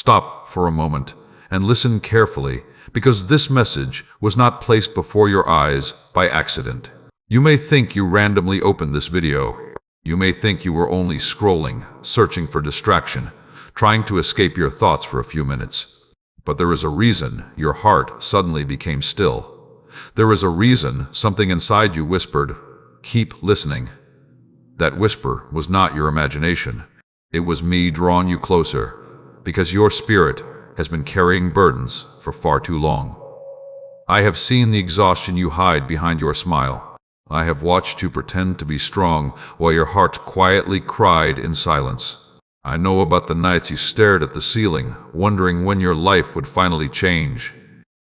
Stop for a moment and listen carefully, because this message was not placed before your eyes by accident. You may think you randomly opened this video. You may think you were only scrolling, searching for distraction, trying to escape your thoughts for a few minutes. But there is a reason your heart suddenly became still. There is a reason something inside you whispered, "Keep listening." That whisper was not your imagination. It was me drawing you closer, because your spirit has been carrying burdens for far too long. I have seen the exhaustion you hide behind your smile. I have watched you pretend to be strong while your heart quietly cried in silence. I know about the nights you stared at the ceiling, wondering when your life would finally change.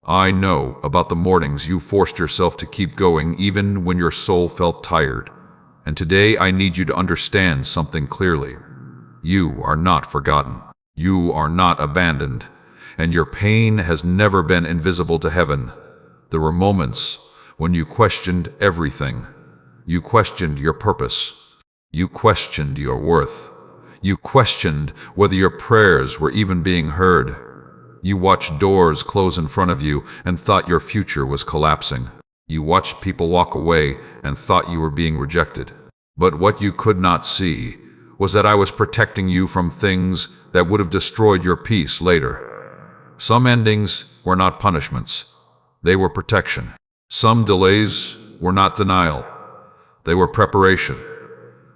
I know about the mornings you forced yourself to keep going even when your soul felt tired. And today I need you to understand something clearly. You are not forgotten. You are not abandoned. And your pain has never been invisible to heaven. There were moments when you questioned everything. You questioned your purpose. You questioned your worth. You questioned whether your prayers were even being heard. You watched doors close in front of you and thought your future was collapsing. You watched people walk away and thought you were being rejected. But what you could not see was that I was protecting you from things that would have destroyed your peace later. Some endings were not punishments. They were protection. Some delays were not denial. They were preparation.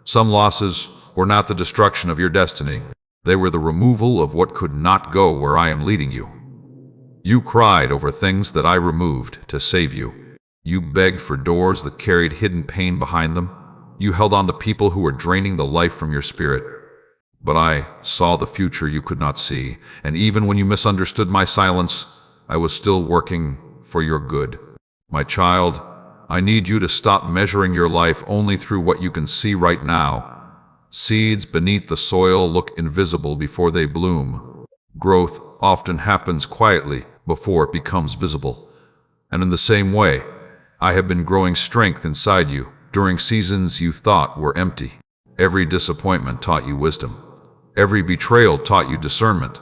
Some losses were not the destruction of your destiny. They were the removal of what could not go where I am leading you. You cried over things that I removed to save you. You begged for doors that carried hidden pain behind them. You held on to people who were draining the life from your spirit. But I saw the future you could not see, and even when you misunderstood my silence, I was still working for your good. My child, I need you to stop measuring your life only through what you can see right now. Seeds beneath the soil look invisible before they bloom. Growth often happens quietly before it becomes visible. And in the same way, I have been growing strength inside you during seasons you thought were empty. Every disappointment taught you wisdom. Every betrayal taught you discernment.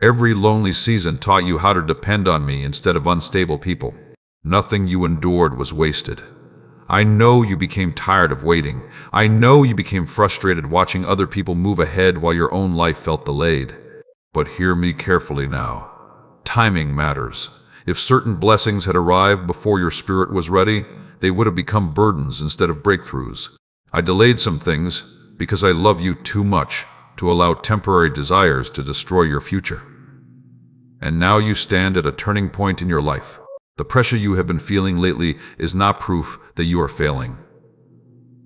Every lonely season taught you how to depend on me instead of unstable people. Nothing you endured was wasted. I know you became tired of waiting. I know you became frustrated watching other people move ahead while your own life felt delayed. But hear me carefully now. Timing matters. If certain blessings had arrived before your spirit was ready, they would have become burdens instead of breakthroughs. I delayed some things because I love you too much to allow temporary desires to destroy your future. And now you stand at a turning point in your life. The pressure you have been feeling lately is not proof that you are failing.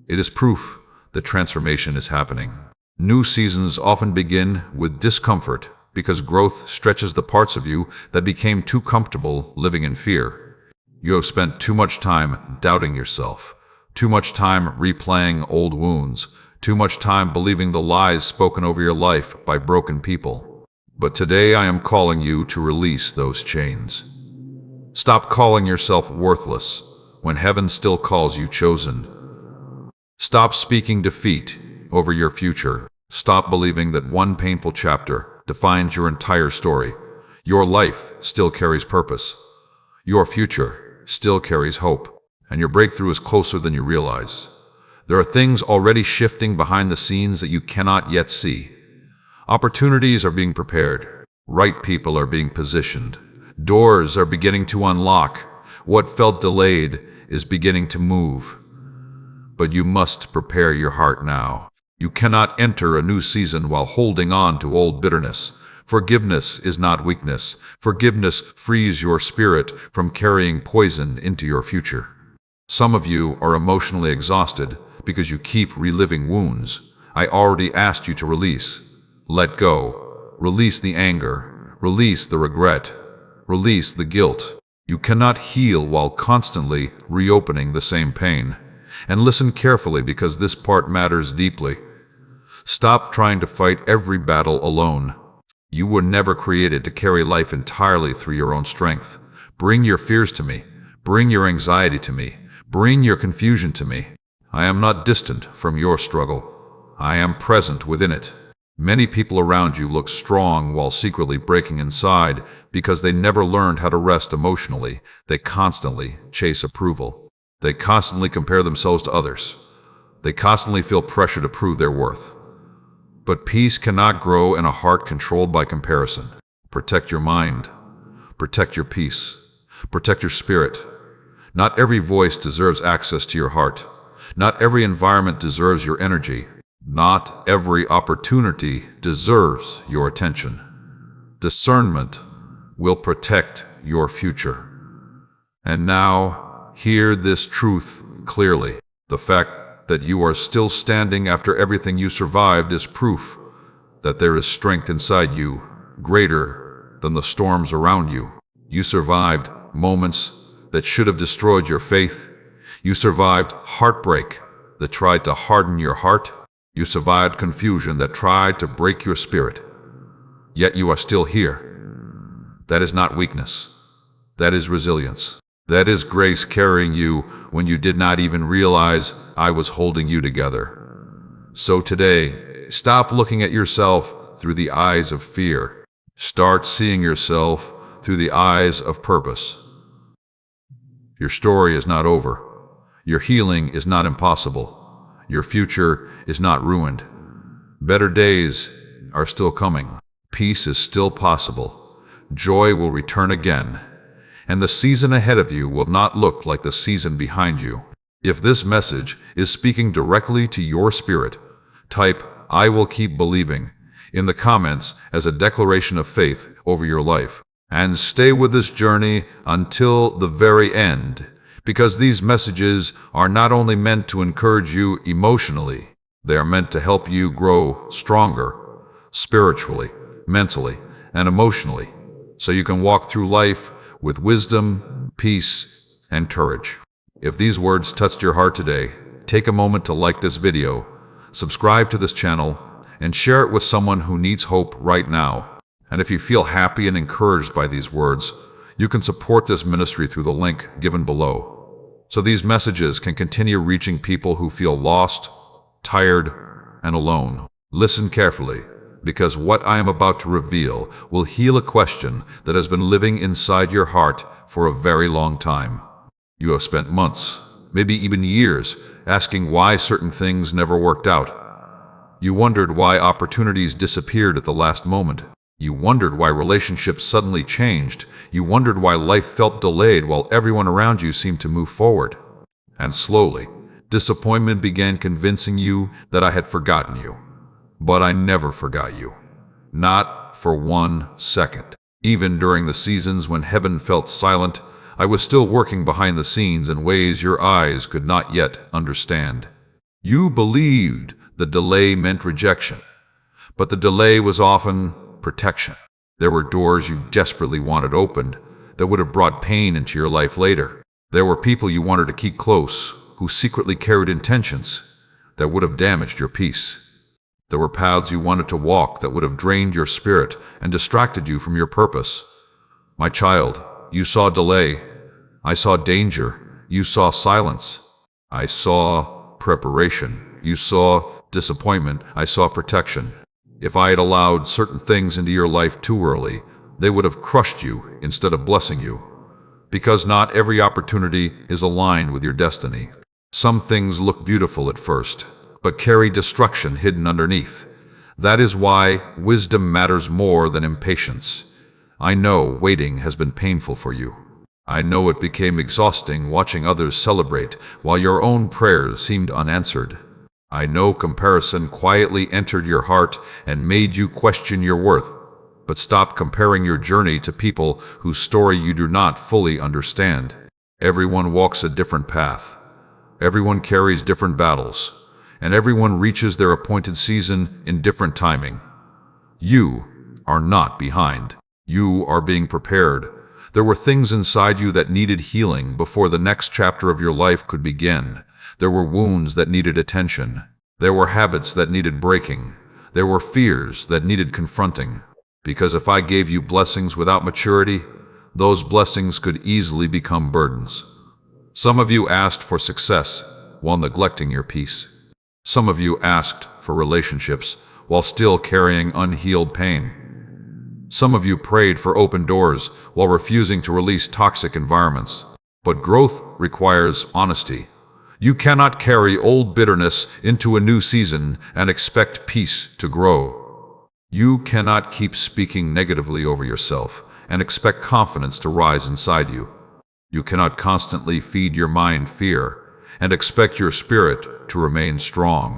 It is proof that transformation is happening. New seasons often begin with discomfort because growth stretches the parts of you that became too comfortable living in fear. You have spent too much time doubting yourself, too much time replaying old wounds, too much time believing the lies spoken over your life by broken people. But today I am calling you to release those chains. Stop calling yourself worthless when heaven still calls you chosen. Stop speaking defeat over your future. Stop believing that one painful chapter defines your entire story. Your life still carries purpose. Your future still carries hope. And your breakthrough is closer than you realize. There are things already shifting behind the scenes that you cannot yet see. Opportunities are being prepared. Right people are being positioned. Doors are beginning to unlock. What felt delayed is beginning to move. But you must prepare your heart now. You cannot enter a new season while holding on to old bitterness. Forgiveness is not weakness. Forgiveness frees your spirit from carrying poison into your future. Some of you are emotionally exhausted because you keep reliving wounds. I already asked you to release. Let go. Release the anger. Release the regret. Release the guilt. You cannot heal while constantly reopening the same pain. And listen carefully because this part matters deeply. Stop trying to fight every battle alone. You were never created to carry life entirely through your own strength. Bring your fears to me. Bring your anxiety to me. Bring your confusion to me. I am not distant from your struggle. I am present within it. Many people around you look strong while secretly breaking inside because they never learned how to rest emotionally. They constantly chase approval. They constantly compare themselves to others. They constantly feel pressure to prove their worth. But peace cannot grow in a heart controlled by comparison. Protect your mind. Protect your peace. Protect your spirit. Not every voice deserves access to your heart. Not every environment deserves your energy. Not every opportunity deserves your attention. Discernment will protect your future. And now, hear this truth clearly. The fact that you are still standing after everything you survived is proof that there is strength inside you, greater than the storms around you. You survived moments that should have destroyed your faith. You survived heartbreak that tried to harden your heart. You survived confusion that tried to break your spirit. Yet you are still here. That is not weakness. That is resilience. That is grace carrying you when you did not even realize I was holding you together. So today, stop looking at yourself through the eyes of fear. Start seeing yourself through the eyes of purpose. Your story is not over. Your healing is not impossible. Your future is not ruined. Better days are still coming. Peace is still possible. Joy will return again. And the season ahead of you will not look like the season behind you. If this message is speaking directly to your spirit, type "I will keep believing" in the comments as a declaration of faith over your life. And stay with this journey until the very end. Because these messages are not only meant to encourage you emotionally, they are meant to help you grow stronger, spiritually, mentally, and emotionally, so you can walk through life with wisdom, peace, and courage. If these words touched your heart today, take a moment to like this video, subscribe to this channel, and share it with someone who needs hope right now. And if you feel happy and encouraged by these words, you can support this ministry through the link given below, so these messages can continue reaching people who feel lost, tired, and alone. Listen carefully, because what I am about to reveal will heal a question that has been living inside your heart for a very long time. You have spent months, maybe even years, asking why certain things never worked out. You wondered why opportunities disappeared at the last moment. You wondered why relationships suddenly changed. You wondered why life felt delayed while everyone around you seemed to move forward. And slowly, disappointment began convincing you that I had forgotten you. But I never forgot you. Not for 1 second. Even during the seasons when heaven felt silent, I was still working behind the scenes in ways your eyes could not yet understand. You believed the delay meant rejection, but the delay was often protection. There were doors you desperately wanted opened that would have brought pain into your life later. There were people you wanted to keep close who secretly carried intentions that would have damaged your peace. There were paths you wanted to walk that would have drained your spirit and distracted you from your purpose. My child, you saw delay. I saw danger. You saw silence. I saw preparation. You saw disappointment. I saw protection. If I had allowed certain things into your life too early, they would have crushed you instead of blessing you. Because not every opportunity is aligned with your destiny. Some things look beautiful at first, but carry destruction hidden underneath. That is why wisdom matters more than impatience. I know waiting has been painful for you. I know it became exhausting watching others celebrate while your own prayers seemed unanswered. I know comparison quietly entered your heart and made you question your worth. But stop comparing your journey to people whose story you do not fully understand. Everyone walks a different path. Everyone carries different battles. And everyone reaches their appointed season in different timing. You are not behind. You are being prepared. There were things inside you that needed healing before the next chapter of your life could begin. There were wounds that needed attention. There were habits that needed breaking. There were fears that needed confronting. Because if I gave you blessings without maturity, those blessings could easily become burdens. Some of you asked for success while neglecting your peace. Some of you asked for relationships while still carrying unhealed pain. Some of you prayed for open doors while refusing to release toxic environments. But growth requires honesty. You cannot carry old bitterness into a new season and expect peace to grow. You cannot keep speaking negatively over yourself and expect confidence to rise inside you. You cannot constantly feed your mind fear and expect your spirit to remain strong.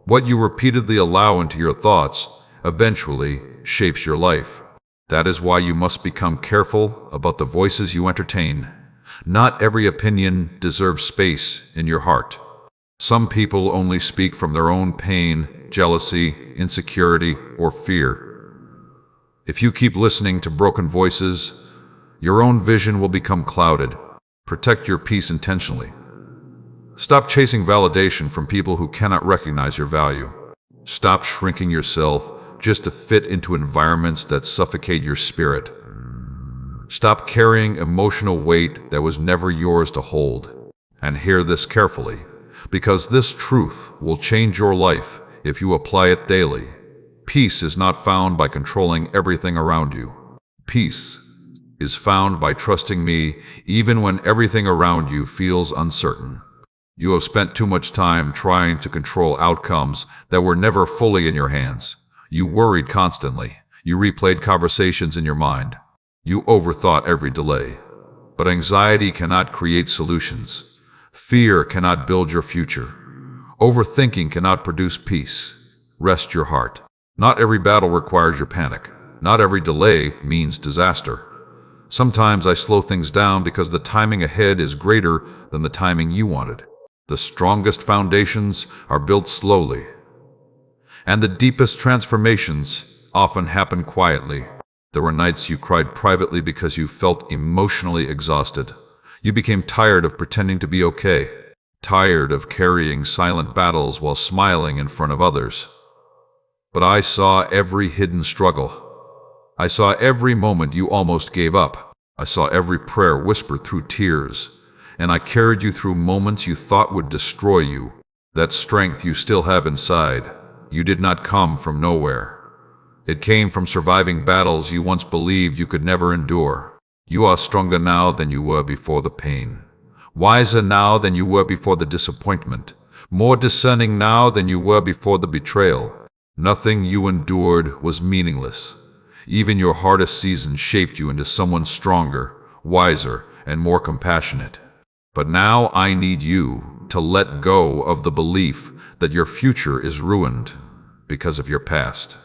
What you repeatedly allow into your thoughts eventually shapes your life. That is why you must become careful about the voices you entertain. Not every opinion deserves space in your heart. Some people only speak from their own pain, jealousy, insecurity, or fear. If you keep listening to broken voices, your own vision will become clouded. Protect your peace intentionally. Stop chasing validation from people who cannot recognize your value. Stop shrinking yourself just to fit into environments that suffocate your spirit. Stop carrying emotional weight that was never yours to hold. And hear this carefully, because this truth will change your life if you apply it daily. Peace is not found by controlling everything around you. Peace is found by trusting me even when everything around you feels uncertain. You have spent too much time trying to control outcomes that were never fully in your hands. You worried constantly. You replayed conversations in your mind. You overthought every delay. But anxiety cannot create solutions. Fear cannot build your future. Overthinking cannot produce peace. Rest your heart. Not every battle requires your panic. Not every delay means disaster. Sometimes I slow things down because the timing ahead is greater than the timing you wanted. The strongest foundations are built slowly, and the deepest transformations often happen quietly. There were nights you cried privately because you felt emotionally exhausted. You became tired of pretending to be okay, tired of carrying silent battles while smiling in front of others. But I saw every hidden struggle. I saw every moment you almost gave up. I saw every prayer whispered through tears. And I carried you through moments you thought would destroy you. That strength you still have inside. You did not come from nowhere. It came from surviving battles you once believed you could never endure. You are stronger now than you were before the pain. Wiser now than you were before the disappointment. More discerning now than you were before the betrayal. Nothing you endured was meaningless. Even your hardest season shaped you into someone stronger, wiser, and more compassionate. But now I need you to let go of the belief that your future is ruined because of your past.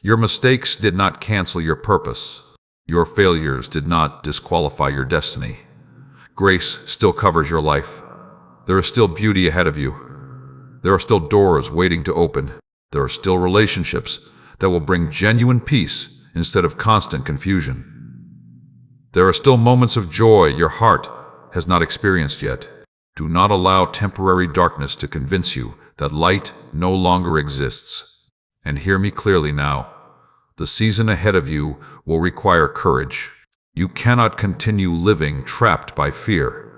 Your mistakes did not cancel your purpose. Your failures did not disqualify your destiny. Grace still covers your life. There is still beauty ahead of you. There are still doors waiting to open. There are still relationships that will bring genuine peace instead of constant confusion. There are still moments of joy your heart has not experienced yet. Do not allow temporary darkness to convince you that light no longer exists. And hear me clearly now. The season ahead of you will require courage. You cannot continue living trapped by fear.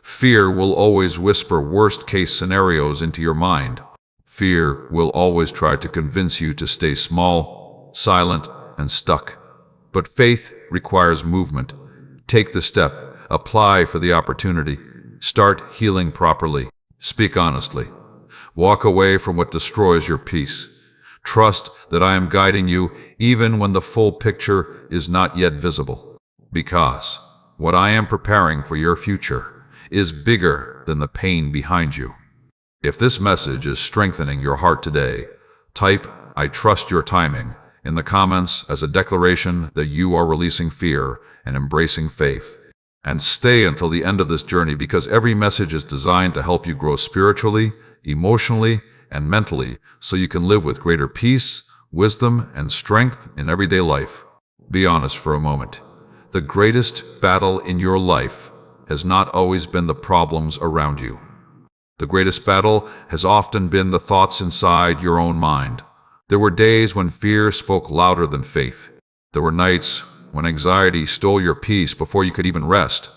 Fear will always whisper worst-case scenarios into your mind. Fear will always try to convince you to stay small, silent, and stuck. But faith requires movement. Take the step. Apply for the opportunity. Start healing properly. Speak honestly. Walk away from what destroys your peace. Trust that I am guiding you even when the full picture is not yet visible. Because what I am preparing for your future is bigger than the pain behind you. If this message is strengthening your heart today, type "I trust your timing" in the comments as a declaration that you are releasing fear and embracing faith. And stay until the end of this journey, because every message is designed to help you grow spiritually, emotionally, and mentally so you can live with greater peace, wisdom, and strength in everyday life. Be honest for a moment. The greatest battle in your life has not always been the problems around you. The greatest battle has often been the thoughts inside your own mind. There were days when fear spoke louder than faith. There were nights when anxiety stole your peace before you could even rest.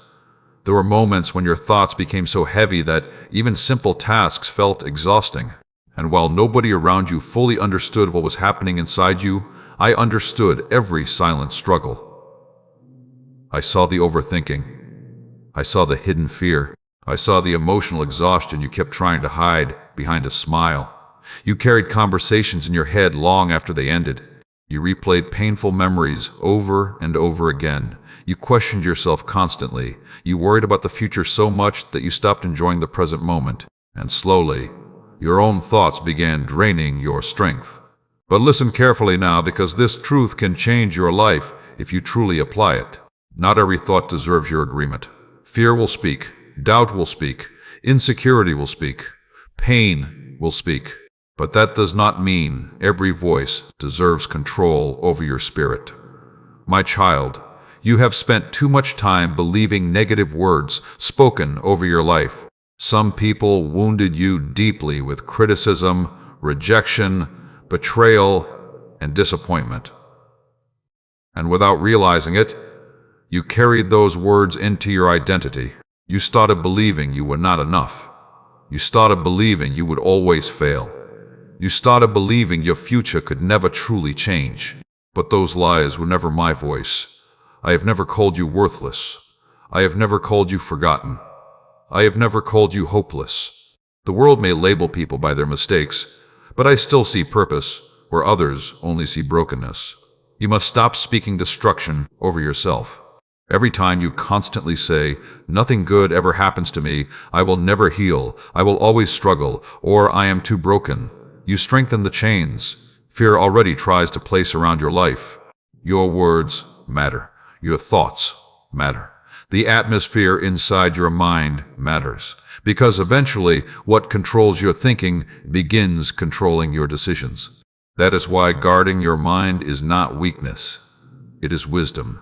There were moments when your thoughts became so heavy that even simple tasks felt exhausting. And while nobody around you fully understood what was happening inside you, I understood every silent struggle. I saw the overthinking. I saw the hidden fear. I saw the emotional exhaustion you kept trying to hide behind a smile. You carried conversations in your head long after they ended. You replayed painful memories over and over again. You questioned yourself constantly. You worried about the future so much that you stopped enjoying the present moment. And slowly, your own thoughts began draining your strength. But listen carefully now, because this truth can change your life if you truly apply it. Not every thought deserves your agreement. Fear will speak. Doubt will speak. Insecurity will speak. Pain will speak. But that does not mean every voice deserves control over your spirit. My child, you have spent too much time believing negative words spoken over your life. Some people wounded you deeply with criticism, rejection, betrayal, and disappointment. And without realizing it, you carried those words into your identity. You started believing you were not enough. You started believing you would always fail. You started believing your future could never truly change. But those lies were never my voice. I have never called you worthless. I have never called you forgotten. I have never called you hopeless. The world may label people by their mistakes, but I still see purpose where others only see brokenness. You must stop speaking destruction over yourself. Every time you constantly say, "Nothing good ever happens to me, I will never heal, I will always struggle, or I am too broken," you strengthen the chains fear already tries to place around your life. Your words matter. Your thoughts matter. The atmosphere inside your mind matters, because eventually what controls your thinking begins controlling your decisions. That is why guarding your mind is not weakness. It is wisdom.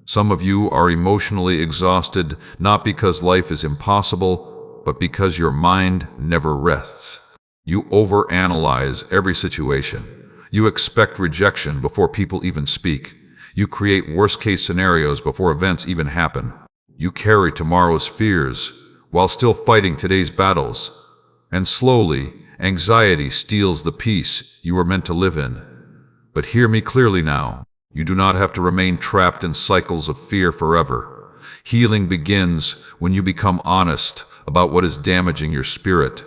Some of you are emotionally exhausted, not because life is impossible, but because your mind never rests. You overanalyze every situation. You expect rejection before people even speak. You create worst-case scenarios before events even happen. You carry tomorrow's fears while still fighting today's battles. And slowly, anxiety steals the peace you were meant to live in. But hear me clearly now. You do not have to remain trapped in cycles of fear forever. Healing begins when you become honest about what is damaging your spirit.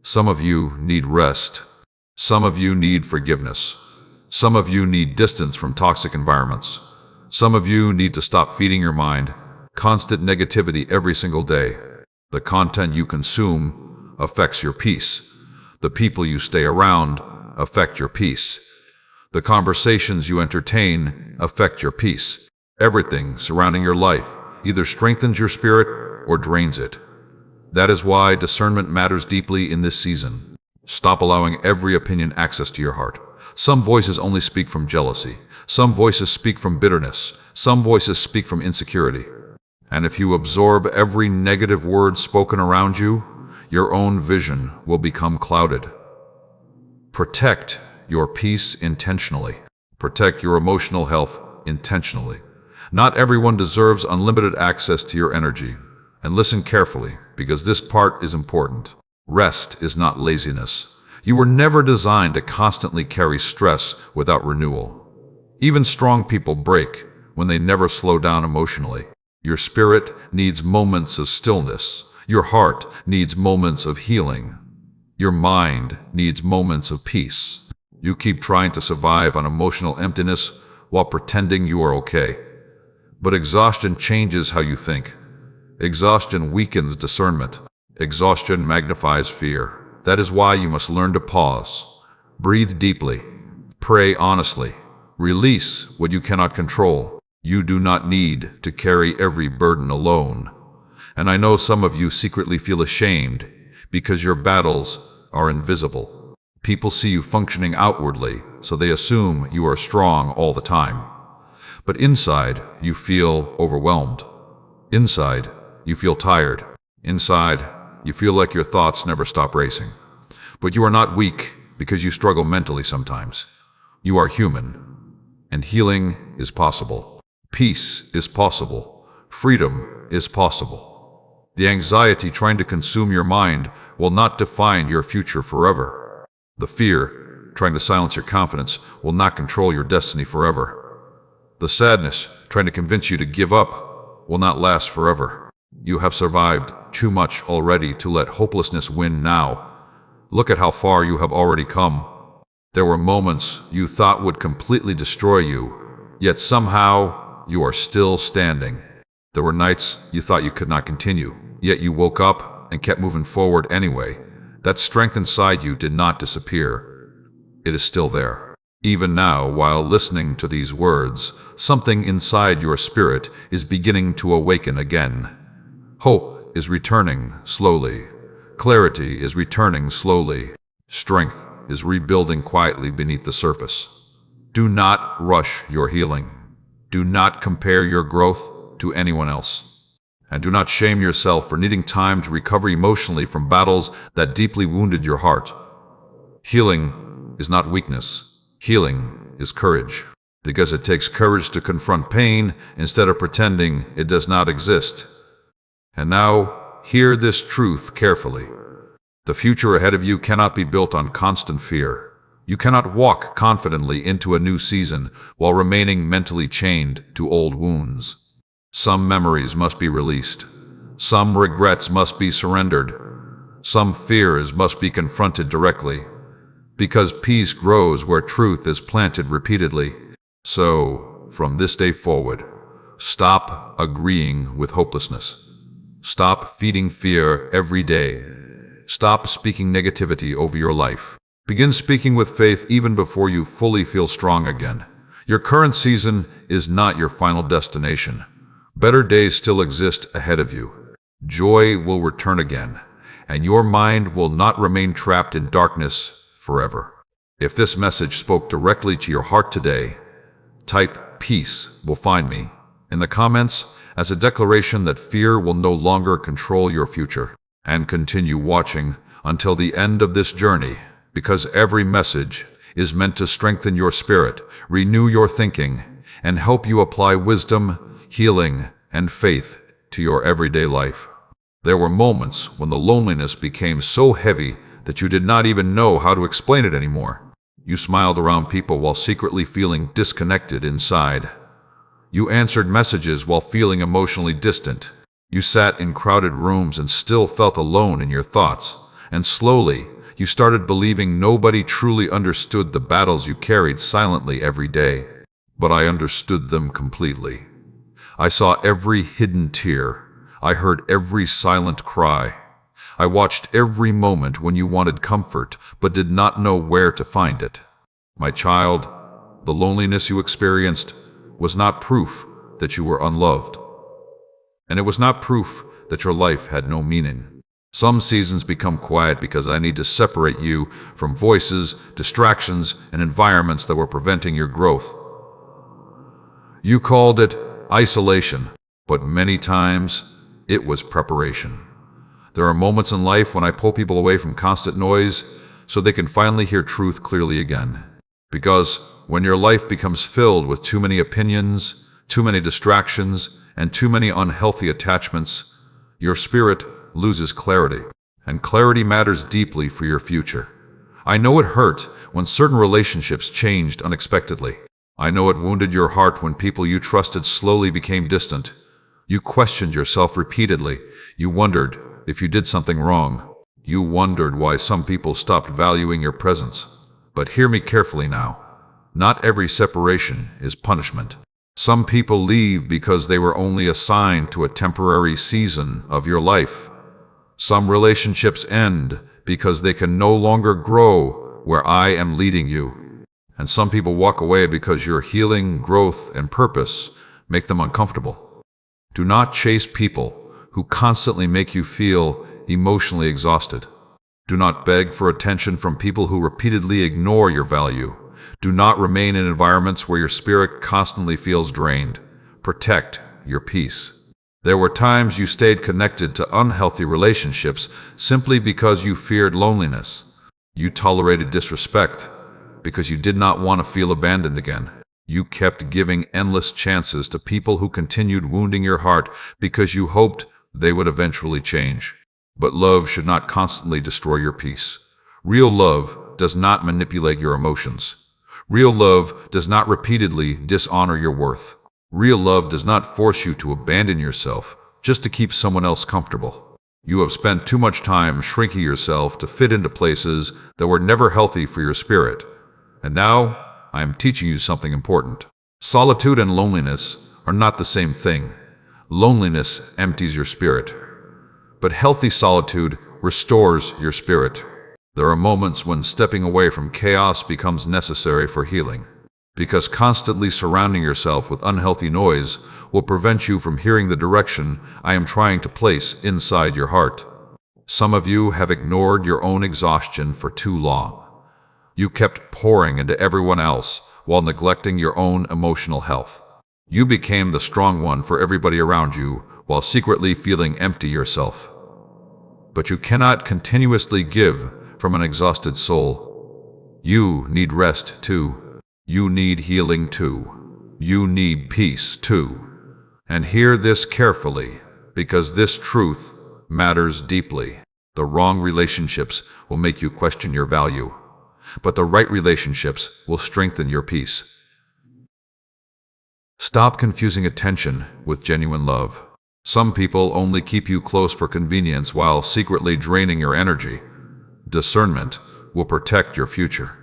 Some of you need rest. Some of you need forgiveness. Some of you need distance from toxic environments. Some of you need to stop feeding your mind constant negativity every single day. The content you consume affects your peace. The people you stay around affect your peace. The conversations you entertain affect your peace. Everything surrounding your life either strengthens your spirit or drains it. That is why discernment matters deeply in this season. Stop allowing every opinion access to your heart. Some voices only speak from jealousy. Some voices speak from bitterness. Some voices speak from insecurity. And if you absorb every negative word spoken around you, your own vision will become clouded. Protect your peace intentionally. Protect your emotional health intentionally. Not everyone deserves unlimited access to your energy. And listen carefully, because this part is important. Rest is not laziness. You were never designed to constantly carry stress without renewal. Even strong people break when they never slow down emotionally. Your spirit needs moments of stillness. Your heart needs moments of healing. Your mind needs moments of peace. You keep trying to survive on emotional emptiness while pretending you are okay. But exhaustion changes how you think. Exhaustion weakens discernment. Exhaustion magnifies fear. That is why you must learn to pause. Breathe deeply. Pray honestly. Release what you cannot control. You do not need to carry every burden alone. And I know some of you secretly feel ashamed because your battles are invisible. People see you functioning outwardly, so they assume you are strong all the time. But inside, you feel overwhelmed. Inside, you feel tired. Inside, you feel like your thoughts never stop racing. But you are not weak because you struggle mentally sometimes. You are human, and healing is possible. Peace is possible. Freedom is possible. The anxiety trying to consume your mind will not define your future forever. The fear, trying to silence your confidence, will not control your destiny forever. The sadness, trying to convince you to give up, will not last forever. You have survived too much already to let hopelessness win now. Look at how far you have already come. There were moments you thought would completely destroy you, yet somehow you are still standing. There were nights you thought you could not continue, yet you woke up and kept moving forward anyway. That strength inside you did not disappear. It is still there. Even now, while listening to these words, something inside your spirit is beginning to awaken again. Hope is returning slowly. Clarity is returning slowly. Strength is rebuilding quietly beneath the surface. Do not rush your healing. Do not compare your growth to anyone else. And do not shame yourself for needing time to recover emotionally from battles that deeply wounded your heart. Healing is not weakness. Healing is courage. Because it takes courage to confront pain instead of pretending it does not exist. And now, hear this truth carefully. The future ahead of you cannot be built on constant fear. You cannot walk confidently into a new season while remaining mentally chained to old wounds. Some memories must be released. Some regrets must be surrendered. Some fears must be confronted directly. Because peace grows where truth is planted repeatedly. So, from this day forward, stop agreeing with hopelessness. Stop feeding fear every day. Stop speaking negativity over your life. Begin speaking with faith even before you fully feel strong again. Your current season is not your final destination. Better days still exist ahead of you. Joy will return again, and your mind will not remain trapped in darkness forever. If this message spoke directly to your heart today, type "peace will find me" in the comments as a declaration that fear will no longer control your future. And continue watching until the end of this journey, because every message is meant to strengthen your spirit, renew your thinking, and help you apply wisdom, healing, and faith to your everyday life. There were moments when the loneliness became so heavy that you did not even know how to explain it anymore. You smiled around people while secretly feeling disconnected inside. You answered messages while feeling emotionally distant. You sat in crowded rooms and still felt alone in your thoughts. And slowly, you started believing nobody truly understood the battles you carried silently every day. But I understood them completely. I saw every hidden tear. I heard every silent cry. I watched every moment when you wanted comfort but did not know where to find it. My child, the loneliness you experienced was not proof that you were unloved. And it was not proof that your life had no meaning. Some seasons become quiet because I need to separate you from voices, distractions, and environments that were preventing your growth. You called it isolation, but many times it was preparation. There are moments in life when I pull people away from constant noise so they can finally hear truth clearly again. Because when your life becomes filled with too many opinions, too many distractions, and too many unhealthy attachments, your spirit loses clarity. And clarity matters deeply for your future. I know it hurt when certain relationships changed unexpectedly. I know it wounded your heart when people you trusted slowly became distant. You questioned yourself repeatedly. You wondered if you did something wrong. You wondered why some people stopped valuing your presence. But hear me carefully now. Not every separation is punishment. Some people leave because they were only assigned to a temporary season of your life. Some relationships end because they can no longer grow where I am leading you. And some people walk away because your healing, growth, and purpose make them uncomfortable. Do not chase people who constantly make you feel emotionally exhausted. Do not beg for attention from people who repeatedly ignore your value. Do not remain in environments where your spirit constantly feels drained. Protect your peace. There were times you stayed connected to unhealthy relationships simply because you feared loneliness. You tolerated disrespect because you did not want to feel abandoned again. You kept giving endless chances to people who continued wounding your heart because you hoped they would eventually change. But love should not constantly destroy your peace. Real love does not manipulate your emotions. Real love does not repeatedly dishonor your worth. Real love does not force you to abandon yourself just to keep someone else comfortable. You have spent too much time shrinking yourself to fit into places that were never healthy for your spirit. And now, I am teaching you something important. Solitude and loneliness are not the same thing. Loneliness empties your spirit, but healthy solitude restores your spirit. There are moments when stepping away from chaos becomes necessary for healing, because constantly surrounding yourself with unhealthy noise will prevent you from hearing the direction I am trying to place inside your heart. Some of you have ignored your own exhaustion for too long. You kept pouring into everyone else while neglecting your own emotional health. You became the strong one for everybody around you while secretly feeling empty yourself. But you cannot continuously give from an exhausted soul. You need rest too. You need healing too. You need peace too. And hear this carefully, because this truth matters deeply. The wrong relationships will make you question your value, but the right relationships will strengthen your peace. Stop confusing attention with genuine love. Some people only keep you close for convenience while secretly draining your energy. Discernment will protect your future.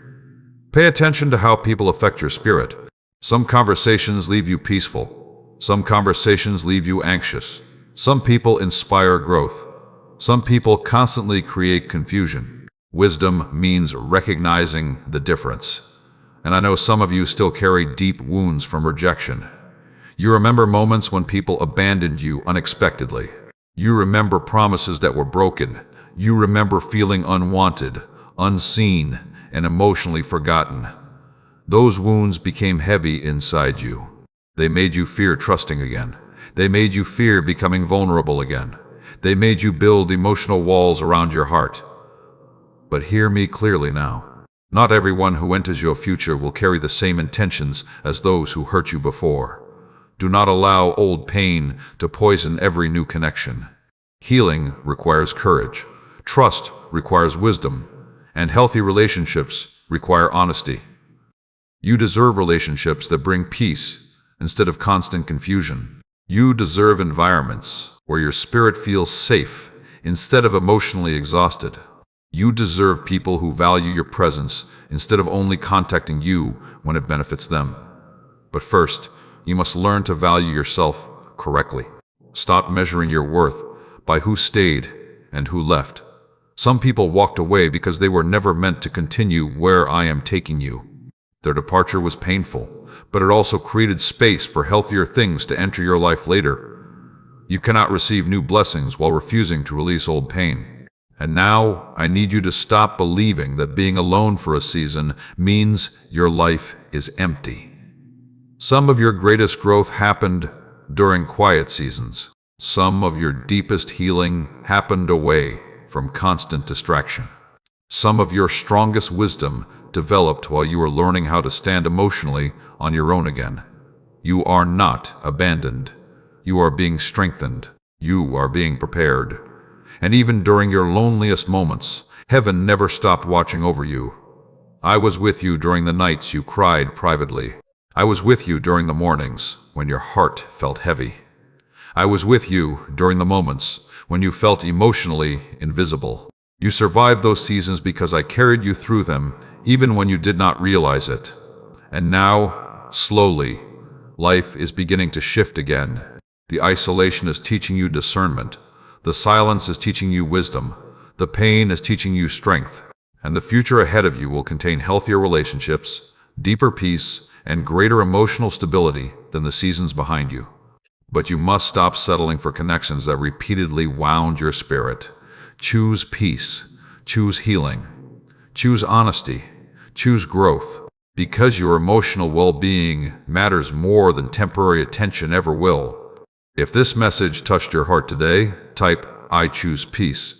Pay attention to how people affect your spirit. Some conversations leave you peaceful. Some conversations leave you anxious. Some people inspire growth. Some people constantly create confusion. Wisdom means recognizing the difference. And I know some of you still carry deep wounds from rejection. You remember moments when people abandoned you unexpectedly. You remember promises that were broken. You remember feeling unwanted, unseen, and emotionally forgotten. Those wounds became heavy inside you. They made you fear trusting again. They made you fear becoming vulnerable again. They made you build emotional walls around your heart. But hear me clearly now. Not everyone who enters your future will carry the same intentions as those who hurt you before. Do not allow old pain to poison every new connection. Healing requires courage. Trust requires wisdom. And healthy relationships require honesty. You deserve relationships that bring peace instead of constant confusion. You deserve environments where your spirit feels safe instead of emotionally exhausted. You deserve people who value your presence instead of only contacting you when it benefits them. But first, you must learn to value yourself correctly. Stop measuring your worth by who stayed and who left. Some people walked away because they were never meant to continue where I am taking you. Their departure was painful, but it also created space for healthier things to enter your life later. You cannot receive new blessings while refusing to release old pain. And now, I need you to stop believing that being alone for a season means your life is empty. Some of your greatest growth happened during quiet seasons. Some of your deepest healing happened away from constant distraction. Some of your strongest wisdom developed while you were learning how to stand emotionally on your own again. You are not abandoned. You are being strengthened. You are being prepared. And even during your loneliest moments, heaven never stopped watching over you. I was with you during the nights you cried privately. I was with you during the mornings when your heart felt heavy. I was with you during the moments when you felt emotionally invisible. You survived those seasons because I carried you through them even when you did not realize it. And now, slowly, life is beginning to shift again. The isolation is teaching you discernment. The silence is teaching you wisdom. The pain is teaching you strength. And the future ahead of you will contain healthier relationships, deeper peace, and greater emotional stability than the seasons behind you. But you must stop settling for connections that repeatedly wound your spirit. Choose peace. Choose healing. Choose honesty. Choose growth. Because your emotional well-being matters more than temporary attention ever will. If this message touched your heart today, type, "I choose peace"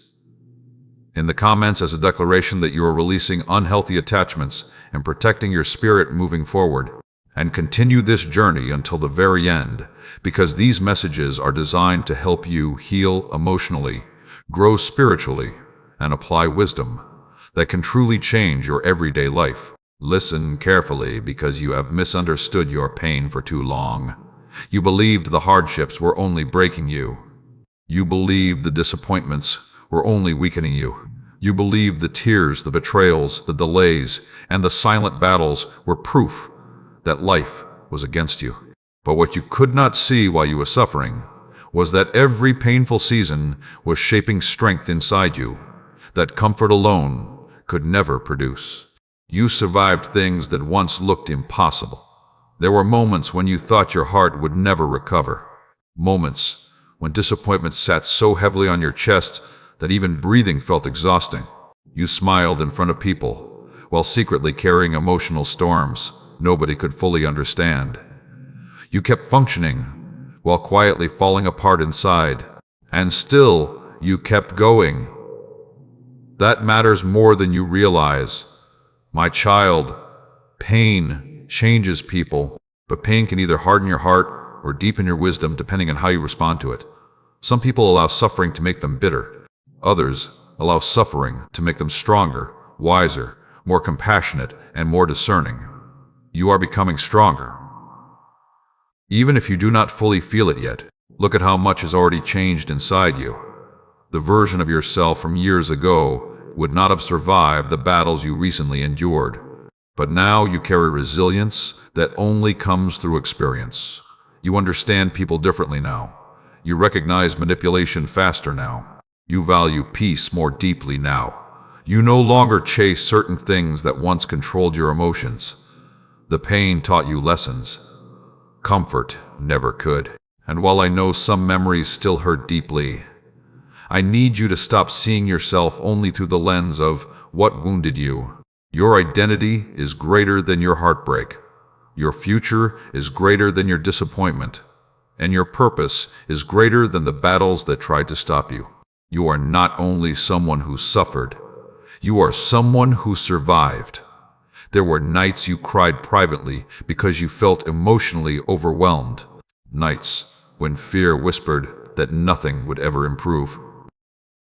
in the comments as a declaration that you are releasing unhealthy attachments and protecting your spirit moving forward. And continue this journey until the very end, because these messages are designed to help you heal emotionally, grow spiritually, and apply wisdom. that can truly change your everyday life. Listen carefully, because you have misunderstood your pain for too long. You believed the hardships were only breaking you. You believed the disappointments were only weakening you. You believed the tears, the betrayals, the delays, and the silent battles were proof that life was against you. But what you could not see while you were suffering was that every painful season was shaping strength inside you that comfort alone could never produce. You survived things that once looked impossible. There were moments when you thought your heart would never recover. Moments when disappointment sat so heavily on your chest that even breathing felt exhausting. You smiled in front of people while secretly carrying emotional storms nobody could fully understand. You kept functioning while quietly falling apart inside, and still you kept going. That matters more than you realize. My child, pain changes people, but pain can either harden your heart or deepen your wisdom depending on how you respond to it. Some people allow suffering to make them bitter. Others allow suffering to make them stronger, wiser, more compassionate, and more discerning. You are becoming stronger. Even if you do not fully feel it yet, look at how much has already changed inside you. The version of yourself from years ago would not have survived the battles you recently endured. But now you carry resilience that only comes through experience. You understand people differently now. You recognize manipulation faster now. You value peace more deeply now. You no longer chase certain things that once controlled your emotions. The pain taught you lessons. Comfort never could. And while I know some memories still hurt deeply, I need you to stop seeing yourself only through the lens of what wounded you. Your identity is greater than your heartbreak. Your future is greater than your disappointment. And your purpose is greater than the battles that tried to stop you. You are not only someone who suffered, you are someone who survived. There were nights you cried privately because you felt emotionally overwhelmed. Nights when fear whispered that nothing would ever improve.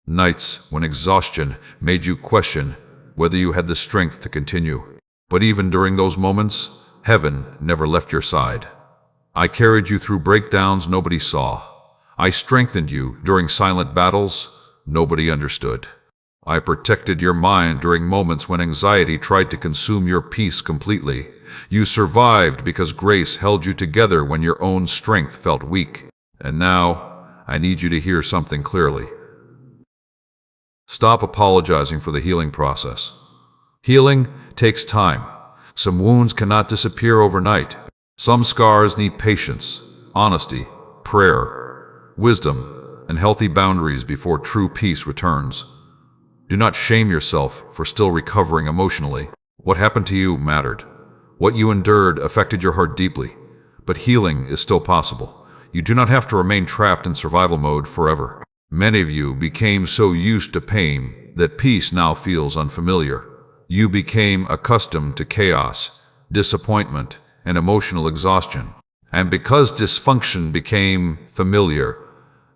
Nights when exhaustion made you question whether you had the strength to continue. But even during those moments, heaven never left your side. I carried you through breakdowns nobody saw. I strengthened you during silent battles nobody understood. I protected your mind during moments when anxiety tried to consume your peace completely. You survived because grace held you together when your own strength felt weak. And now, I need you to hear something clearly. Stop apologizing for the healing process. Healing takes time. Some wounds cannot disappear overnight. Some scars need patience, honesty, prayer, wisdom, and healthy boundaries before true peace returns. Do not shame yourself for still recovering emotionally. What happened to you mattered. What you endured affected your heart deeply, but healing is still possible. You do not have to remain trapped in survival mode forever. Many of you became so used to pain that peace now feels unfamiliar. You became accustomed to chaos, disappointment, and emotional exhaustion. And because dysfunction became familiar,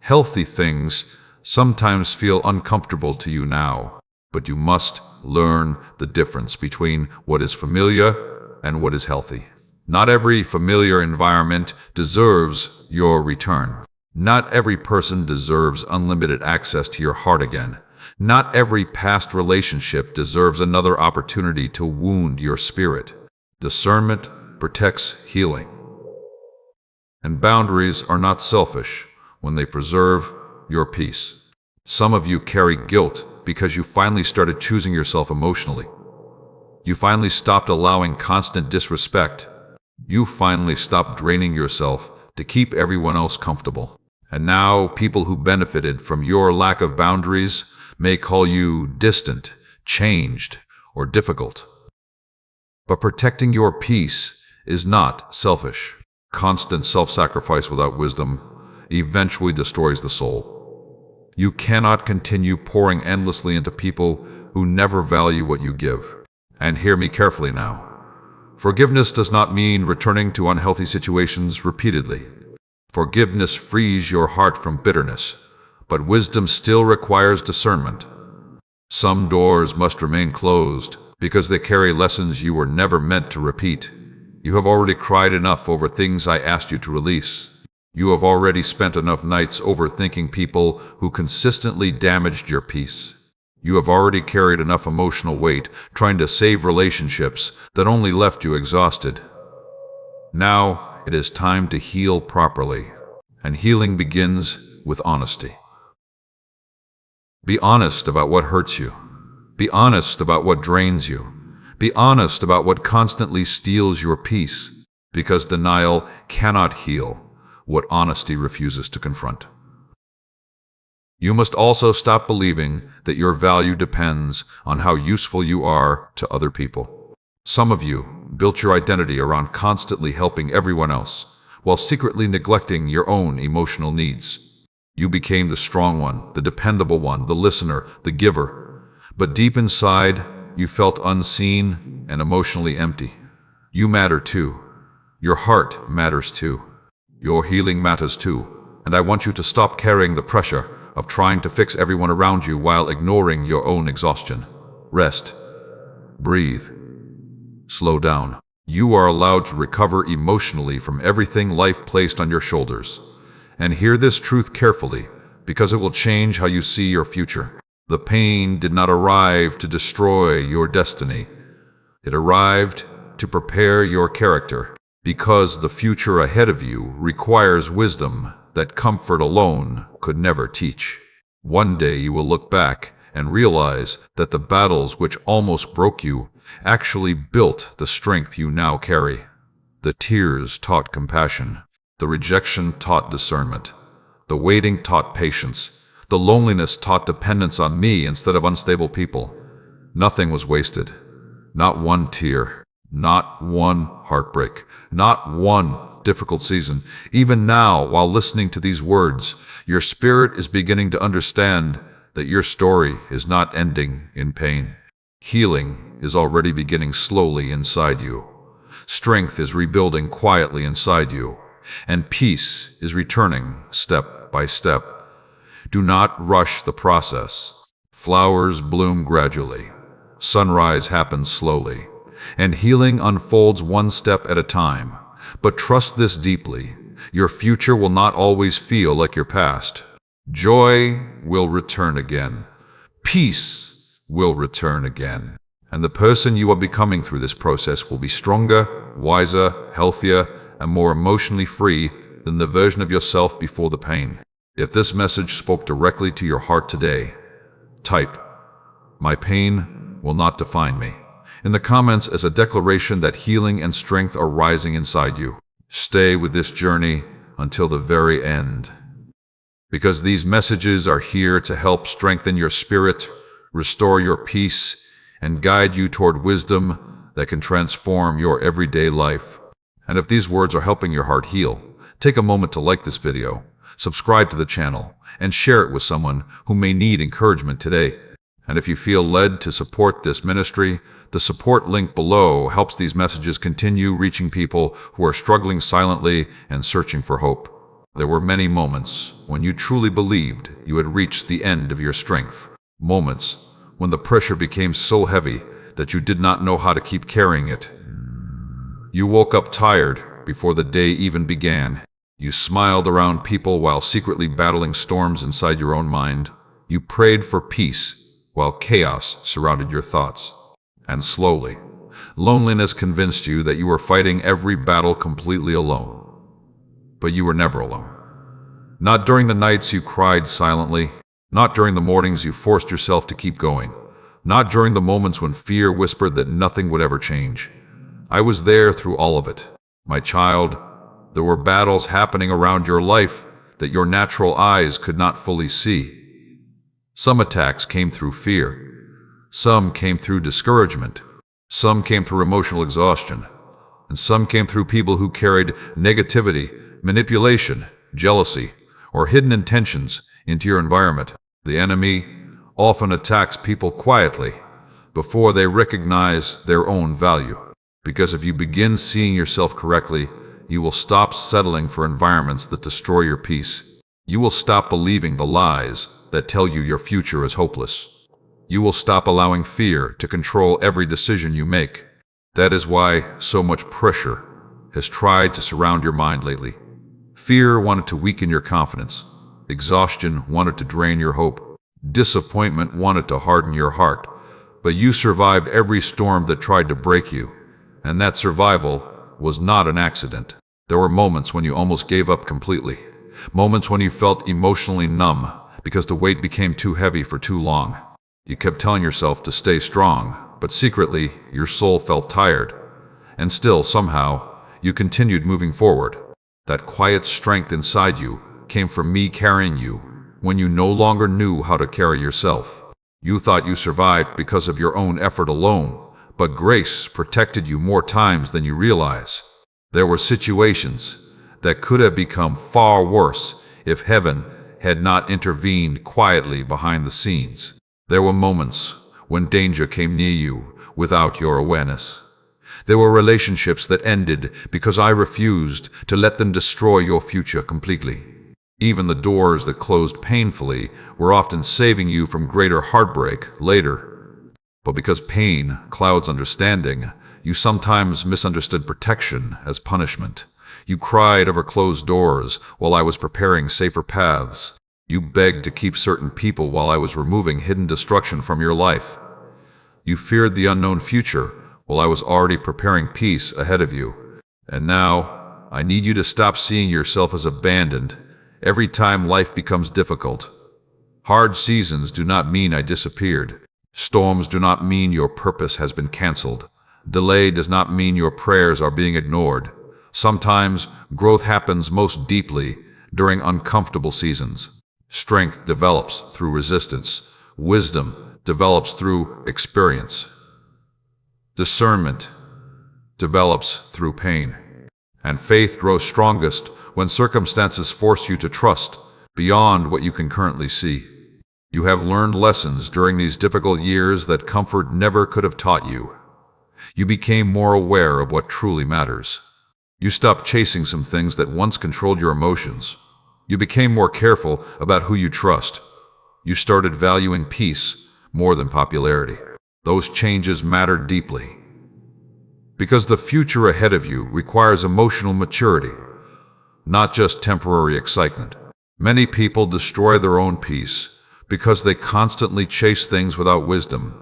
healthy things sometimes feel uncomfortable to you now. But you must learn the difference between what is familiar and what is healthy. Not every familiar environment deserves your return. Not every person deserves unlimited access to your heart again. Not every past relationship deserves another opportunity to wound your spirit. Discernment protects healing. And boundaries are not selfish when they preserve your peace. Some of you carry guilt because you finally started choosing yourself emotionally. You finally stopped allowing constant disrespect. You finally stopped draining yourself to keep everyone else comfortable. And now people who benefited from your lack of boundaries may call you distant, changed, or difficult. But protecting your peace is not selfish. Constant self-sacrifice without wisdom eventually destroys the soul. You cannot continue pouring endlessly into people who never value what you give. And hear me carefully now. Forgiveness does not mean returning to unhealthy situations repeatedly. Forgiveness frees your heart from bitterness, but wisdom still requires discernment. Some doors must remain closed because they carry lessons you were never meant to repeat. You have already cried enough over things I asked you to release. You have already spent enough nights overthinking people who consistently damaged your peace. You have already carried enough emotional weight trying to save relationships that only left you exhausted. Now it is time to heal properly, and healing begins with honesty. Be honest about what hurts you. Be honest about what drains you. Be honest about what constantly steals your peace, because denial cannot heal what honesty refuses to confront. You must also stop believing that your value depends on how useful you are to other people. Some of you built your identity around constantly helping everyone else, while secretly neglecting your own emotional needs. You became the strong one, the dependable one, the listener, the giver. But deep inside, you felt unseen and emotionally empty. You matter too. Your heart matters too. Your healing matters too. And I want you to stop carrying the pressure of trying to fix everyone around you while ignoring your own exhaustion. Rest. Breathe. Slow down. You are allowed to recover emotionally from everything life placed on your shoulders. And hear this truth carefully, because it will change how you see your future. The pain did not arrive to destroy your destiny. It arrived to prepare your character, because the future ahead of you requires wisdom that comfort alone could never teach. One day you will look back and realize that the battles which almost broke you actually built the strength you now carry. The tears taught compassion. The rejection taught discernment. The waiting taught patience. The loneliness taught dependence on me instead of unstable people. Nothing was wasted. Not one tear. Not one heartbreak. Not one difficult season. Even now, while listening to these words, your spirit is beginning to understand that your story is not ending in pain. Healing is already beginning slowly inside you. Strength is rebuilding quietly inside you. And peace is returning step by step. Do not rush the process. Flowers bloom gradually. Sunrise happens slowly. And healing unfolds one step at a time. But trust this deeply. Your future will not always feel like your past. Joy will return again. Peace will return again. And the person you are becoming through this process will be stronger, wiser, healthier, and more emotionally free than the version of yourself before the pain. If this message spoke directly to your heart today, type, "My pain will not define me," in the comments as a declaration that healing and strength are rising inside you. Stay with this journey until the very end, because these messages are here to help strengthen your spirit, restore your peace, and guide you toward wisdom that can transform your everyday life. And if these words are helping your heart heal, take a moment to like this video, subscribe to the channel, and share it with someone who may need encouragement today. And if you feel led to support this ministry, the support link below helps these messages continue reaching people who are struggling silently and searching for hope. There were many moments when you truly believed you had reached the end of your strength. Moments when the pressure became so heavy that you did not know how to keep carrying it. You woke up tired before the day even began. You smiled around people while secretly battling storms inside your own mind. You prayed for peace while chaos surrounded your thoughts. And slowly, loneliness convinced you that you were fighting every battle completely alone. But you were never alone. Not during the nights you cried silently. Not during the mornings you forced yourself to keep going. Not during the moments when fear whispered that nothing would ever change. I was there through all of it. My child, there were battles happening around your life that your natural eyes could not fully see. Some attacks came through fear. Some came through discouragement. Some came through emotional exhaustion. And some came through people who carried negativity, manipulation, jealousy, or hidden intentions into your environment. The enemy often attacks people quietly before they recognize their own value. Because if you begin seeing yourself correctly, you will stop settling for environments that destroy your peace. You will stop believing the lies that tell you your future is hopeless. You will stop allowing fear to control every decision you make. That is why so much pressure has tried to surround your mind lately. Fear wanted to weaken your confidence. Exhaustion wanted to drain your hope. Disappointment wanted to harden your heart. But you survived every storm that tried to break you. And that survival was not an accident. There were moments when you almost gave up completely. Moments when you felt emotionally numb because the weight became too heavy for too long. You kept telling yourself to stay strong, but secretly your soul felt tired. And still, somehow, you continued moving forward. That quiet strength inside you came from me carrying you when you no longer knew how to carry yourself. You thought you survived because of your own effort alone, but grace protected you more times than you realize. There were situations that could have become far worse if heaven had not intervened quietly behind the scenes. There were moments when danger came near you without your awareness. There were relationships that ended because I refused to let them destroy your future completely. Even the doors that closed painfully were often saving you from greater heartbreak later. But because pain clouds understanding, you sometimes misunderstood protection as punishment. You cried over closed doors while I was preparing safer paths. You begged to keep certain people while I was removing hidden destruction from your life. You feared the unknown future while I was already preparing peace ahead of you. And now, I need you to stop seeing yourself as abandoned every time life becomes difficult. Hard seasons do not mean I disappeared. Storms do not mean your purpose has been canceled. Delay does not mean your prayers are being ignored. Sometimes, growth happens most deeply during uncomfortable seasons. Strength develops through resistance. Wisdom develops through experience. Discernment develops through pain. And faith grows strongest when circumstances force you to trust beyond what you can currently see. You have learned lessons during these difficult years that comfort never could have taught you. You became more aware of what truly matters. You stopped chasing some things that once controlled your emotions. You became more careful about who you trust. You started valuing peace more than popularity. Those changes mattered deeply. Because the future ahead of you requires emotional maturity, not just temporary excitement. Many people destroy their own peace because they constantly chase things without wisdom.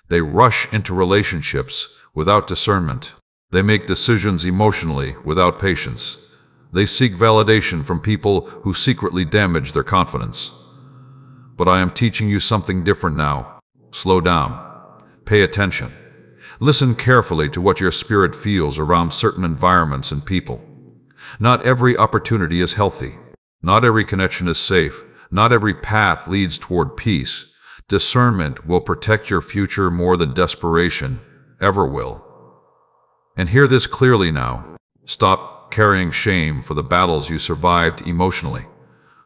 They rush into relationships without discernment. They make decisions emotionally without patience. They seek validation from people who secretly damage their confidence. But I am teaching you something different now. Slow down. Pay attention. Listen carefully to what your spirit feels around certain environments and people. Not every opportunity is healthy. Not every connection is safe. Not every path leads toward peace. Discernment will protect your future more than desperation ever will. And hear this clearly now. Stop carrying shame for the battles you survived emotionally.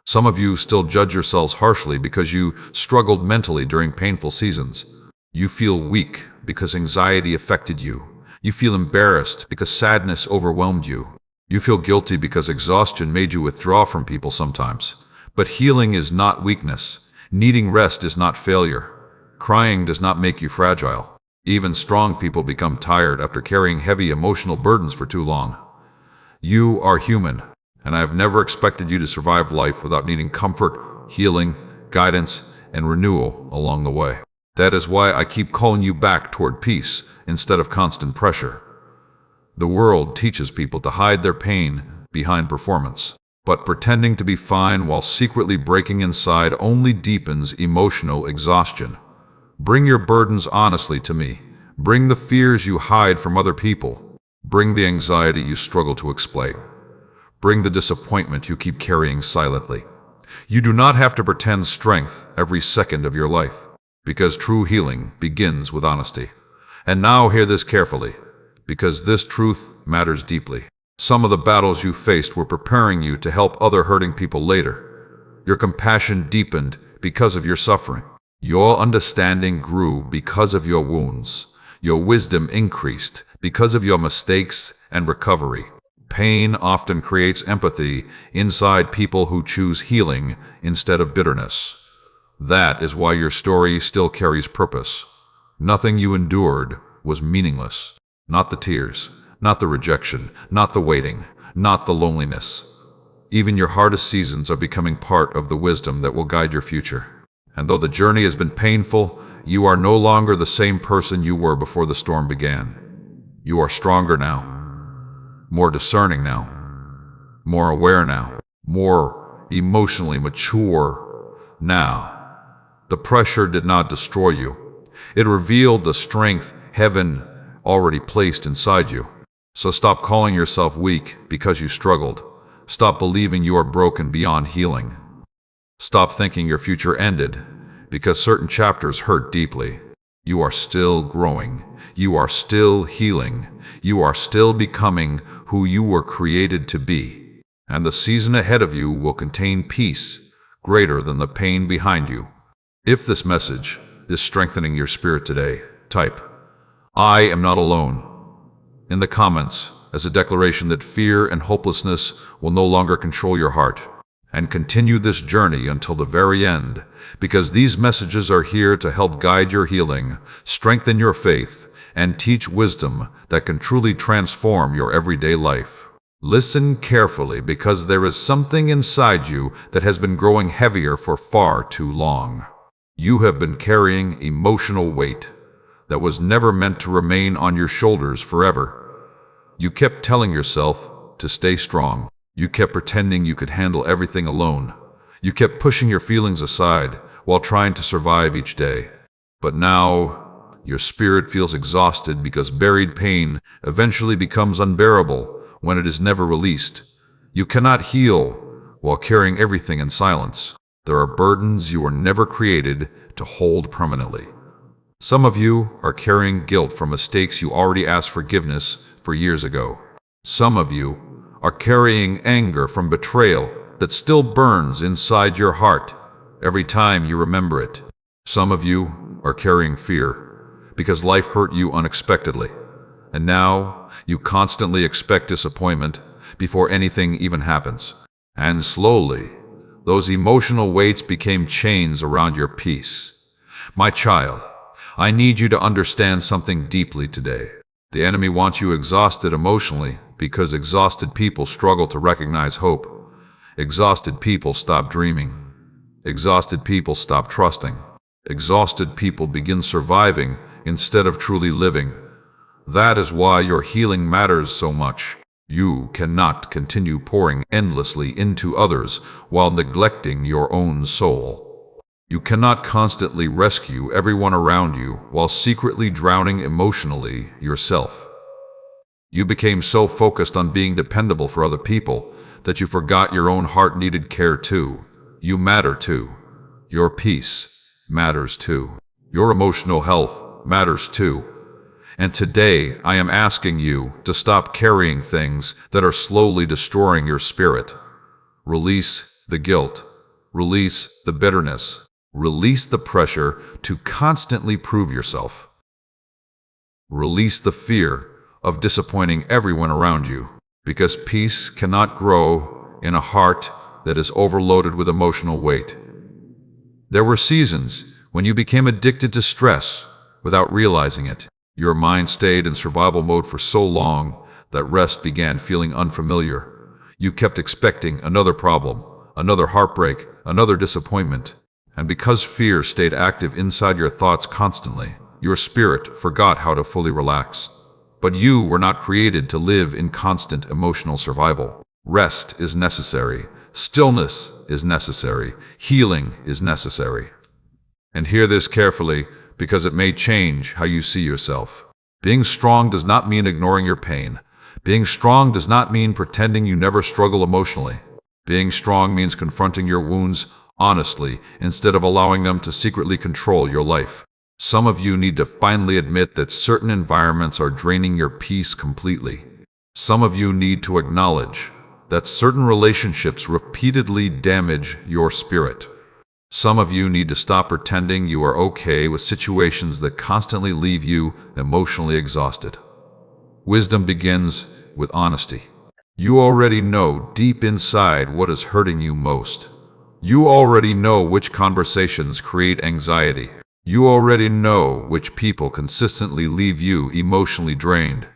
Some of you still judge yourselves harshly because you struggled mentally during painful seasons. You feel weak because anxiety affected you. You feel embarrassed because sadness overwhelmed you. You feel guilty because exhaustion made you withdraw from people sometimes. But healing is not weakness. Needing rest is not failure. Crying does not make you fragile. Even strong people become tired after carrying heavy emotional burdens for too long. You are human, and I have never expected you to survive life without needing comfort, healing, guidance, and renewal along the way. That is why I keep calling you back toward peace instead of constant pressure. The world teaches people to hide their pain behind performance, but pretending to be fine while secretly breaking inside only deepens emotional exhaustion. Bring your burdens honestly to me. Bring the fears you hide from other people. Bring the anxiety you struggle to explain. Bring the disappointment you keep carrying silently. You do not have to pretend strength every second of your life, because true healing begins with honesty. And now hear this carefully, because this truth matters deeply. Some of the battles you faced were preparing you to help other hurting people later. Your compassion deepened because of your suffering. Your understanding grew because of your wounds. Your wisdom increased because of your mistakes and recovery. Pain often creates empathy inside people who choose healing instead of bitterness. That is why your story still carries purpose. Nothing you endured was meaningless. Not the tears, not the rejection, not the waiting, not the loneliness. Even your hardest seasons are becoming part of the wisdom that will guide your future. And though the journey has been painful, you are no longer the same person you were before the storm began. You are stronger now, more discerning now, more aware now, more emotionally mature now. The pressure did not destroy you. It revealed the strength heaven already placed inside you. So stop calling yourself weak because you struggled. Stop believing you are broken beyond healing. Stop thinking your future ended because certain chapters hurt deeply. You are still growing. You are still healing. You are still becoming who you were created to be. And the season ahead of you will contain peace greater than the pain behind you. If this message is strengthening your spirit today, type, "I am not alone," in the comments as a declaration that fear and hopelessness will no longer control your heart. And continue this journey until the very end, because these messages are here to help guide your healing, strengthen your faith, and teach wisdom that can truly transform your everyday life. Listen carefully, because there is something inside you that has been growing heavier for far too long. You have been carrying emotional weight that was never meant to remain on your shoulders forever. You kept telling yourself to stay strong. You kept pretending you could handle everything alone. You kept pushing your feelings aside while trying to survive each day. But now, your spirit feels exhausted because buried pain eventually becomes unbearable when it is never released. You cannot heal while carrying everything in silence. There are burdens you were never created to hold permanently. Some of you are carrying guilt for mistakes you already asked forgiveness for years ago. Some of you are carrying anger from betrayal that still burns inside your heart every time you remember it. Some of you are carrying fear because life hurt you unexpectedly, and now you constantly expect disappointment before anything even happens. And slowly, those emotional weights became chains around your peace. My child, I need you to understand something deeply today. The enemy wants you exhausted emotionally because exhausted people struggle to recognize hope. Exhausted people stop dreaming. Exhausted people stop trusting. Exhausted people begin surviving instead of truly living. That is why your healing matters so much. You cannot continue pouring endlessly into others while neglecting your own soul. You cannot constantly rescue everyone around you while secretly drowning emotionally yourself. You became so focused on being dependable for other people that you forgot your own heart needed care too. You matter too. Your peace matters too. Your emotional health matters too. And today I am asking you to stop carrying things that are slowly destroying your spirit. Release the guilt. Release the bitterness. Release the pressure to constantly prove yourself. Release the fear of disappointing everyone around you, because peace cannot grow in a heart that is overloaded with emotional weight. There were seasons when you became addicted to stress without realizing it. Your mind stayed in survival mode for so long that rest began feeling unfamiliar. You kept expecting another problem, another heartbreak, another disappointment. And because fear stayed active inside your thoughts constantly, your spirit forgot how to fully relax. But you were not created to live in constant emotional survival. Rest is necessary. Stillness is necessary. Healing is necessary. And hear this carefully, because it may change how you see yourself. Being strong does not mean ignoring your pain. Being strong does not mean pretending you never struggle emotionally. Being strong means confronting your wounds honestly, instead of allowing them to secretly control your life. Some of you need to finally admit that certain environments are draining your peace completely. Some of you need to acknowledge that certain relationships repeatedly damage your spirit. Some of you need to stop pretending you are okay with situations that constantly leave you emotionally exhausted. Wisdom begins with honesty. You already know deep inside what is hurting you most. You already know which conversations create anxiety. You already know which people consistently leave you emotionally drained.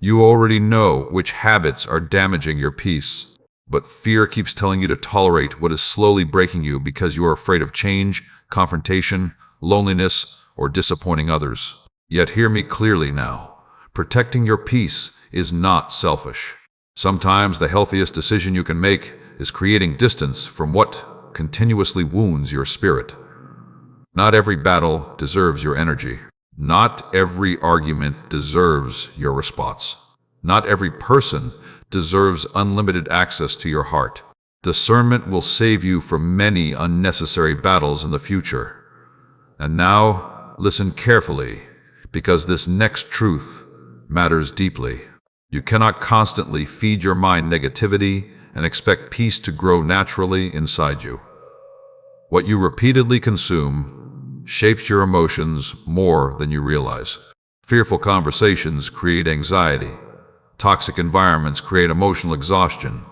You already know which habits are damaging your peace. But fear keeps telling you to tolerate what is slowly breaking you because you are afraid of change, confrontation, loneliness, or disappointing others. Yet hear me clearly now. Protecting your peace is not selfish. Sometimes the healthiest decision you can make is creating distance from what continuously wounds your spirit. Not every battle deserves your energy. Not every argument deserves your response. Not every person deserves unlimited access to your heart. Discernment will save you from many unnecessary battles in the future. And now, listen carefully, because this next truth matters deeply. You cannot constantly feed your mind negativity and expect peace to grow naturally inside you. What you repeatedly consume shapes your emotions more than you realize. Fearful conversations create anxiety. Toxic environments create emotional exhaustion.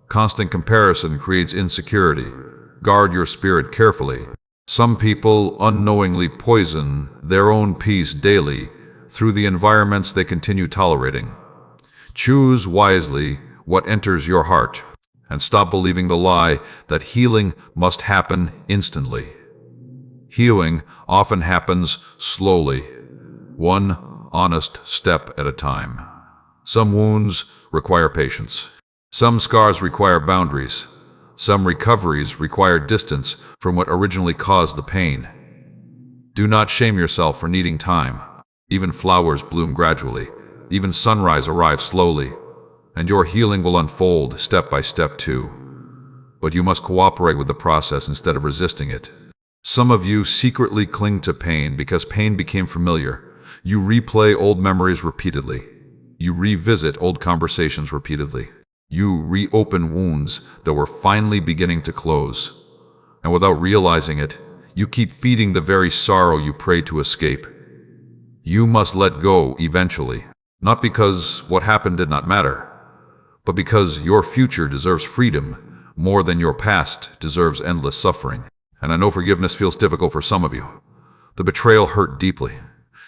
Constant comparison creates insecurity. Guard your spirit carefully. Some people unknowingly poison their own peace daily through the environments they continue tolerating. Choose wisely what enters your heart, and stop believing the lie that healing must happen instantly. Healing often happens slowly, one honest step at a time. Some wounds require patience. Some scars require boundaries. Some recoveries require distance from what originally caused the pain. Do not shame yourself for needing time. Even flowers bloom gradually. Even sunrise arrives slowly. And your healing will unfold step by step too. But you must cooperate with the process instead of resisting it. Some of you secretly cling to pain because pain became familiar. You replay old memories repeatedly. You revisit old conversations repeatedly. You reopen wounds that were finally beginning to close. And without realizing it, you keep feeding the very sorrow you pray to escape. You must let go eventually, not because what happened did not matter, but because your future deserves freedom more than your past deserves endless suffering. And I know forgiveness feels difficult for some of you. The betrayal hurt deeply.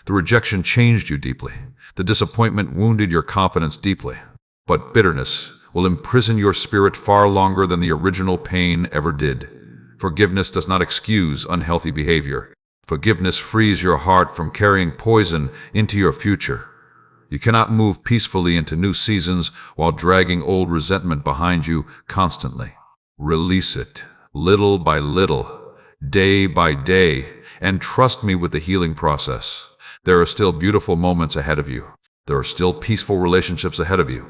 The rejection changed you deeply. The disappointment wounded your confidence deeply. But bitterness will imprison your spirit far longer than the original pain ever did. Forgiveness does not excuse unhealthy behavior. Forgiveness frees your heart from carrying poison into your future. You cannot move peacefully into new seasons while dragging old resentment behind you constantly. Release it, little by little, day by day, and trust me with the healing process. There are still beautiful moments ahead of you. There are still peaceful relationships ahead of you.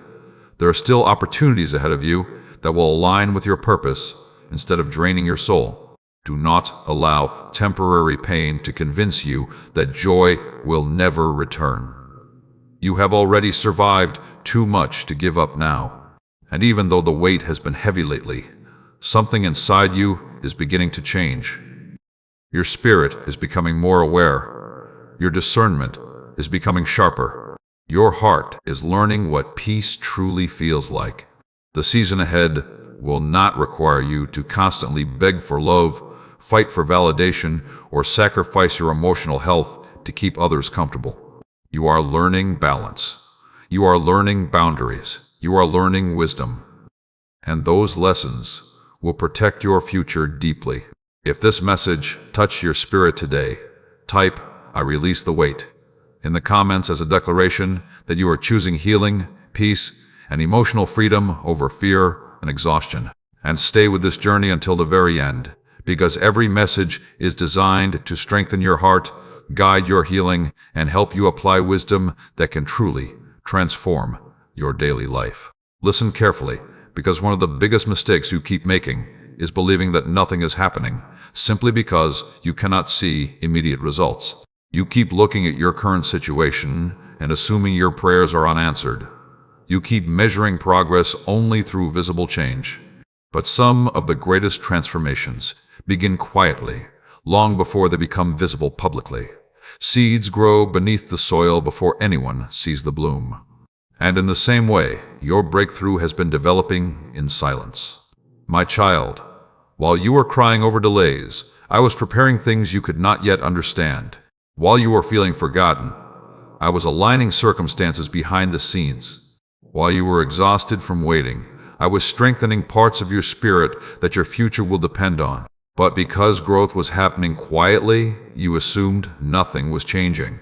There are still opportunities ahead of you that will align with your purpose instead of draining your soul. Do not allow temporary pain to convince you that joy will never return. You have already survived too much to give up now. And even though the weight has been heavy lately, something inside you is beginning to change. Your spirit is becoming more aware. Your discernment is becoming sharper. Your heart is learning what peace truly feels like. The season ahead will not require you to constantly beg for love, fight for validation, or sacrifice your emotional health to keep others comfortable. You are learning balance. You are learning boundaries. You are learning wisdom. And those lessons will protect your future deeply. If this message touched your spirit today, type, "I release the weight," in the comments as a declaration that you are choosing healing, peace, and emotional freedom over fear and exhaustion. And stay with this journey until the very end, because every message is designed to strengthen your heart, guide your healing, and help you apply wisdom that can truly transform your daily life. Listen carefully, because one of the biggest mistakes you keep making is believing that nothing is happening simply because you cannot see immediate results. You keep looking at your current situation and assuming your prayers are unanswered. You keep measuring progress only through visible change. But some of the greatest transformations begin quietly, long before they become visible publicly. Seeds grow beneath the soil before anyone sees the bloom. And in the same way, your breakthrough has been developing in silence. My child, While you were crying over delays, I was preparing things you could not yet understand. While you were feeling forgotten, I was aligning circumstances behind the scenes. While you were exhausted from waiting, I was strengthening parts of your spirit that your future will depend on. But because growth was happening quietly, you assumed nothing was changing.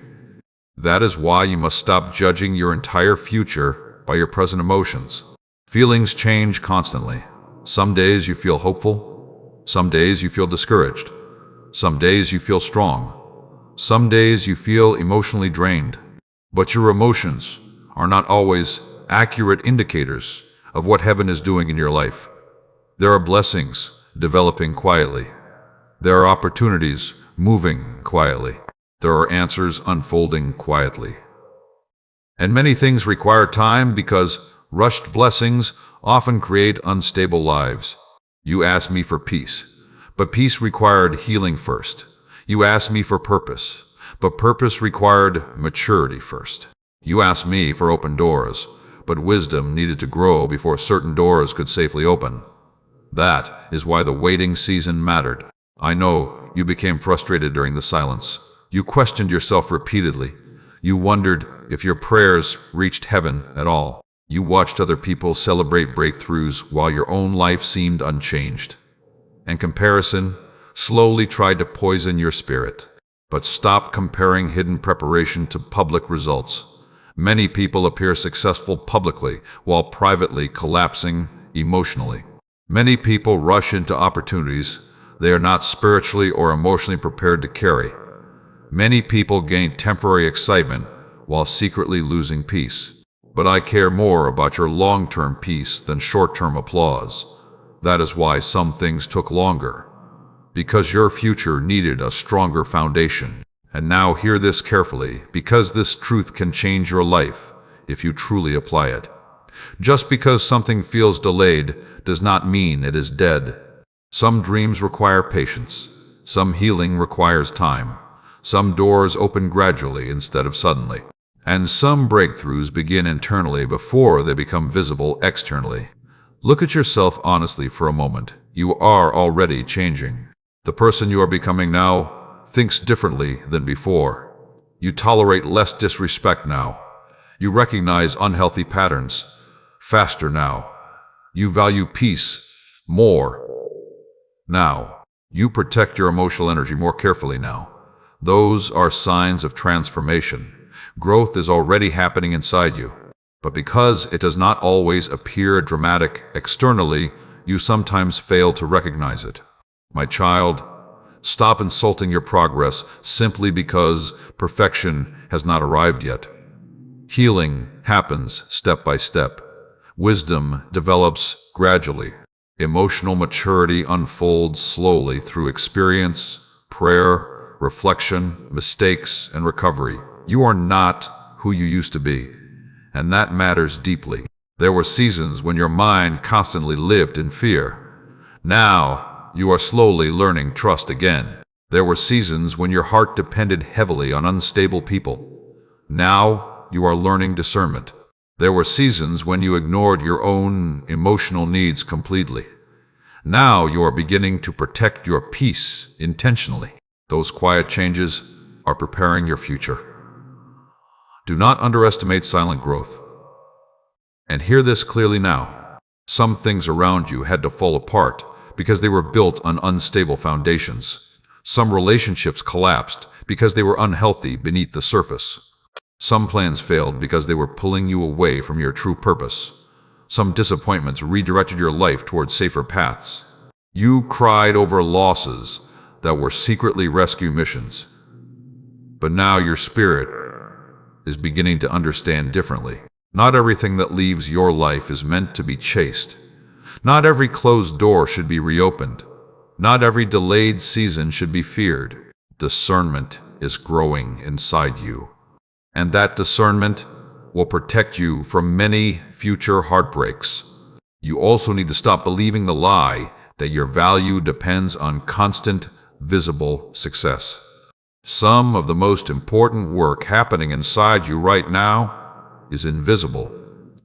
That is why you must stop judging your entire future by your present emotions. Feelings change constantly. Some days you feel hopeful. Some days you feel discouraged. Some days you feel strong. Some days you feel emotionally drained. But your emotions are not always accurate indicators of what heaven is doing in your life. There are blessings developing quietly. There are opportunities moving quietly. There are answers unfolding quietly. And many things require time because rushed blessings often create unstable lives. You asked me for peace, but peace required healing first. You asked me for purpose, but purpose required maturity first. You asked me for open doors, but wisdom needed to grow before certain doors could safely open. That is why the waiting season mattered. I know you became frustrated during the silence. You questioned yourself repeatedly. You wondered if your prayers reached heaven at all. You watched other people celebrate breakthroughs while your own life seemed unchanged. And comparison slowly tried to poison your spirit. But stop comparing hidden preparation to public results. Many people appear successful publicly while privately collapsing emotionally. Many people rush into opportunities they are not spiritually or emotionally prepared to carry. Many people gain temporary excitement while secretly losing peace. But I care more about your long-term peace than short-term applause. That is why some things took longer. Because your future needed a stronger foundation. And now hear this carefully, because this truth can change your life if you truly apply it. Just because something feels delayed does not mean it is dead. Some dreams require patience. Some healing requires time. Some doors open gradually instead of suddenly. And some breakthroughs begin internally before they become visible externally. Look at yourself honestly for a moment. You are already changing. The person you are becoming now thinks differently than before. You tolerate less disrespect now. You recognize unhealthy patterns faster now. You value peace more now. You protect your emotional energy more carefully now. Those are signs of transformation. Growth is already happening inside you. But because it does not always appear dramatic externally, you sometimes fail to recognize it. My child, stop insulting your progress simply because perfection has not arrived yet. Healing happens step by step. Wisdom develops gradually. Emotional maturity unfolds slowly through experience, prayer, reflection, mistakes, and recovery. You are not who you used to be, and that matters deeply. There were seasons when your mind constantly lived in fear. Now, you are slowly learning trust again. There were seasons when your heart depended heavily on unstable people. Now, you are learning discernment. There were seasons when you ignored your own emotional needs completely. Now you are beginning to protect your peace intentionally. Those quiet changes are preparing your future. Do not underestimate silent growth. And hear this clearly now. Some things around you had to fall apart because they were built on unstable foundations. Some relationships collapsed because they were unhealthy beneath the surface. Some plans failed because they were pulling you away from your true purpose. Some disappointments redirected your life towards safer paths. You cried over losses that were secretly rescue missions. But now your spirit is beginning to understand differently. Not everything that leaves your life is meant to be chased. Not every closed door should be reopened. Not every delayed season should be feared. Discernment is growing inside you. And that discernment will protect you from many future heartbreaks. You also need to stop believing the lie that your value depends on constant, visible success. Some of the most important work happening inside you right now is invisible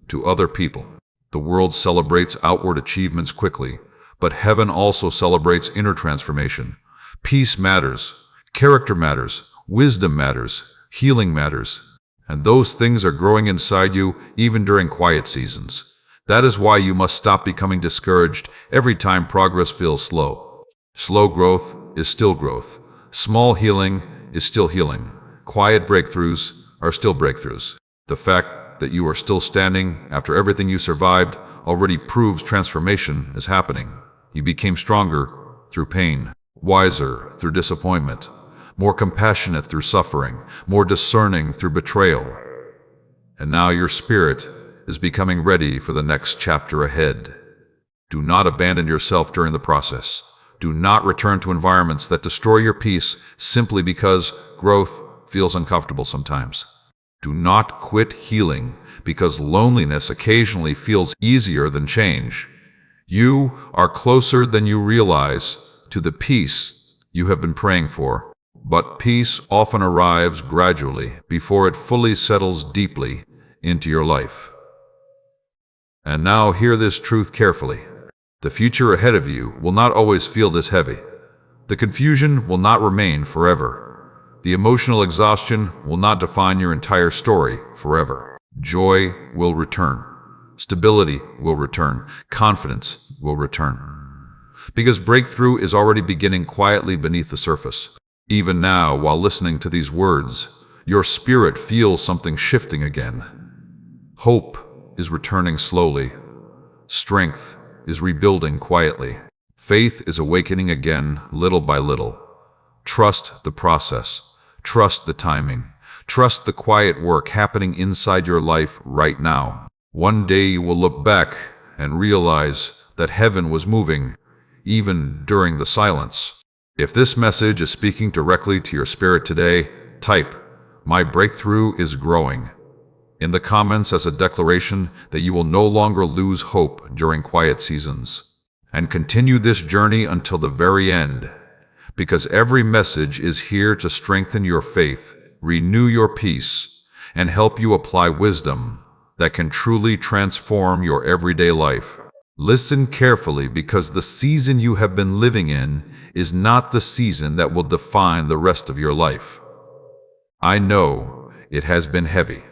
to other people. The world celebrates outward achievements quickly, But heaven also celebrates inner transformation. Peace matters, character matters, wisdom matters, healing matters. And those things are growing inside you even during quiet seasons. That is why you must stop becoming discouraged every time progress feels slow. Slow growth is still growth. Small healing is still healing. Quiet breakthroughs are still breakthroughs. The fact that you are still standing after everything you survived already proves transformation is happening. You became stronger through pain, wiser through disappointment, more compassionate through suffering, more discerning through betrayal. And now your spirit is becoming ready for the next chapter ahead. Do not abandon yourself during the process. Do not return to environments that destroy your peace simply because growth feels uncomfortable sometimes. Do not quit healing because loneliness occasionally feels easier than change. You are closer than you realize to the peace you have been praying for. But peace often arrives gradually before it fully settles deeply into your life. And now hear this truth carefully. The future ahead of you will not always feel this heavy. The confusion will not remain forever. The emotional exhaustion will not define your entire story forever. Joy will return. Stability will return. Confidence will return. Because breakthrough is already beginning quietly beneath the surface. Even now, while listening to these words, your spirit feels something shifting again. Hope is returning slowly. Strength is rebuilding quietly. Faith is awakening again, little by little. Trust the process. Trust the timing. Trust the quiet work happening inside your life right now. One day you will look back and realize that heaven was moving, even during the silence. If this message is speaking directly to your spirit today, type, "My breakthrough is growing," in the comments as a declaration that you will no longer lose hope during quiet seasons. And continue this journey until the very end, because every message is here to strengthen your faith, renew your peace, and help you apply wisdom that can truly transform your everyday life. Listen carefully, because the season you have been living in is not the season that will define the rest of your life. I know it has been heavy.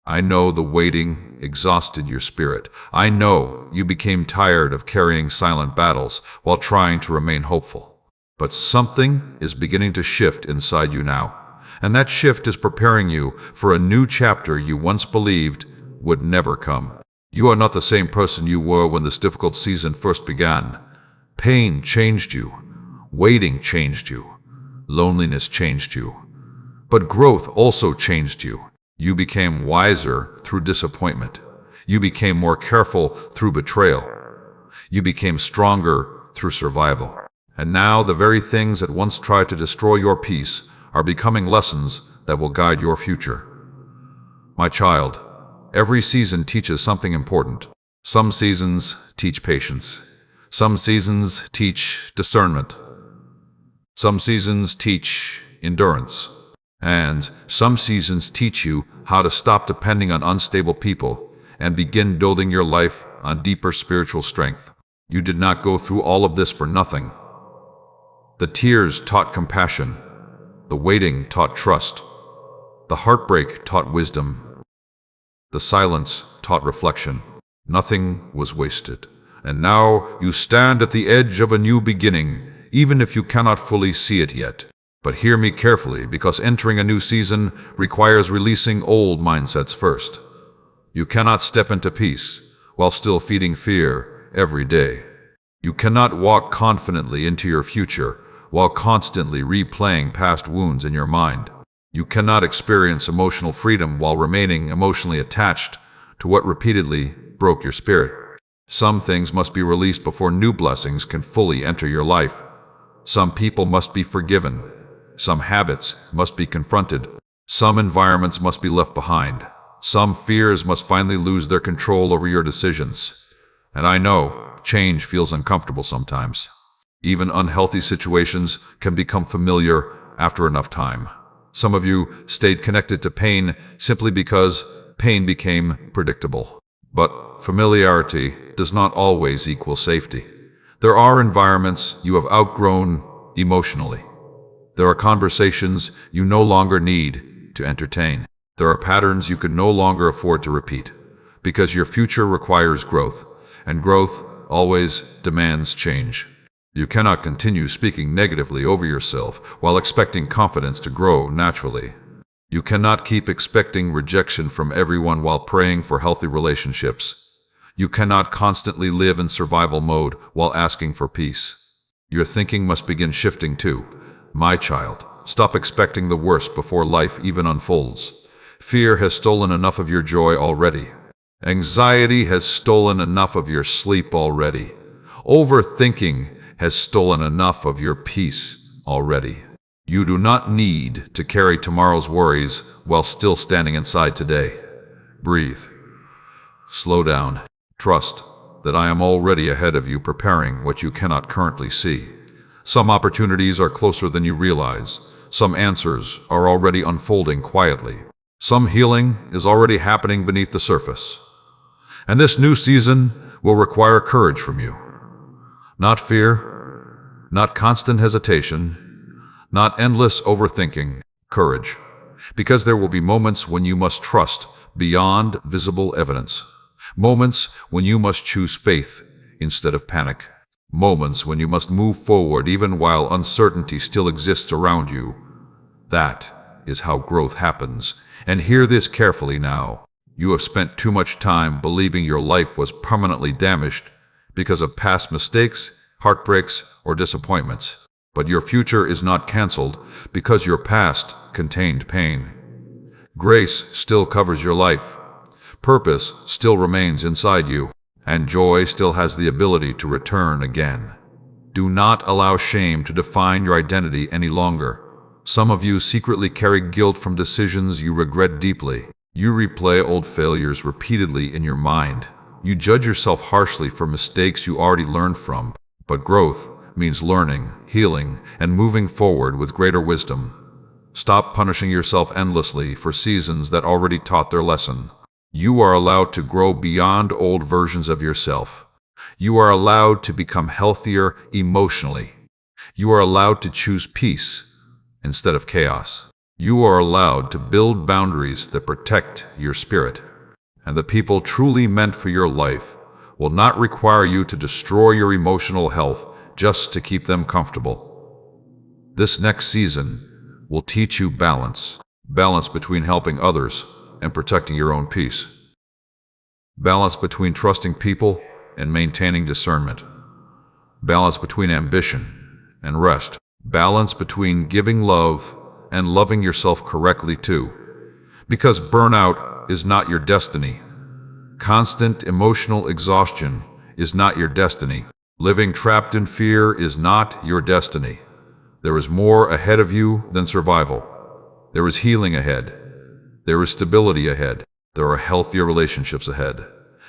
I know the waiting exhausted your spirit. I know you became tired of carrying silent battles while trying to remain hopeful. But something is beginning to shift inside you now, and that shift is preparing you for a new chapter you once believed would never come. You are not the same person you were when this difficult season first began. Pain changed you. Waiting changed you. Loneliness changed you. But growth also changed you. You became wiser through disappointment. You became more careful through betrayal. You became stronger through survival. And now the very things that once tried to destroy your peace are becoming lessons that will guide your future. My child, every season teaches something important. Some seasons teach patience. Some seasons teach discernment. Some seasons teach endurance. And some seasons teach you how to stop depending on unstable people and begin building your life on deeper spiritual strength. You did not go through all of this for nothing. The tears taught compassion. The waiting taught trust. The heartbreak taught wisdom. The silence taught reflection. Nothing was wasted. And now you stand at the edge of a new beginning, even if you cannot fully see it yet. But hear me carefully, because entering a new season requires releasing old mindsets first. You cannot step into peace while still feeding fear every day. You cannot walk confidently into your future while constantly replaying past wounds in your mind. You cannot experience emotional freedom while remaining emotionally attached to what repeatedly broke your spirit. Some things must be released before new blessings can fully enter your life. Some people must be forgiven. Some habits must be confronted. Some environments must be left behind. Some fears must finally lose their control over your decisions. And I know change feels uncomfortable sometimes. Even unhealthy situations can become familiar after enough time. Some of you stayed connected to pain simply because pain became predictable. But familiarity does not always equal safety. There are environments you have outgrown emotionally. There are conversations you no longer need to entertain. There are patterns you can no longer afford to repeat, because your future requires growth, and growth always demands change. You cannot continue speaking negatively over yourself while expecting confidence to grow naturally. You cannot keep expecting rejection from everyone while praying for healthy relationships. You cannot constantly live in survival mode while asking for peace. Your thinking must begin shifting too. My child, stop expecting the worst before life even unfolds. Fear has stolen enough of your joy already. Anxiety has stolen enough of your sleep already. Overthinking has stolen enough of your peace already. You do not need to carry tomorrow's worries while still standing inside today. Breathe. Slow down. Trust that I am already ahead of you, preparing what you cannot currently see. Some opportunities are closer than you realize. Some answers are already unfolding quietly. Some healing is already happening beneath the surface. And this new season will require courage from you. Not fear, not constant hesitation, not endless overthinking, courage. Because there will be moments when you must trust beyond visible evidence. Moments when you must choose faith instead of panic. Moments when you must move forward even while uncertainty still exists around you. That is how growth happens. And hear this carefully now. You have spent too much time believing your life was permanently damaged because of past mistakes, heartbreaks, or disappointments. But your future is not canceled because your past contained pain. Grace still covers your life. Purpose still remains inside you, and joy still has the ability to return again. Do not allow shame to define your identity any longer. Some of you secretly carry guilt from decisions you regret deeply. You replay old failures repeatedly in your mind. You judge yourself harshly for mistakes you already learned from. But growth means learning, healing, and moving forward with greater wisdom. Stop punishing yourself endlessly for seasons that already taught their lesson. You are allowed to grow beyond old versions of yourself. You are allowed to become healthier emotionally. You are allowed to choose peace instead of chaos. You are allowed to build boundaries that protect your spirit. And the people truly meant for your life will not require you to destroy your emotional health just to keep them comfortable. This next season will teach you balance. Balance between helping others and protecting your own peace. Balance between trusting people and maintaining discernment. Balance between ambition and rest. Balance between giving love and loving yourself correctly too. Because burnout is not your destiny. Constant emotional exhaustion is not your destiny. Living trapped in fear is not your destiny. There is more ahead of you than survival. There is healing ahead. There is stability ahead. There are healthier relationships ahead.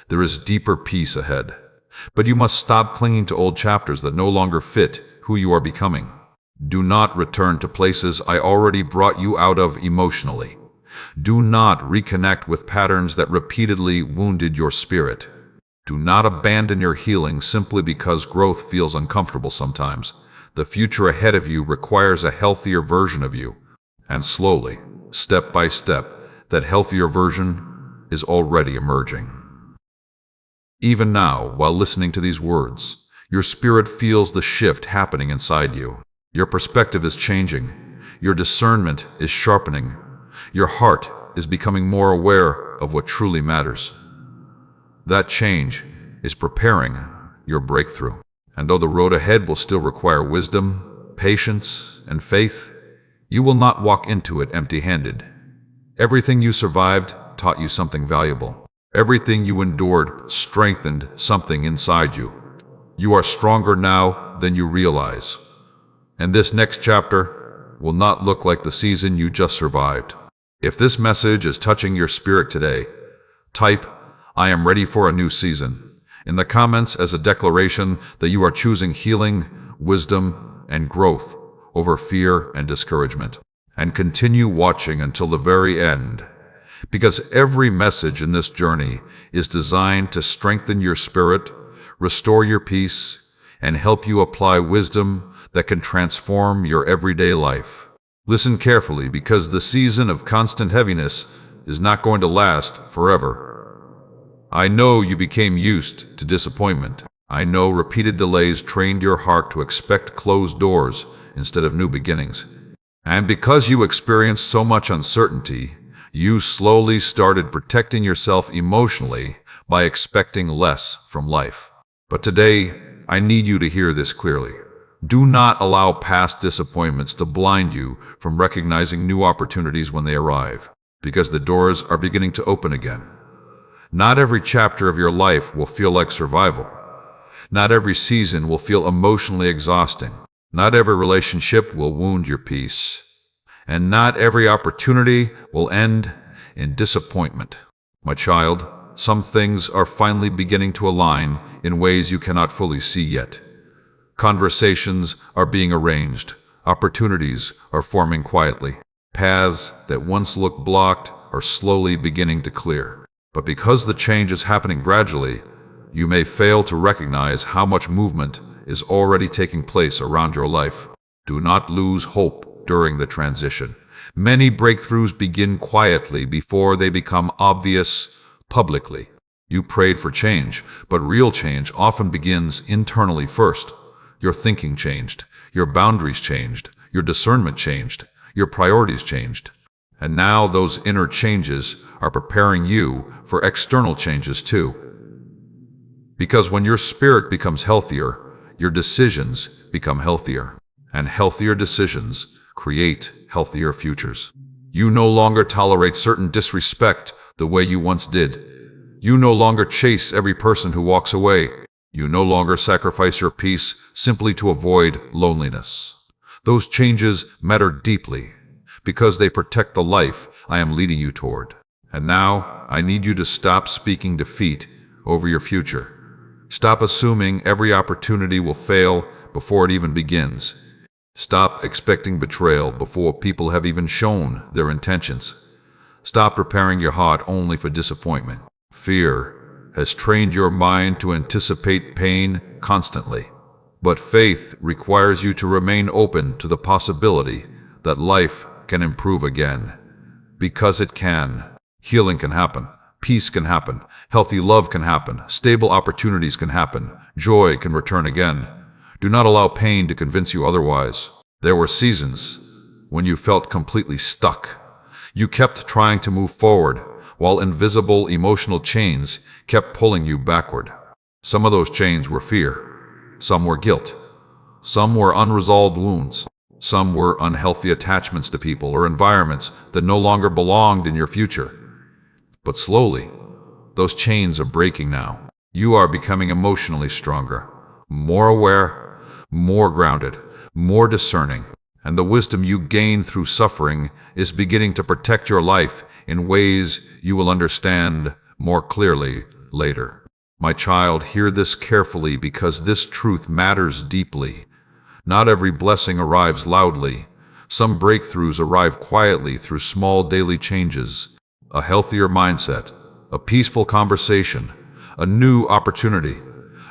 There is deeper peace ahead. But you must stop clinging to old chapters that no longer fit who you are becoming. Do not return to places I already brought you out of emotionally. Do not reconnect with patterns that repeatedly wounded your spirit. Do not abandon your healing simply because growth feels uncomfortable sometimes. The future ahead of you requires a healthier version of you. And slowly, step by step, that healthier version is already emerging. Even now, while listening to these words, your spirit feels the shift happening inside you. Your perspective is changing. Your discernment is sharpening. Your heart is becoming more aware of what truly matters. That change is preparing your breakthrough. And though the road ahead will still require wisdom, patience, and faith, you will not walk into it empty-handed. Everything you survived taught you something valuable. Everything you endured strengthened something inside you. You are stronger now than you realize. And this next chapter will not look like the season you just survived. If this message is touching your spirit today, type, "I am ready for a new season," in the comments as a declaration that you are choosing healing, wisdom, and growth over fear and discouragement. And continue watching until the very end, because every message in this journey is designed to strengthen your spirit, restore your peace, and help you apply wisdom that can transform your everyday life. Listen carefully, because the season of constant heaviness is not going to last forever. I know you became used to disappointment. I know repeated delays trained your heart to expect closed doors instead of new beginnings. And because you experienced so much uncertainty, you slowly started protecting yourself emotionally by expecting less from life. But today, I need you to hear this clearly. Do not allow past disappointments to blind you from recognizing new opportunities when they arrive, because the doors are beginning to open again. Not every chapter of your life will feel like survival. Not every season will feel emotionally exhausting. Not every relationship will wound your peace. And not every opportunity will end in disappointment. My child, some things are finally beginning to align in ways you cannot fully see yet. Conversations are being arranged. Opportunities are forming quietly. Paths that once looked blocked are slowly beginning to clear. But because the change is happening gradually, you may fail to recognize how much movement is already taking place around your life. Do not lose hope during the transition. Many breakthroughs begin quietly before they become obvious publicly. You prayed for change, but real change often begins internally first. Your thinking changed, your boundaries changed, your discernment changed, your priorities changed. And now those inner changes are preparing you for external changes too. Because when your spirit becomes healthier, your decisions become healthier. And healthier decisions create healthier futures. You no longer tolerate certain disrespect the way you once did. You no longer chase every person who walks away. You no longer sacrifice your peace simply to avoid loneliness. Those changes matter deeply because they protect the life I am leading you toward. And now I need you to stop speaking defeat over your future. Stop assuming every opportunity will fail before it even begins. Stop expecting betrayal before people have even shown their intentions. Stop preparing your heart only for disappointment. Fear has trained your mind to anticipate pain constantly. But faith requires you to remain open to the possibility that life can improve again. Because it can. Healing can happen. Peace can happen. Healthy love can happen. Stable opportunities can happen. Joy can return again. Do not allow pain to convince you otherwise. There were seasons when you felt completely stuck. You kept trying to move forward, while invisible emotional chains kept pulling you backward. Some of those chains were fear. Some were guilt. Some were unresolved wounds. Some were unhealthy attachments to people or environments that no longer belonged in your future. But slowly, those chains are breaking now. You are becoming emotionally stronger, more aware, more grounded, more discerning. And the wisdom you gain through suffering is beginning to protect your life in ways you will understand more clearly later. My child, hear this carefully, because this truth matters deeply. Not every blessing arrives loudly. Some breakthroughs arrive quietly through small daily changes. A healthier mindset, a peaceful conversation, a new opportunity,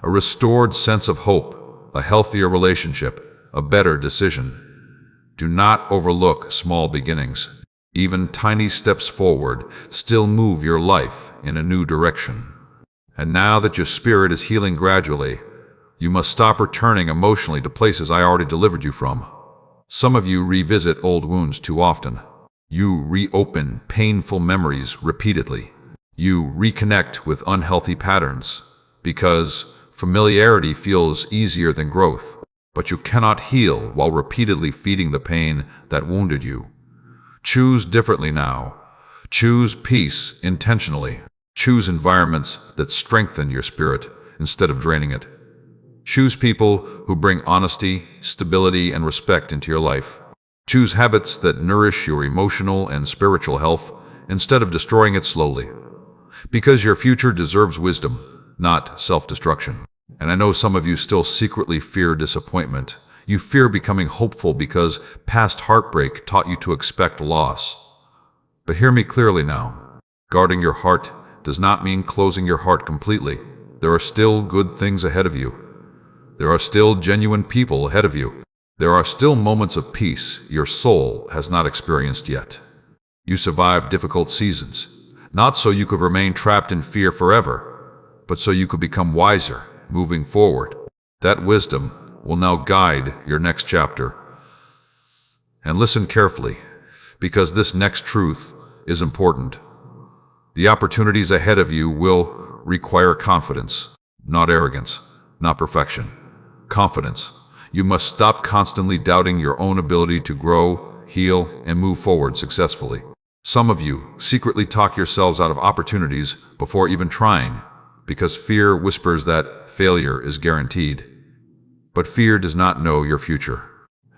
a restored sense of hope, a healthier relationship, a better decision. Do not overlook small beginnings. Even tiny steps forward still move your life in a new direction. And now that your spirit is healing gradually, you must stop returning emotionally to places I already delivered you from. Some of you revisit old wounds too often. You reopen painful memories repeatedly. You reconnect with unhealthy patterns because familiarity feels easier than growth. But you cannot heal while repeatedly feeding the pain that wounded you. Choose differently now. Choose peace intentionally. Choose environments that strengthen your spirit instead of draining it. Choose people who bring honesty, stability, and respect into your life. Choose habits that nourish your emotional and spiritual health instead of destroying it slowly. Because your future deserves wisdom, not self-destruction. And I know some of you still secretly fear disappointment. You fear becoming hopeful because past heartbreak taught you to expect loss. But hear me clearly now. Guarding your heart does not mean closing your heart completely. There are still good things ahead of you. There are still genuine people ahead of you. There are still moments of peace your soul has not experienced yet. You survived difficult seasons, not so you could remain trapped in fear forever, but so you could become wiser, moving forward. That wisdom will now guide your next chapter. And listen carefully, because this next truth is important. The opportunities ahead of you will require confidence, not arrogance, not perfection. Confidence. You must stop constantly doubting your own ability to grow, heal, and move forward successfully. Some of you secretly talk yourselves out of opportunities before even trying, because fear whispers that failure is guaranteed. But fear does not know your future,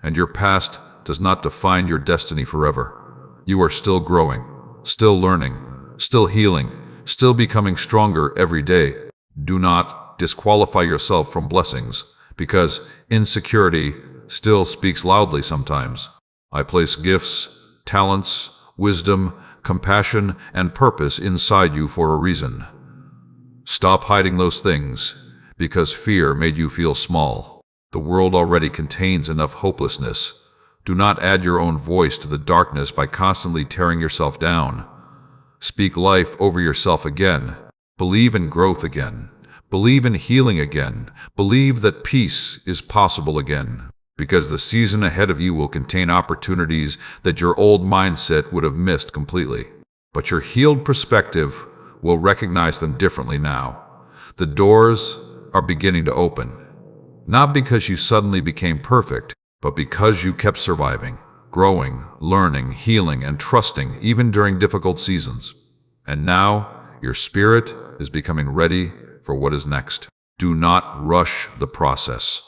and your past does not define your destiny forever. You are still growing, still learning, still healing, still becoming stronger every day. Do not disqualify yourself from blessings, because insecurity still speaks loudly sometimes. I place gifts, talents, wisdom, compassion, and purpose inside you for a reason. Stop hiding those things, because fear made you feel small. The world already contains enough hopelessness. Do not add your own voice to the darkness by constantly tearing yourself down. Speak life over yourself again. Believe in growth again. Believe in healing again. Believe that peace is possible again, because the season ahead of you will contain opportunities that your old mindset would have missed completely. But your healed perspective will recognize them differently now. The doors are beginning to open. Not because you suddenly became perfect, but because you kept surviving, growing, learning, healing, and trusting even during difficult seasons. And now, your spirit is becoming ready for what is next. Do not rush the process.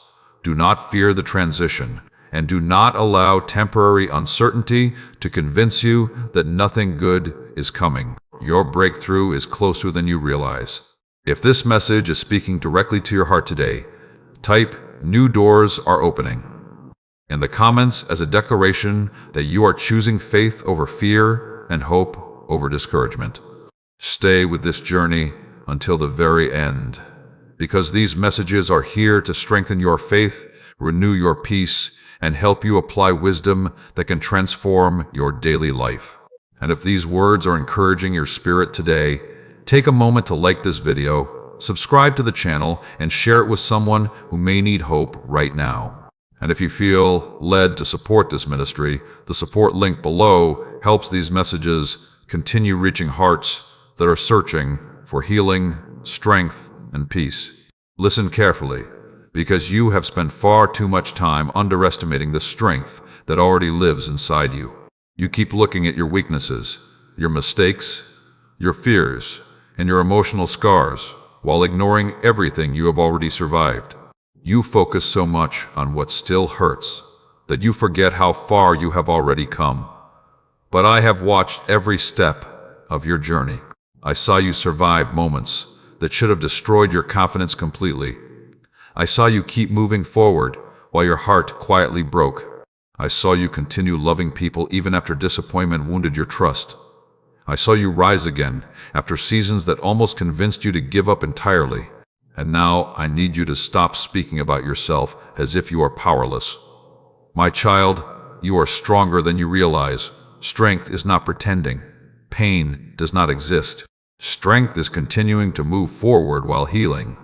Do not fear the transition, and do not allow temporary uncertainty to convince you that nothing good is coming. Your breakthrough is closer than you realize. If this message is speaking directly to your heart today, type "New doors are opening" in the comments as a declaration that you are choosing faith over fear and hope over discouragement. Stay with this journey until the very end, because these messages are here to strengthen your faith, renew your peace, and help you apply wisdom that can transform your daily life. And if these words are encouraging your spirit today, take a moment to like this video, subscribe to the channel, and share it with someone who may need hope right now. And if you feel led to support this ministry, the support link below helps these messages continue reaching hearts that are searching for healing, strength, and peace. Listen carefully, because you have spent far too much time underestimating the strength that already lives inside you. You keep looking at your weaknesses, your mistakes, your fears, and your emotional scars, while ignoring everything you have already survived. You focus so much on what still hurts that you forget how far you have already come. But I have watched every step of your journey. I saw you survive moments that should have destroyed your confidence completely. I saw you keep moving forward while your heart quietly broke. I saw you continue loving people even after disappointment wounded your trust. I saw you rise again after seasons that almost convinced you to give up entirely. And now I need you to stop speaking about yourself as if you are powerless. My child, you are stronger than you realize. Strength is not pretending. Pain does not exist. Strength is continuing to move forward while healing.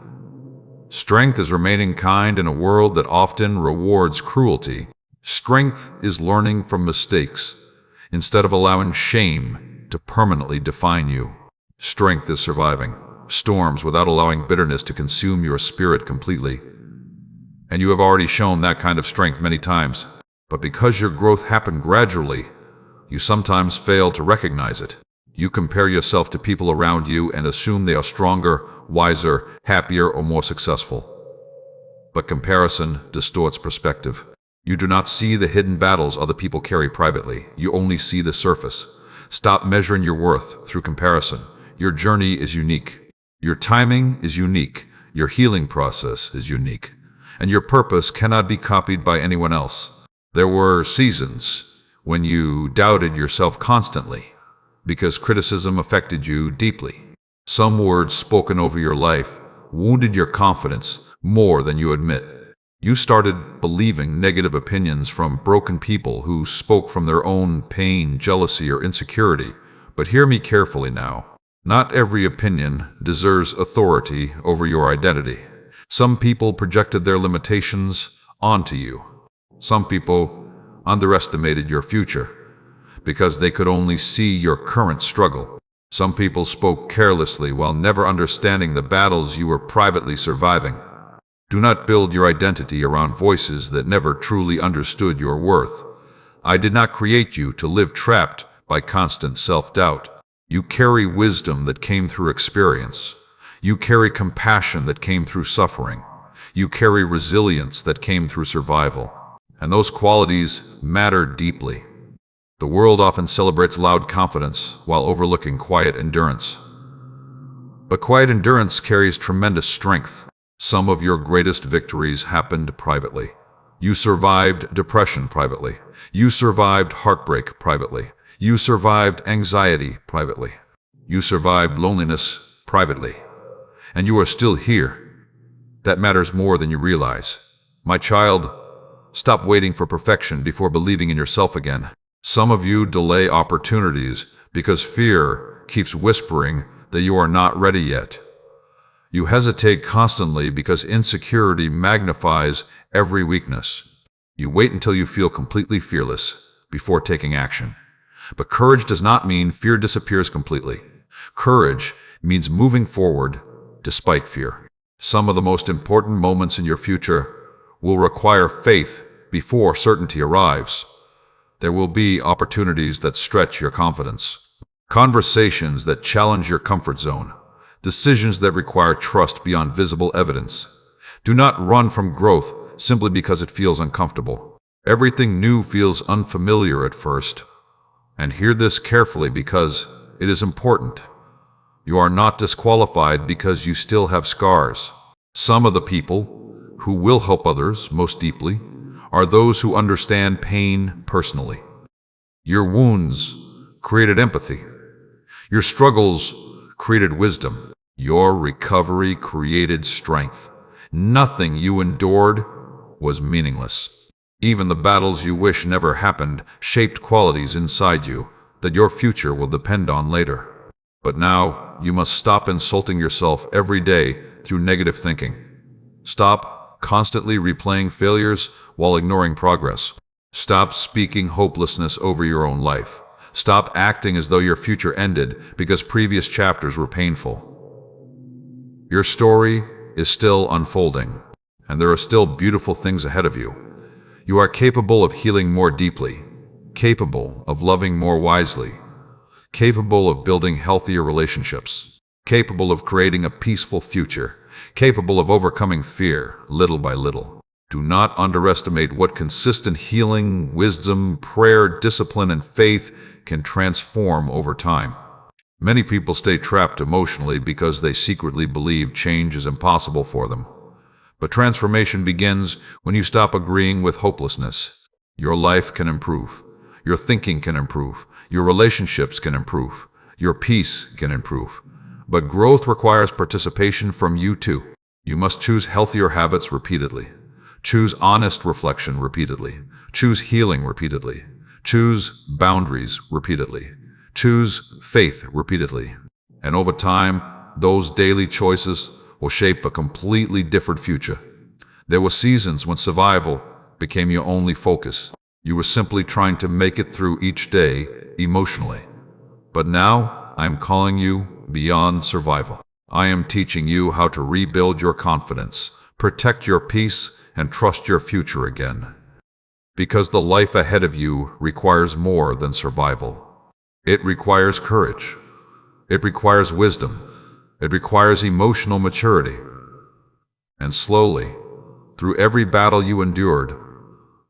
Strength is remaining kind in a world that often rewards cruelty. Strength is learning from mistakes instead of allowing shame to permanently define you. Strength is surviving storms without allowing bitterness to consume your spirit completely. And you have already shown that kind of strength many times. But because your growth happened gradually, you sometimes fail to recognize it. You compare yourself to people around you and assume they are stronger, wiser, happier, or more successful. But comparison distorts perspective. You do not see the hidden battles other people carry privately. You only see the surface. Stop measuring your worth through comparison. Your journey is unique. Your timing is unique. Your healing process is unique. And your purpose cannot be copied by anyone else. There were seasons when you doubted yourself constantly because criticism affected you deeply. Some words spoken over your life wounded your confidence more than you admit. You started believing negative opinions from broken people who spoke from their own pain, jealousy, or insecurity. But hear me carefully now. Not every opinion deserves authority over your identity. Some people projected their limitations onto you. Some people underestimated your future because they could only see your current struggle. Some people spoke carelessly while never understanding the battles you were privately surviving. Do not build your identity around voices that never truly understood your worth. I did not create you to live trapped by constant self-doubt. You carry wisdom that came through experience. You carry compassion that came through suffering. You carry resilience that came through survival. And those qualities matter deeply. The world often celebrates loud confidence while overlooking quiet endurance. But quiet endurance carries tremendous strength. Some of your greatest victories happened privately. You survived depression privately. You survived heartbreak privately. You survived anxiety privately. You survived loneliness privately. And you are still here. That matters more than you realize. My child, stop waiting for perfection before believing in yourself again. Some of you delay opportunities because fear keeps whispering that you are not ready yet. You hesitate constantly because insecurity magnifies every weakness. You wait until you feel completely fearless before taking action. But courage does not mean fear disappears completely. Courage means moving forward despite fear. Some of the most important moments in your future will require faith before certainty arrives. There will be opportunities that stretch your confidence, conversations that challenge your comfort zone, decisions that require trust beyond visible evidence. Do not run from growth simply because it feels uncomfortable. Everything new feels unfamiliar at first. And hear this carefully because it is important. You are not disqualified because you still have scars. Some of the people who will help others most deeply are those who understand pain personally. Your wounds created empathy. Your struggles created wisdom. Your recovery created strength. Nothing you endured was meaningless. Even the battles you wish never happened shaped qualities inside you that your future will depend on later. But now, you must stop insulting yourself every day through negative thinking. Stop constantly replaying failures while ignoring progress. Stop speaking hopelessness over your own life. Stop acting as though your future ended because previous chapters were painful. Your story is still unfolding, and there are still beautiful things ahead of you. You are capable of healing more deeply, capable of loving more wisely, capable of building healthier relationships, capable of creating a peaceful future, capable of overcoming fear little by little. Do not underestimate what consistent healing, wisdom, prayer, discipline, and faith can transform over time. Many people stay trapped emotionally because they secretly believe change is impossible for them. But transformation begins when you stop agreeing with hopelessness. Your life can improve. Your thinking can improve. Your relationships can improve. Your peace can improve. But growth requires participation from you too. You must choose healthier habits repeatedly. Choose honest reflection repeatedly. Choose healing repeatedly. Choose boundaries repeatedly. Choose faith repeatedly. And over time, those daily choices will shape a completely different future. There were seasons when survival became your only focus. You were simply trying to make it through each day emotionally. But now, I am calling you beyond survival. I am teaching you how to rebuild your confidence, protect your peace, and trust your future again. Because the life ahead of you requires more than survival. It requires courage. It requires wisdom. It requires emotional maturity. And slowly, through every battle you endured,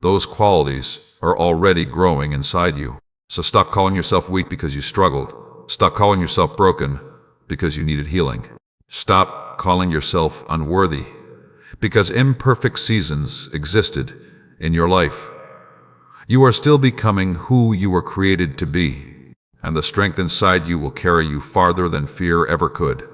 those qualities are already growing inside you. So stop calling yourself weak because you struggled. Stop calling yourself broken because you needed healing. Stop calling yourself unworthy because imperfect seasons existed in your life. You are still becoming who you were created to be. And the strength inside you will carry you farther than fear ever could.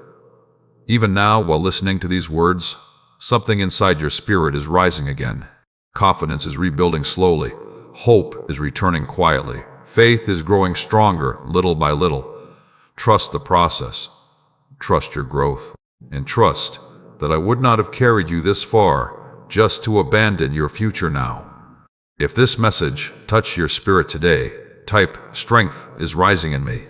Even now, while listening to these words, something inside your spirit is rising again. Confidence is rebuilding slowly. Hope is returning quietly. Faith is growing stronger little by little. Trust the process. Trust your growth. And trust that I would not have carried you this far just to abandon your future now. If this message touched your spirit today, type "Strength is rising in me"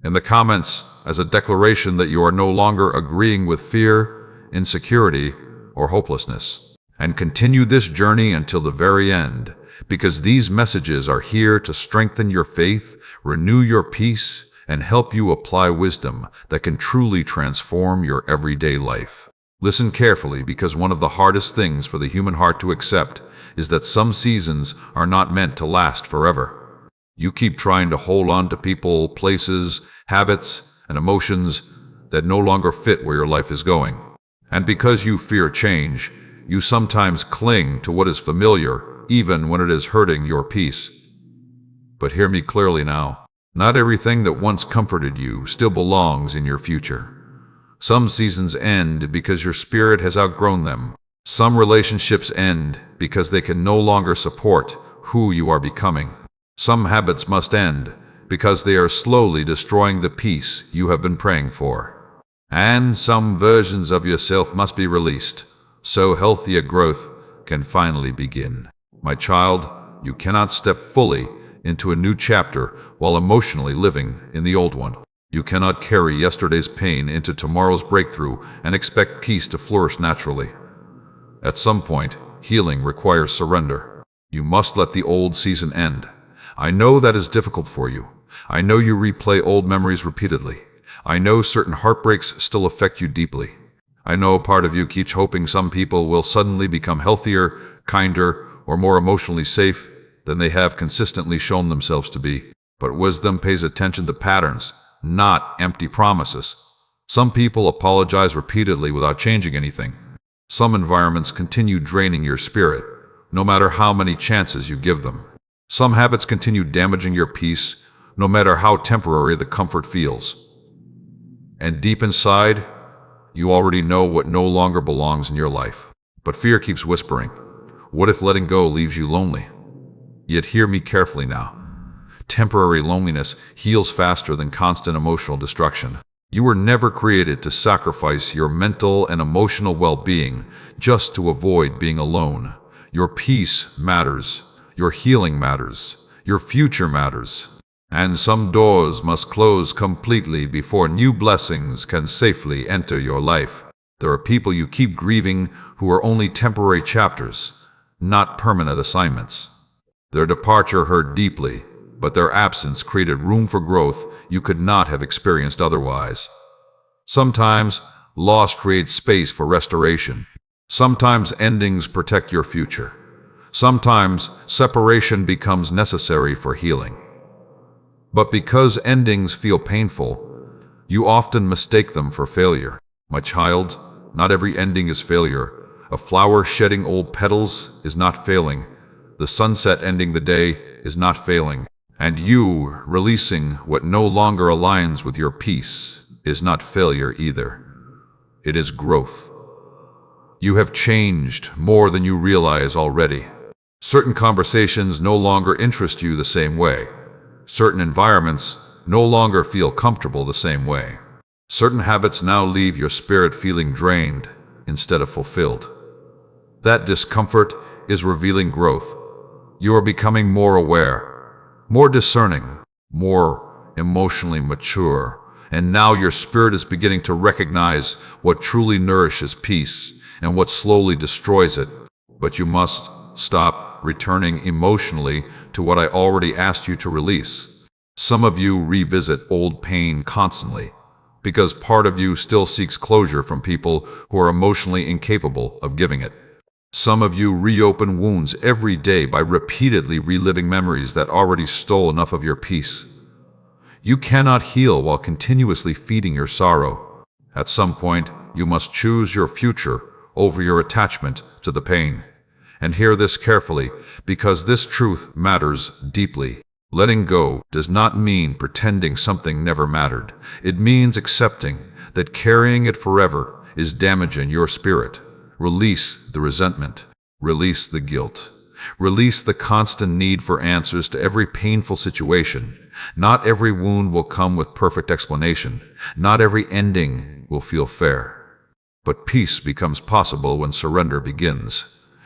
in the comments as a declaration that you are no longer agreeing with fear, insecurity, or hopelessness. And continue this journey until the very end, because these messages are here to strengthen your faith, renew your peace, and help you apply wisdom that can truly transform your everyday life. Listen carefully, because one of the hardest things for the human heart to accept is that some seasons are not meant to last forever. You keep trying to hold on to people, places, habits, and emotions that no longer fit where your life is going. And because you fear change, you sometimes cling to what is familiar, even when it is hurting your peace. But hear me clearly now. Not everything that once comforted you still belongs in your future. Some seasons end because your spirit has outgrown them. Some relationships end because they can no longer support who you are becoming. Some habits must end because they are slowly destroying the peace you have been praying for. And some versions of yourself must be released so healthier growth can finally begin. My child, you cannot step fully into a new chapter while emotionally living in the old one. You cannot carry yesterday's pain into tomorrow's breakthrough and expect peace to flourish naturally. At some point, healing requires surrender. You must let the old season end. I know that is difficult for you. I know you replay old memories repeatedly. I know certain heartbreaks still affect you deeply. I know part of you keeps hoping some people will suddenly become healthier, kinder, or more emotionally safe than they have consistently shown themselves to be. But wisdom pays attention to patterns, not empty promises. Some people apologize repeatedly without changing anything. Some environments continue draining your spirit, no matter how many chances you give them. Some habits continue damaging your peace, no matter how temporary the comfort feels. And deep inside, you already know what no longer belongs in your life. But fear keeps whispering, what if letting go leaves you lonely? Yet hear me carefully now. Temporary loneliness heals faster than constant emotional destruction. You were never created to sacrifice your mental and emotional well-being just to avoid being alone. Your peace matters. Your healing matters. Your future matters. And some doors must close completely before new blessings can safely enter your life. There are people you keep grieving who are only temporary chapters, not permanent assignments. Their departure hurt deeply, but their absence created room for growth you could not have experienced otherwise. Sometimes, loss creates space for restoration. Sometimes endings protect your future. Sometimes, separation becomes necessary for healing. But because endings feel painful, you often mistake them for failure. My child, not every ending is failure. A flower shedding old petals is not failing. The sunset ending the day is not failing. And you releasing what no longer aligns with your peace is not failure either. It is growth. You have changed more than you realize already. Certain conversations no longer interest you the same way. Certain environments no longer feel comfortable the same way. Certain habits now leave your spirit feeling drained instead of fulfilled. That discomfort is revealing growth. You are becoming more aware, more discerning, more emotionally mature, and now your spirit is beginning to recognize what truly nourishes peace and what slowly destroys it. But you must stop returning emotionally to what I already asked you to release. Some of you revisit old pain constantly because part of you still seeks closure from people who are emotionally incapable of giving it. Some of you reopen wounds every day by repeatedly reliving memories that already stole enough of your peace. You cannot heal while continuously feeding your sorrow. At some point, you must choose your future over your attachment to the pain. And hear this carefully, because this truth matters deeply. Letting go does not mean pretending something never mattered. It means accepting that carrying it forever is damaging your spirit. Release the resentment. Release the guilt. Release the constant need for answers to every painful situation. Not every wound will come with perfect explanation. Not every ending will feel fair. But peace becomes possible when surrender begins.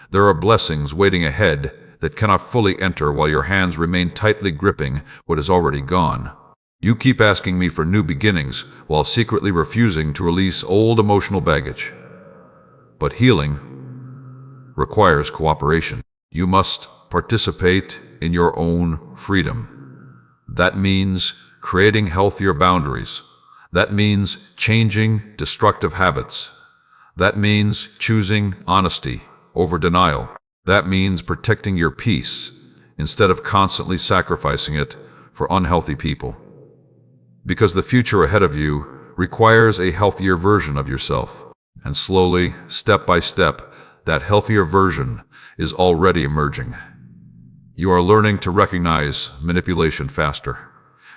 There are blessings waiting ahead that cannot fully enter while your hands remain tightly gripping what is already gone. You keep asking me for new beginnings while secretly refusing to release old emotional baggage. But healing requires cooperation. You must participate in your own freedom. That means creating healthier boundaries. That means changing destructive habits. That means choosing honesty over denial. That means protecting your peace instead of constantly sacrificing it for unhealthy people. Because the future ahead of you requires a healthier version of yourself. And slowly, step by step, that healthier version is already emerging. You are learning to recognize manipulation faster.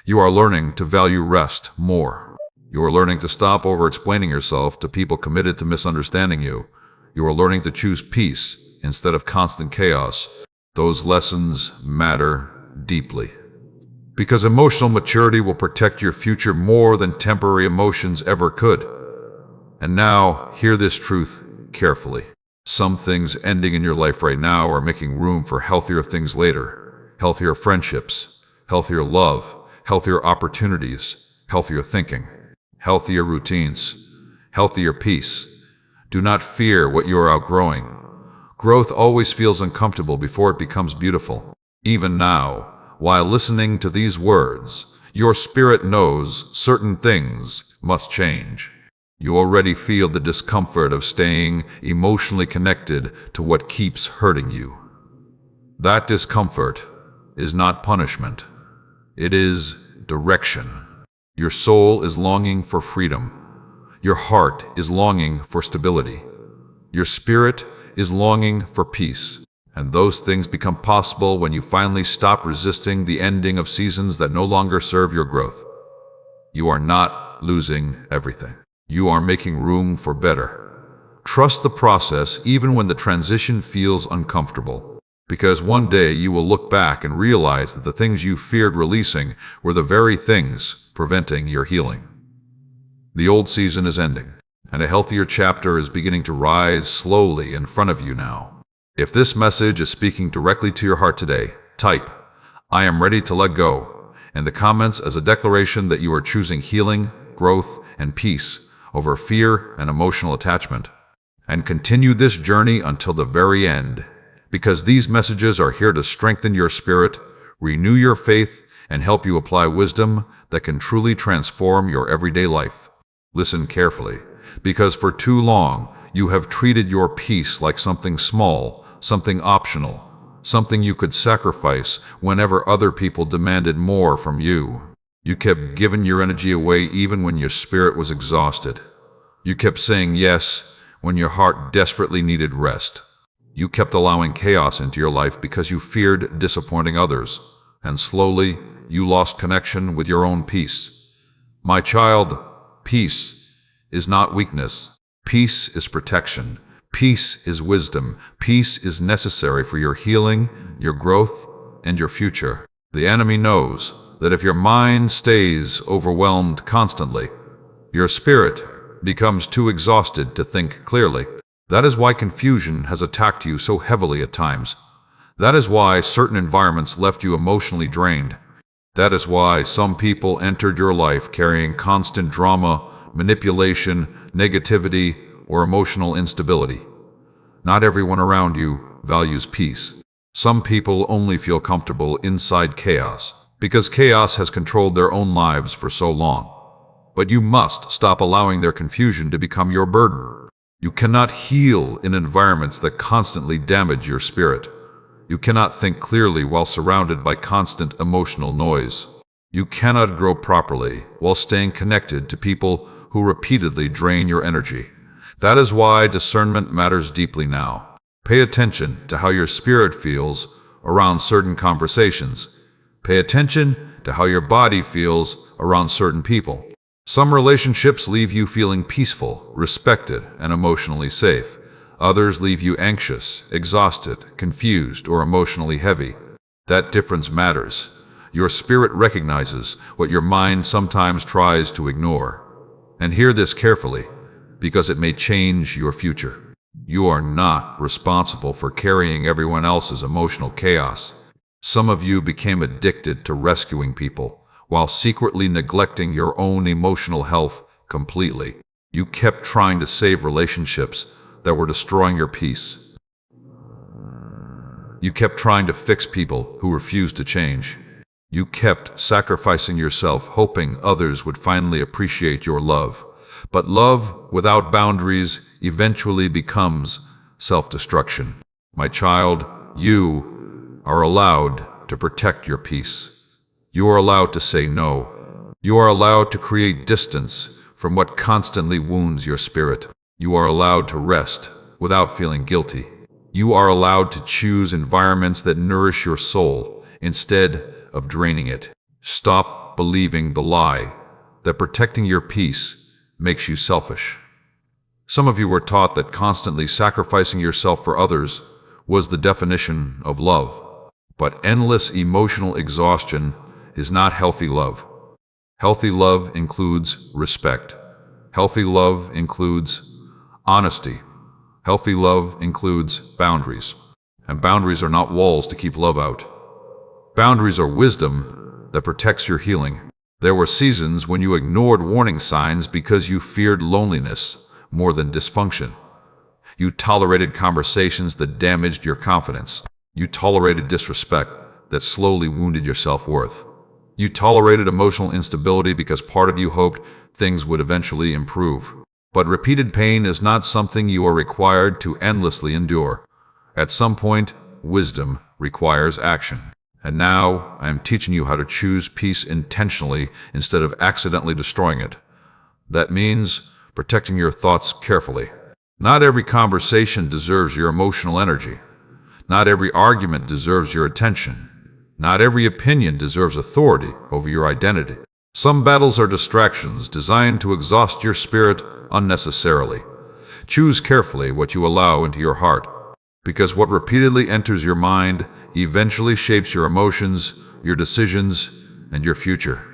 You are learning to value rest more. You are learning to stop over-explaining yourself to people committed to misunderstanding you. You are learning to choose peace instead of constant chaos. Those lessons matter deeply. Because emotional maturity will protect your future more than temporary emotions ever could. And now, hear this truth carefully. Some things ending in your life right now are making room for healthier things later. Healthier friendships, healthier love, healthier opportunities, healthier thinking, healthier routines, healthier peace. Do not fear what you are outgrowing. Growth always feels uncomfortable before it becomes beautiful. Even now, while listening to these words, your spirit knows certain things must change. You already feel the discomfort of staying emotionally connected to what keeps hurting you. That discomfort is not punishment. It is direction. Your soul is longing for freedom. Your heart is longing for stability. Your spirit is longing for peace. And those things become possible when you finally stop resisting the ending of seasons that no longer serve your growth. You are not losing everything. You are making room for better. Trust the process even when the transition feels uncomfortable. Because one day you will look back and realize that the things you feared releasing were the very things preventing your healing. The old season is ending, and a healthier chapter is beginning to rise slowly in front of you now. If this message is speaking directly to your heart today, type, "I am ready to let go," in the comments as a declaration that you are choosing healing, growth, and peace over fear and emotional attachment. And continue this journey until the very end, because these messages are here to strengthen your spirit, renew your faith, and help you apply wisdom that can truly transform your everyday life. Listen carefully, because for too long you have treated your peace like something small, something optional, something you could sacrifice whenever other people demanded more from you. You kept giving your energy away even when your spirit was exhausted. You kept saying yes when your heart desperately needed rest. You kept allowing chaos into your life because you feared disappointing others, and slowly you lost connection with your own peace. My child, peace is not weakness. Peace is protection. Peace is wisdom. Peace is necessary for your healing, your growth, and your future. The enemy knows that if your mind stays overwhelmed constantly, your spirit becomes too exhausted to think clearly. That is why confusion has attacked you so heavily at times. That is why certain environments left you emotionally drained. That is why some people entered your life carrying constant drama, manipulation, negativity, or emotional instability. Not everyone around you values peace. Some people only feel comfortable inside chaos, because chaos has controlled their own lives for so long. But you must stop allowing their confusion to become your burden. You cannot heal in environments that constantly damage your spirit. You cannot think clearly while surrounded by constant emotional noise. You cannot grow properly while staying connected to people who repeatedly drain your energy. That is why discernment matters deeply now. Pay attention to how your spirit feels around certain conversations. Pay attention to how your body feels around certain people. Some relationships leave you feeling peaceful, respected, and emotionally safe. Others leave you anxious, exhausted, confused, or emotionally heavy. That difference matters. Your spirit recognizes what your mind sometimes tries to ignore. And hear this carefully, because it may change your future. You are not responsible for carrying everyone else's emotional chaos. Some of you became addicted to rescuing people, while secretly neglecting your own emotional health completely. You kept trying to save relationships that were destroying your peace. You kept trying to fix people who refused to change. You kept sacrificing yourself, hoping others would finally appreciate your love. But love without boundaries eventually becomes self-destruction. My child, you are allowed to protect your peace. You are allowed to say no. You are allowed to create distance from what constantly wounds your spirit. You are allowed to rest without feeling guilty. You are allowed to choose environments that nourish your soul instead of draining it. Stop believing the lie that protecting your peace makes you selfish. Some of you were taught that constantly sacrificing yourself for others was the definition of love. But endless emotional exhaustion is not healthy love. Healthy love includes respect. Healthy love includes honesty. Healthy love includes boundaries. And boundaries are not walls to keep love out. Boundaries are wisdom that protects your healing. There were seasons when you ignored warning signs because you feared loneliness more than dysfunction. You tolerated conversations that damaged your confidence. You tolerated disrespect that slowly wounded your self-worth. You tolerated emotional instability because part of you hoped things would eventually improve. But repeated pain is not something you are required to endlessly endure. At some point, wisdom requires action. And now I am teaching you how to choose peace intentionally instead of accidentally destroying it. That means protecting your thoughts carefully. Not every conversation deserves your emotional energy. Not every argument deserves your attention. Not every opinion deserves authority over your identity. Some battles are distractions designed to exhaust your spirit unnecessarily. Choose carefully what you allow into your heart, because what repeatedly enters your mind eventually shapes your emotions, your decisions, and your future.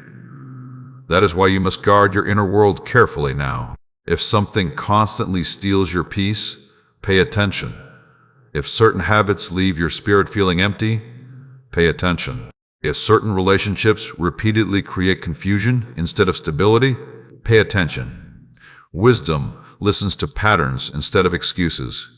That is why you must guard your inner world carefully now. If something constantly steals your peace, pay attention. If certain habits leave your spirit feeling empty, pay attention. If certain relationships repeatedly create confusion instead of stability, pay attention. Wisdom listens to patterns instead of excuses.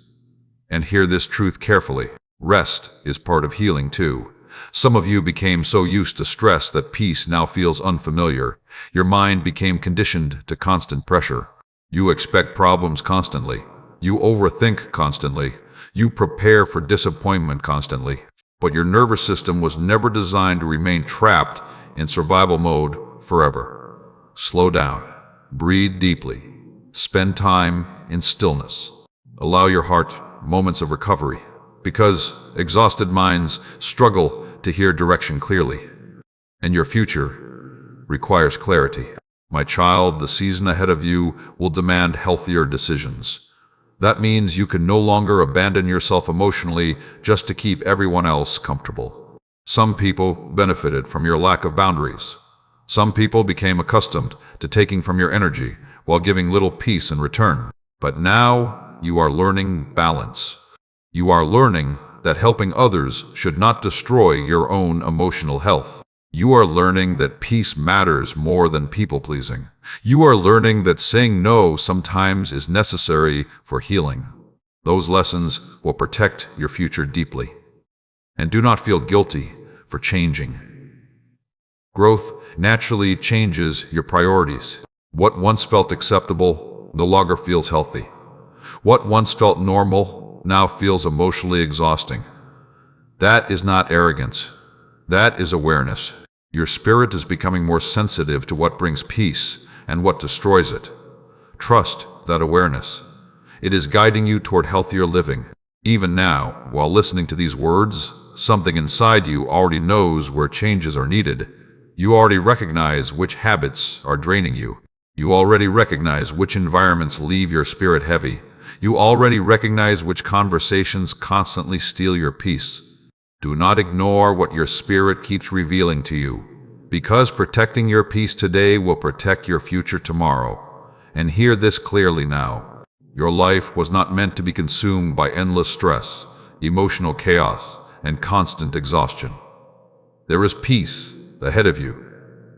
And hear this truth carefully. Rest is part of healing too. Some of you became so used to stress that peace now feels unfamiliar. Your mind became conditioned to constant pressure. You expect problems constantly. You overthink constantly. You prepare for disappointment constantly. But your nervous system was never designed to remain trapped in survival mode forever. Slow down. Breathe deeply. Spend time in stillness. Allow your heart moments of recovery, because exhausted minds struggle to hear direction clearly. And your future requires clarity. My child, the season ahead of you will demand healthier decisions. That means you can no longer abandon yourself emotionally just to keep everyone else comfortable. Some people benefited from your lack of boundaries. Some people became accustomed to taking from your energy while giving little peace in return. But now you are learning balance. You are learning that helping others should not destroy your own emotional health. You are learning that peace matters more than people-pleasing. You are learning that saying no sometimes is necessary for healing. Those lessons will protect your future deeply. And do not feel guilty for changing. Growth naturally changes your priorities. What once felt acceptable no longer feels healthy. What once felt normal now feels emotionally exhausting. That is not arrogance. That is awareness. Your spirit is becoming more sensitive to what brings peace and what destroys it. Trust that awareness. It is guiding you toward healthier living. Even now, while listening to these words, something inside you already knows where changes are needed. You already recognize which habits are draining you. You already recognize which environments leave your spirit heavy. You already recognize which conversations constantly steal your peace. Do not ignore what your spirit keeps revealing to you, because protecting your peace today will protect your future tomorrow. And hear this clearly now. Your life was not meant to be consumed by endless stress, emotional chaos, and constant exhaustion. There is peace ahead of you.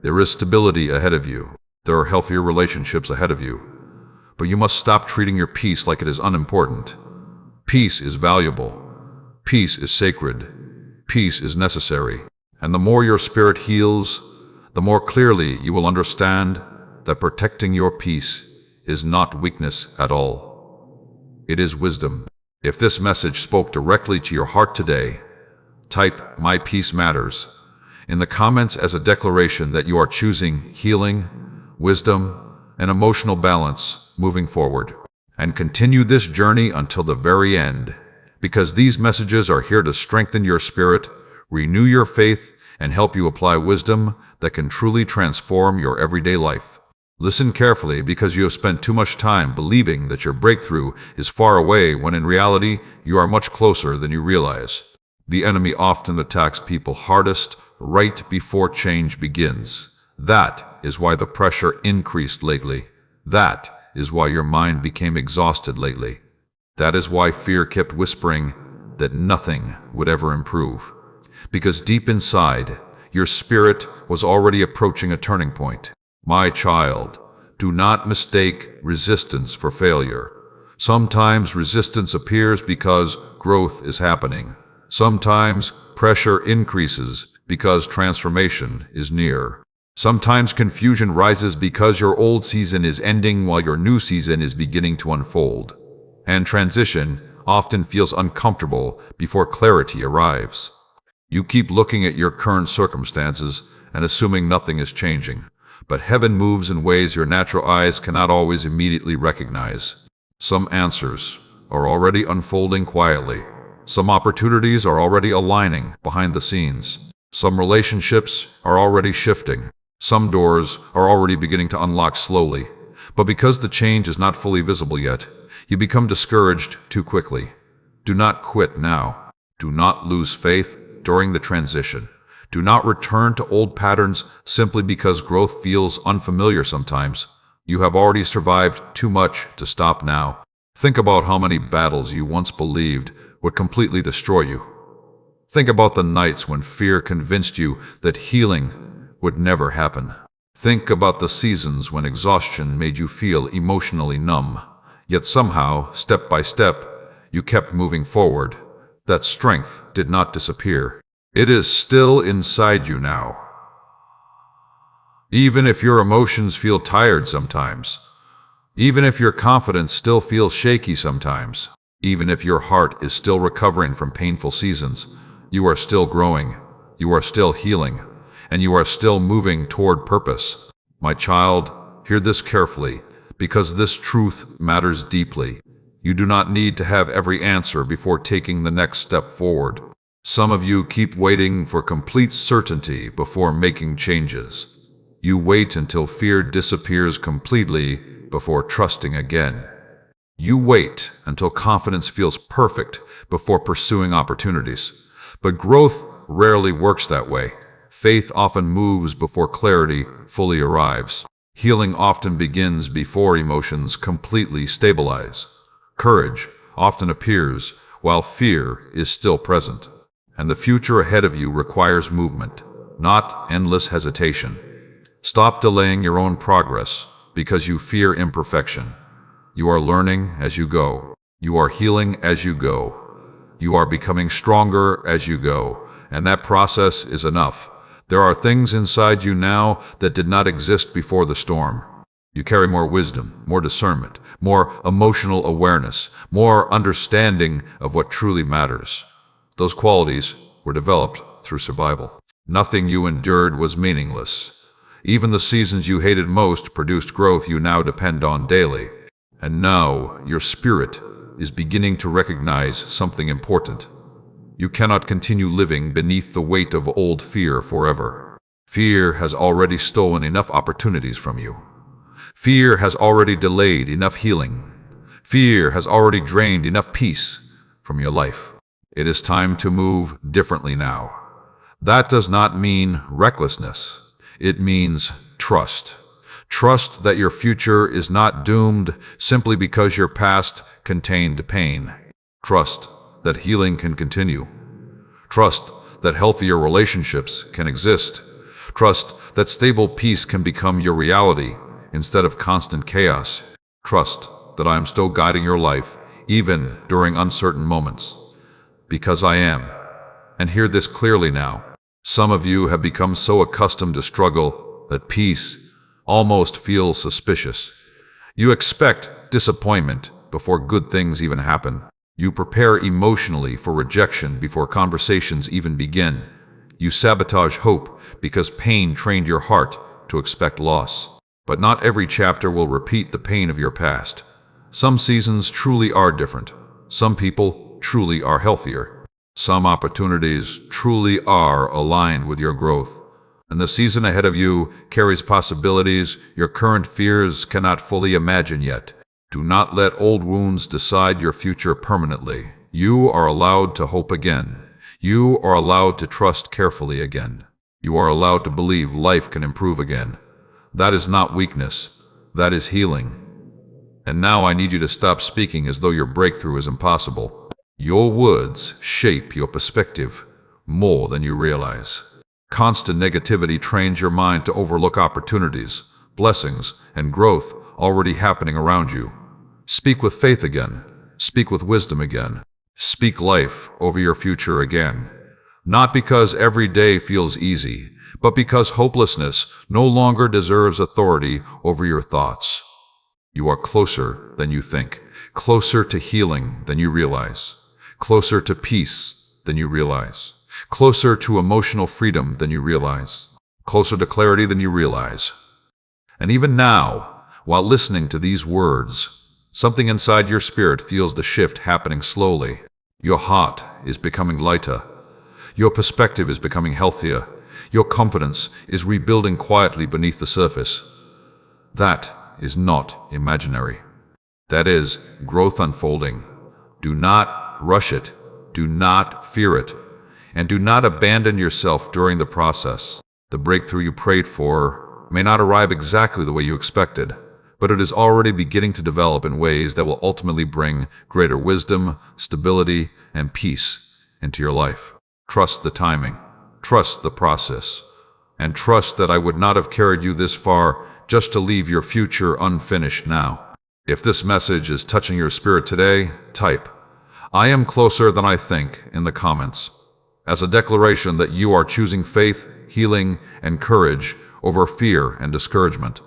There is stability ahead of you. There are healthier relationships ahead of you. But you must stop treating your peace like it is unimportant. Peace is valuable. Peace is sacred. Peace is necessary. And the more your spirit heals, the more clearly you will understand that protecting your peace is not weakness at all. It is wisdom. If this message spoke directly to your heart today, type "My peace matters" in the comments as a declaration that you are choosing healing, wisdom, and emotional balance moving forward. And continue this journey until the very end, because these messages are here to strengthen your spirit, renew your faith, and help you apply wisdom that can truly transform your everyday life. Listen carefully, because you have spent too much time believing that your breakthrough is far away when in reality you are much closer than you realize. The enemy often attacks people hardest right before change begins. That is why the pressure increased lately. That is why your mind became exhausted lately. That is why fear kept whispering that nothing would ever improve. Because deep inside, your spirit was already approaching a turning point. My child, do not mistake resistance for failure. Sometimes resistance appears because growth is happening. Sometimes pressure increases because transformation is near. Sometimes confusion rises because your old season is ending while your new season is beginning to unfold. And transition often feels uncomfortable before clarity arrives. You keep looking at your current circumstances and assuming nothing is changing. But heaven moves in ways your natural eyes cannot always immediately recognize. Some answers are already unfolding quietly. Some opportunities are already aligning behind the scenes. Some relationships are already shifting. Some doors are already beginning to unlock slowly. But because the change is not fully visible yet, you become discouraged too quickly. Do not quit now. Do not lose faith during the transition. Do not return to old patterns simply because growth feels unfamiliar sometimes. You have already survived too much to stop now. Think about how many battles you once believed would completely destroy you. Think about the nights when fear convinced you that healing would never happen. Think about the seasons when exhaustion made you feel emotionally numb. Yet somehow, step by step, you kept moving forward. That strength did not disappear. It is still inside you now. Even if your emotions feel tired sometimes, even if your confidence still feels shaky sometimes, even if your heart is still recovering from painful seasons, you are still growing, you are still healing, and you are still moving toward purpose. My child, hear this carefully, because this truth matters deeply. You do not need to have every answer before taking the next step forward. Some of you keep waiting for complete certainty before making changes. You wait until fear disappears completely before trusting again. You wait until confidence feels perfect before pursuing opportunities. But growth rarely works that way. Faith often moves before clarity fully arrives. Healing often begins before emotions completely stabilize. Courage often appears while fear is still present. And the future ahead of you requires movement, not endless hesitation. Stop delaying your own progress because you fear imperfection. You are learning as you go. You are healing as you go. You are becoming stronger as you go. And that process is enough. There are things inside you now that did not exist before the storm. You carry more wisdom, more discernment, more emotional awareness, more understanding of what truly matters. Those qualities were developed through survival. Nothing you endured was meaningless. Even the seasons you hated most produced growth you now depend on daily. And now your spirit is beginning to recognize something important. You cannot continue living beneath the weight of old fear forever. Fear has already stolen enough opportunities from you. Fear has already delayed enough healing. Fear has already drained enough peace from your life. It is time to move differently now. That does not mean recklessness. It means trust. Trust that your future is not doomed simply because your past contained pain. Trust that healing can continue. Trust that healthier relationships can exist. Trust that stable peace can become your reality instead of constant chaos. Trust that I am still guiding your life, even during uncertain moments. Because I am. And hear this clearly now. Some of you have become so accustomed to struggle that peace almost feels suspicious. You expect disappointment before good things even happen. You prepare emotionally for rejection before conversations even begin. You sabotage hope because pain trained your heart to expect loss. But not every chapter will repeat the pain of your past. Some seasons truly are different. Some people truly are healthier. Some opportunities truly are aligned with your growth. And the season ahead of you carries possibilities your current fears cannot fully imagine yet. Do not let old wounds decide your future permanently. You are allowed to hope again. You are allowed to trust carefully again. You are allowed to believe life can improve again. That is not weakness. That is healing. And now I need you to stop speaking as though your breakthrough is impossible. Your words shape your perspective more than you realize. Constant negativity trains your mind to overlook opportunities, blessings, and growth already happening around you. Speak with faith again. Speak with wisdom again. Speak life over your future again. Not because every day feels easy, but because hopelessness no longer deserves authority over your thoughts. You are closer than you think, closer to healing than you realize, closer to peace than you realize, closer to emotional freedom than you realize, closer to clarity than you realize. And even now, while listening to these words, something inside your spirit feels the shift happening slowly. Your heart is becoming lighter. Your perspective is becoming healthier. Your confidence is rebuilding quietly beneath the surface. That is not imaginary. That is growth unfolding. Do not rush it. Do not fear it. And do not abandon yourself during the process. The breakthrough you prayed for may not arrive exactly the way you expected, but it is already beginning to develop in ways that will ultimately bring greater wisdom, stability, and peace into your life. Trust the timing. Trust the process. And trust that I would not have carried you this far just to leave your future unfinished now. If this message is touching your spirit today, type, "I am closer than I think" in the comments, as a declaration that you are choosing faith, healing, and courage over fear and discouragement.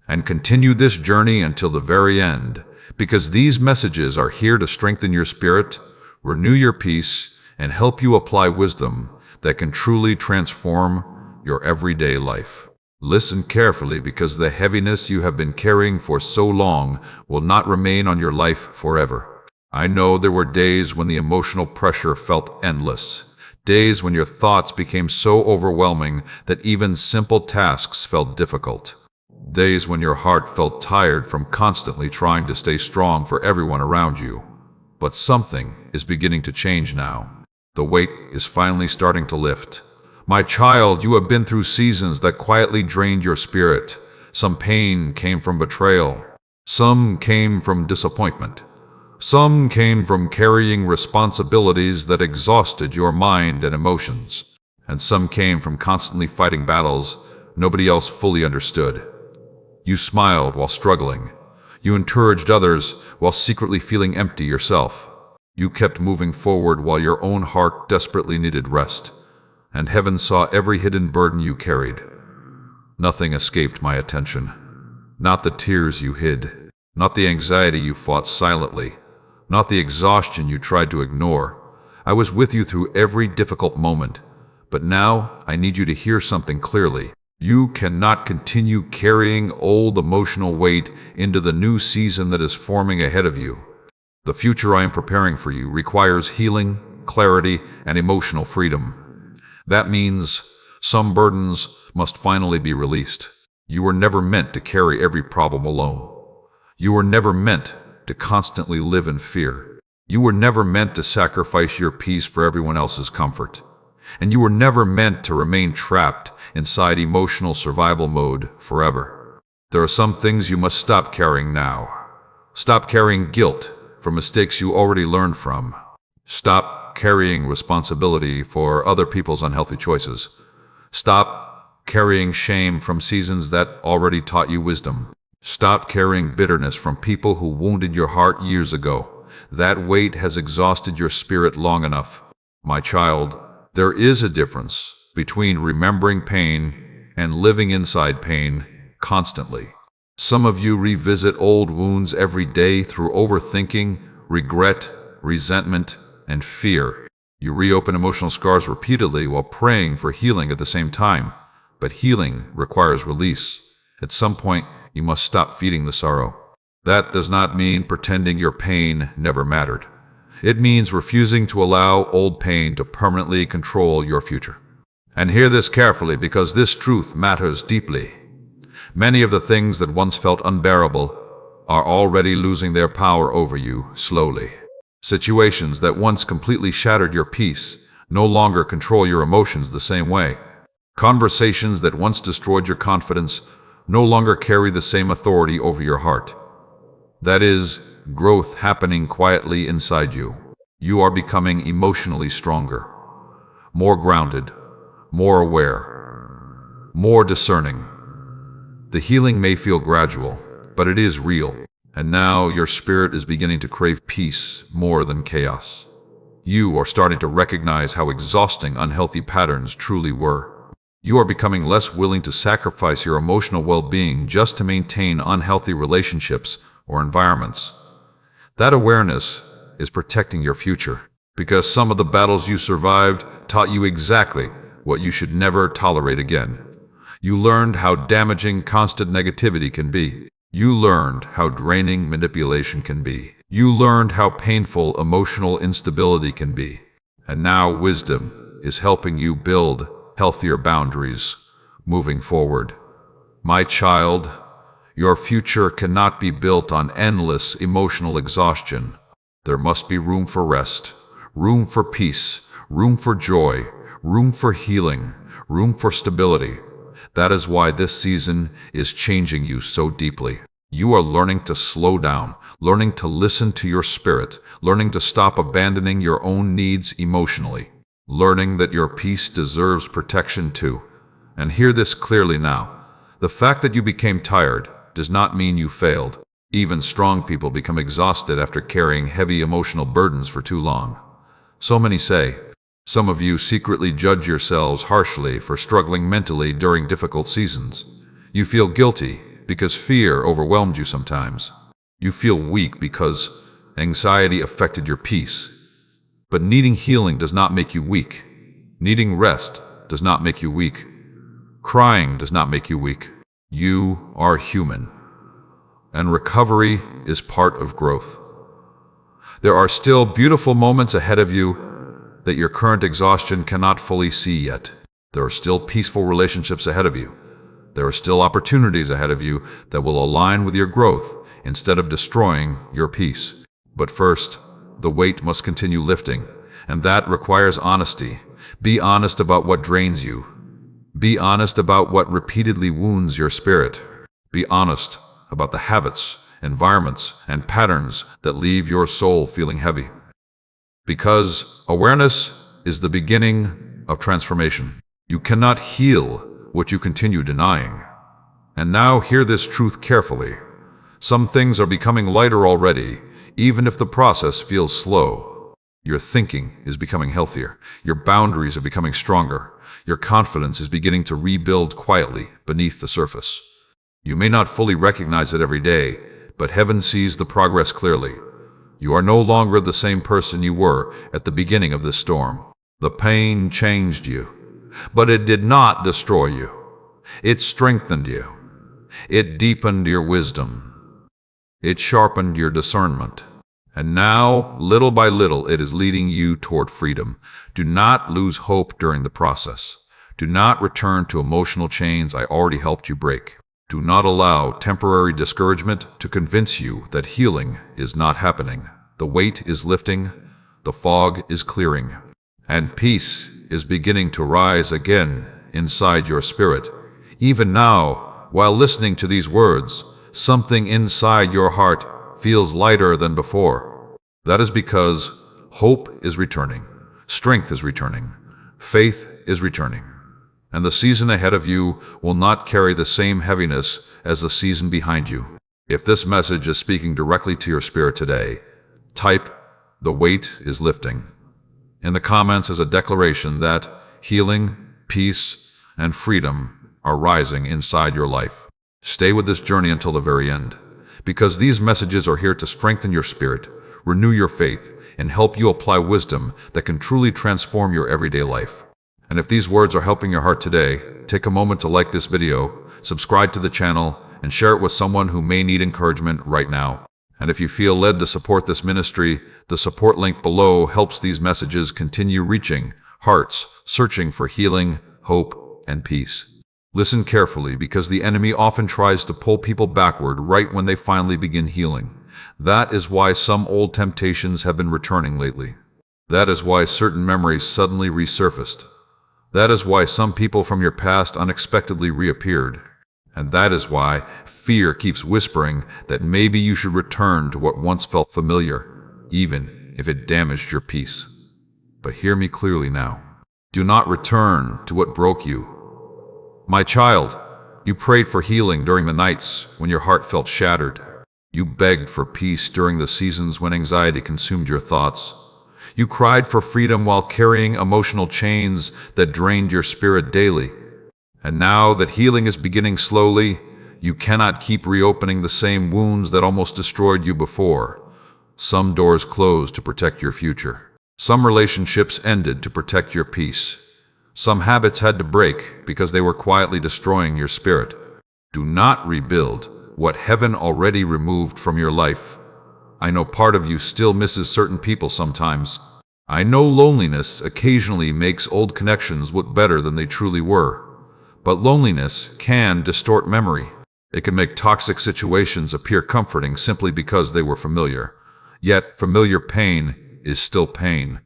And continue this journey until the very end, because these messages are here to strengthen your spirit, renew your peace, and help you apply wisdom that can truly transform your everyday life. Listen carefully, because the heaviness you have been carrying for so long will not remain on your life forever. I know there were days when the emotional pressure felt endless, days when your thoughts became so overwhelming that even simple tasks felt difficult, days when your heart felt tired from constantly trying to stay strong for everyone around you. But something is beginning to change now. The weight is finally starting to lift. My child, you have been through seasons that quietly drained your spirit. Some pain came from betrayal. Some came from disappointment. Some came from carrying responsibilities that exhausted your mind and emotions. And some came from constantly fighting battles nobody else fully understood. You smiled while struggling. You encouraged others while secretly feeling empty yourself. You kept moving forward while your own heart desperately needed rest. And heaven saw every hidden burden you carried. Nothing escaped my attention. Not the tears you hid. Not the anxiety you fought silently. Not the exhaustion you tried to ignore. I was with you through every difficult moment. But now I need you to hear something clearly. You cannot continue carrying old emotional weight into the new season that is forming ahead of you. The future I am preparing for you requires healing, clarity, and emotional freedom. That means some burdens must finally be released. You were never meant to carry every problem alone. You were never meant to constantly live in fear. You were never meant to sacrifice your peace for everyone else's comfort. And you were never meant to remain trapped inside emotional survival mode forever. There are some things you must stop carrying now. Stop carrying guilt for mistakes you already learned from. Stop carrying responsibility for other people's unhealthy choices. Stop carrying shame from seasons that already taught you wisdom. Stop carrying bitterness from people who wounded your heart years ago. That weight has exhausted your spirit long enough. My child, there is a difference between remembering pain and living inside pain constantly. Some of you revisit old wounds every day through overthinking, regret, resentment, and fear. You reopen emotional scars repeatedly while praying for healing at the same time. But healing requires release. At some point, you must stop feeding the sorrow. That does not mean pretending your pain never mattered. It means refusing to allow old pain to permanently control your future. And hear this carefully, because this truth matters deeply. Many of the things that once felt unbearable are already losing their power over you slowly. Situations that once completely shattered your peace no longer control your emotions the same way. Conversations that once destroyed your confidence no longer carry the same authority over your heart. That is growth happening quietly inside you. You are becoming emotionally stronger, more grounded, more aware, more discerning. The healing may feel gradual, but it is real. And now your spirit is beginning to crave peace more than chaos. You are starting to recognize how exhausting unhealthy patterns truly were. You are becoming less willing to sacrifice your emotional well-being just to maintain unhealthy relationships or environments. That awareness is protecting your future, because some of the battles you survived taught you exactly what you should never tolerate again. You learned how damaging constant negativity can be. You learned how draining manipulation can be. You learned how painful emotional instability can be. And now wisdom is helping you build healthier boundaries moving forward. My child, your future cannot be built on endless emotional exhaustion. There must be room for rest, room for peace, room for joy, room for healing, room for stability. That is why this season is changing you so deeply. You are learning to slow down, learning to listen to your spirit, learning to stop abandoning your own needs emotionally, learning that your peace deserves protection too. And hear this clearly now. The fact that you became tired does not mean you failed. Even strong people become exhausted after carrying heavy emotional burdens for too long. So many say, some of you secretly judge yourselves harshly for struggling mentally during difficult seasons. You feel guilty because fear overwhelmed you sometimes. You feel weak because anxiety affected your peace. But needing healing does not make you weak. Needing rest does not make you weak. Crying does not make you weak. You are human. And recovery is part of growth. There are still beautiful moments ahead of you that your current exhaustion cannot fully see yet. There are still peaceful relationships ahead of you. There are still opportunities ahead of you that will align with your growth instead of destroying your peace. But first, the weight must continue lifting, and that requires honesty. Be honest about what drains you. Be honest about what repeatedly wounds your spirit. Be honest about the habits, environments, and patterns that leave your soul feeling heavy. Because awareness is the beginning of transformation. You cannot heal what you continue denying. And now hear this truth carefully. Some things are becoming lighter already, even if the process feels slow. Your thinking is becoming healthier. Your boundaries are becoming stronger. Your confidence is beginning to rebuild quietly beneath the surface. You may not fully recognize it every day, but heaven sees the progress clearly. You are no longer the same person you were at the beginning of this storm. The pain changed you, but it did not destroy you. It strengthened you. It deepened your wisdom. It sharpened your discernment. And now, little by little, it is leading you toward freedom. Do not lose hope during the process. Do not return to emotional chains I already helped you break. Do not allow temporary discouragement to convince you that healing is not happening. The weight is lifting, the fog is clearing, and peace is beginning to rise again inside your spirit. Even now, while listening to these words, something inside your heart feels lighter than before. That is because hope is returning, strength is returning, faith is returning, and the season ahead of you will not carry the same heaviness as the season behind you. If this message is speaking directly to your spirit today, type, "The weight is lifting," in the comments as a declaration that healing, peace, and freedom are rising inside your life. Stay with this journey until the very end, because these messages are here to strengthen your spirit, renew your faith, and help you apply wisdom that can truly transform your everyday life. And if these words are helping your heart today, take a moment to like this video, subscribe to the channel, and share it with someone who may need encouragement right now. And if you feel led to support this ministry, the support link below helps these messages continue reaching hearts searching for healing, hope, and peace. Listen carefully, because the enemy often tries to pull people backward right when they finally begin healing. That is why some old temptations have been returning lately. That is why certain memories suddenly resurfaced. That is why some people from your past unexpectedly reappeared. And that is why fear keeps whispering that maybe you should return to what once felt familiar, even if it damaged your peace. But hear me clearly now. Do not return to what broke you. My child, you prayed for healing during the nights when your heart felt shattered. You begged for peace during the seasons when anxiety consumed your thoughts. You cried for freedom while carrying emotional chains that drained your spirit daily. And now that healing is beginning slowly, you cannot keep reopening the same wounds that almost destroyed you before. Some doors closed to protect your future. Some relationships ended to protect your peace. Some habits had to break because they were quietly destroying your spirit. Do not rebuild what heaven already removed from your life. I know part of you still misses certain people sometimes. I know loneliness occasionally makes old connections look better than they truly were. But loneliness can distort memory. It can make toxic situations appear comforting simply because they were familiar. Yet familiar pain is still pain.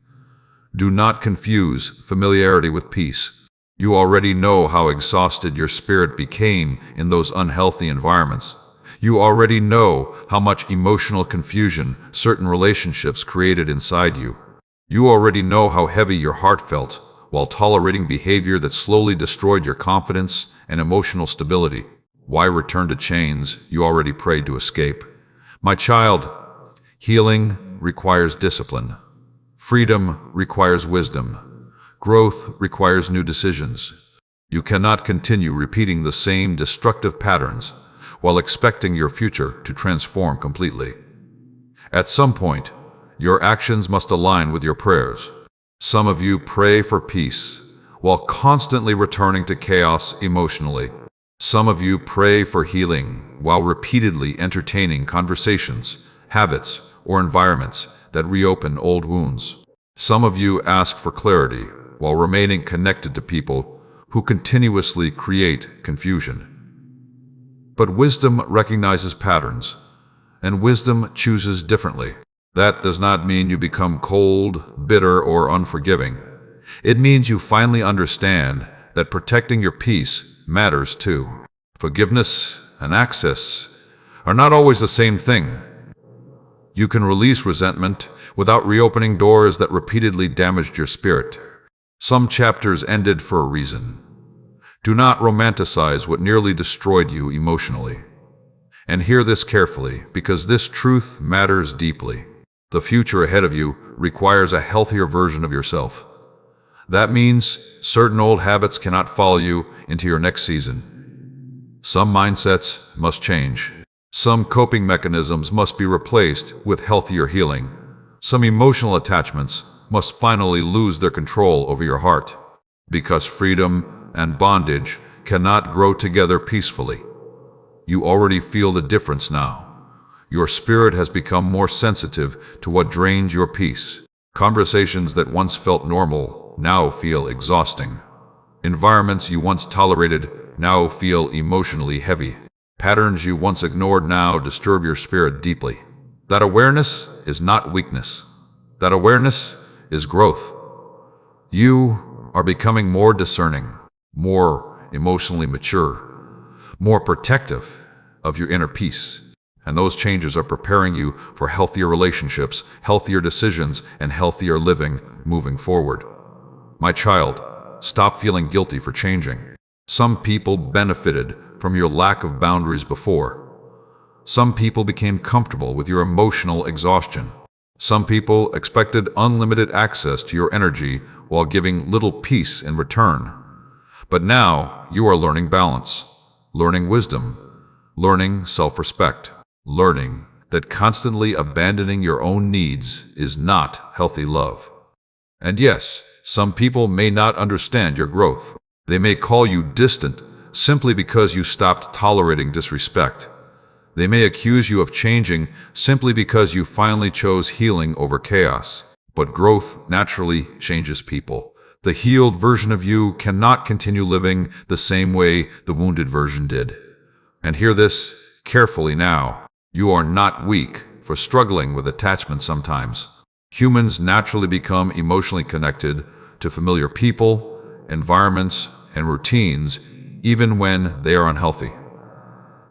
Do not confuse familiarity with peace. You already know how exhausted your spirit became in those unhealthy environments. You already know how much emotional confusion certain relationships created inside you. You already know how heavy your heart felt while tolerating behavior that slowly destroyed your confidence and emotional stability. Why return to chains you already prayed to escape? My child, healing requires discipline. Freedom requires wisdom. Growth requires new decisions. You cannot continue repeating the same destructive patterns while expecting your future to transform completely. At some point, your actions must align with your prayers. Some of you pray for peace while constantly returning to chaos emotionally. Some of you pray for healing while repeatedly entertaining conversations, habits, or environments that reopen old wounds. Some of you ask for clarity while remaining connected to people who continuously create confusion. But wisdom recognizes patterns, and wisdom chooses differently. That does not mean you become cold, bitter, or unforgiving. It means you finally understand that protecting your peace matters too. Forgiveness and access are not always the same thing. You can release resentment without reopening doors that repeatedly damaged your spirit. Some chapters ended for a reason. Do not romanticize what nearly destroyed you emotionally. And hear this carefully, because this truth matters deeply. The future ahead of you requires a healthier version of yourself. That means certain old habits cannot follow you into your next season. Some mindsets must change. Some coping mechanisms must be replaced with healthier healing. Some emotional attachments must finally lose their control over your heart. Because freedom and bondage cannot grow together peacefully. You already feel the difference now. Your spirit has become more sensitive to what drains your peace. Conversations that once felt normal now feel exhausting. Environments you once tolerated now feel emotionally heavy. Patterns you once ignored now disturb your spirit deeply. That awareness is not weakness. That awareness is growth. You are becoming more discerning, more emotionally mature, more protective of your inner peace. And those changes are preparing you for healthier relationships, healthier decisions, and healthier living moving forward. My child, stop feeling guilty for changing. Some people benefited from your lack of boundaries before. Some people became comfortable with your emotional exhaustion. Some people expected unlimited access to your energy while giving little peace in return. But now you are learning balance, learning wisdom, learning self-respect, learning that constantly abandoning your own needs is not healthy love. And yes, some people may not understand your growth. They may call you distant simply because you stopped tolerating disrespect. They may accuse you of changing simply because you finally chose healing over chaos. But growth naturally changes people. The healed version of you cannot continue living the same way the wounded version did. And hear this carefully now. You are not weak for struggling with attachment sometimes. Humans naturally become emotionally connected to familiar people, environments, and routines, even when they are unhealthy.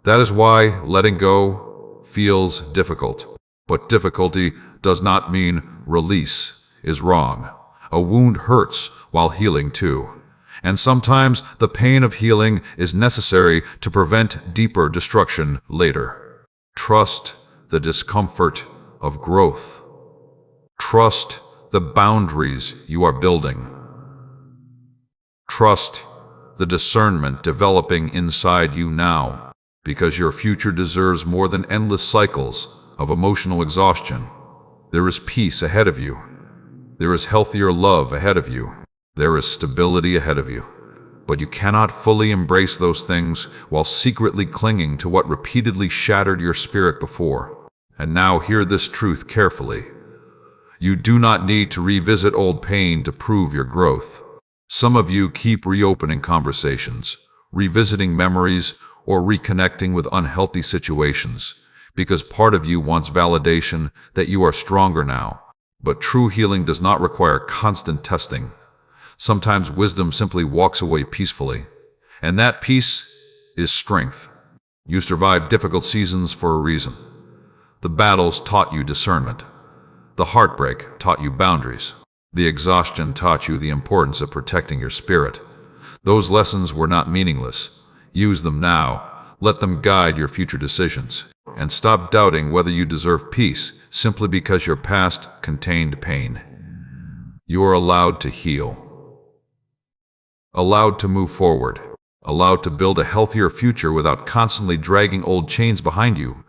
That is why letting go feels difficult. But difficulty does not mean release is wrong. A wound hurts while healing too. And sometimes the pain of healing is necessary to prevent deeper destruction later. Trust the discomfort of growth. Trust the boundaries you are building. Trust the discernment developing inside you now, because your future deserves more than endless cycles of emotional exhaustion. There is peace ahead of you. There is healthier love ahead of you. There is stability ahead of you. But you cannot fully embrace those things while secretly clinging to what repeatedly shattered your spirit before. And now hear this truth carefully. You do not need to revisit old pain to prove your growth. Some of you keep reopening conversations, revisiting memories, or reconnecting with unhealthy situations, because part of you wants validation that you are stronger now. But true healing does not require constant testing. Sometimes wisdom simply walks away peacefully, and that peace is strength. You survived difficult seasons for a reason. The battles taught you discernment. The heartbreak taught you boundaries. The exhaustion taught you the importance of protecting your spirit. Those lessons were not meaningless. Use them now. Let them guide your future decisions. And stop doubting whether you deserve peace simply because your past contained pain. You are allowed to heal. Allowed to move forward, allowed to build a healthier future without constantly dragging old chains behind you.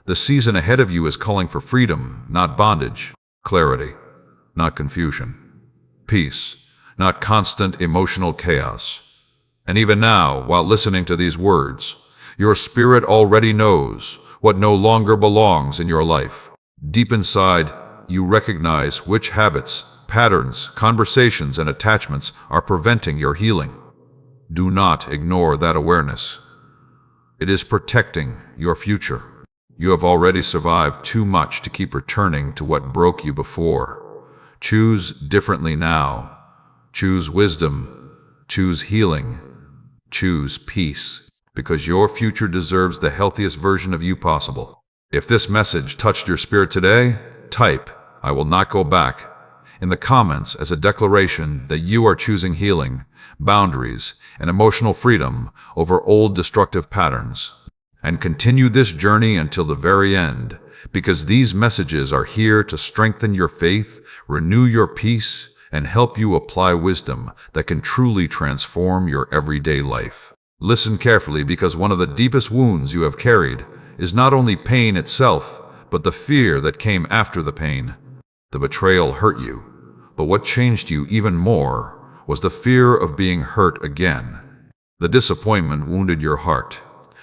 The season ahead of you is calling for freedom, not bondage, clarity, not confusion, peace, not constant emotional chaos. And even now, while listening to these words, your spirit already knows what no longer belongs in your life. Deep inside, you recognize which habits, patterns, conversations, and attachments are preventing your healing. Do not ignore that awareness. It is protecting your future. You have already survived too much to keep returning to what broke you before. Choose differently now. Choose wisdom. Choose healing. Choose peace, because your future deserves the healthiest version of you possible. If this message touched your spirit today, type, "I will not go back," in the comments as a declaration that you are choosing healing, boundaries, and emotional freedom over old destructive patterns. And continue this journey until the very end, because these messages are here to strengthen your faith, renew your peace, and help you apply wisdom that can truly transform your everyday life. Listen carefully, because one of the deepest wounds you have carried is not only pain itself, but the fear that came after the pain. The betrayal hurt you, but what changed you even more was the fear of being hurt again. The disappointment wounded your heart,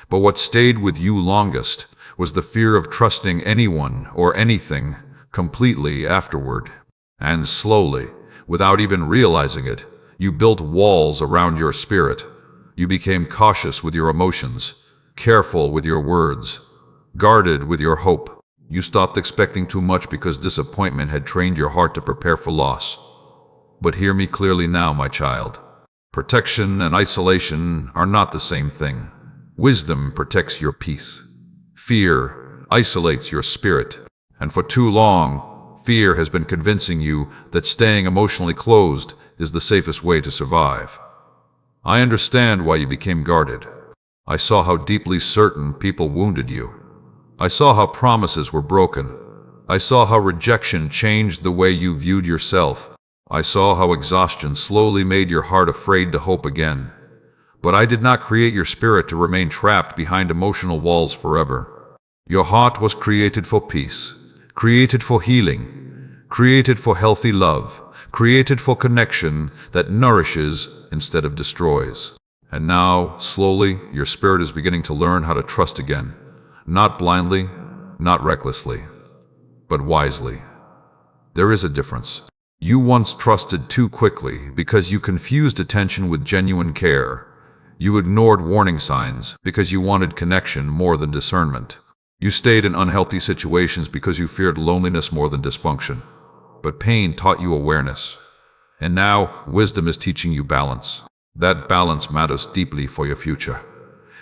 but what stayed with you longest was the fear of trusting anyone or anything completely afterward. And slowly, without even realizing it, you built walls around your spirit. You became cautious with your emotions, careful with your words, guarded with your hope. You stopped expecting too much because disappointment had trained your heart to prepare for loss. But hear me clearly now, my child. Protection and isolation are not the same thing. Wisdom protects your peace. Fear isolates your spirit. And for too long, fear has been convincing you that staying emotionally closed is the safest way to survive. I understand why you became guarded. I saw how deeply certain people wounded you. I saw how promises were broken. I saw how rejection changed the way you viewed yourself. I saw how exhaustion slowly made your heart afraid to hope again. But I did not create your spirit to remain trapped behind emotional walls forever. Your heart was created for peace, created for healing, created for healthy love, created for connection that nourishes instead of destroys. And now, slowly, your spirit is beginning to learn how to trust again. Not blindly, not recklessly, but wisely. There is a difference. You once trusted too quickly because you confused attention with genuine care. You ignored warning signs because you wanted connection more than discernment. You stayed in unhealthy situations because you feared loneliness more than dysfunction. But pain taught you awareness. And now, wisdom is teaching you balance. That balance matters deeply for your future.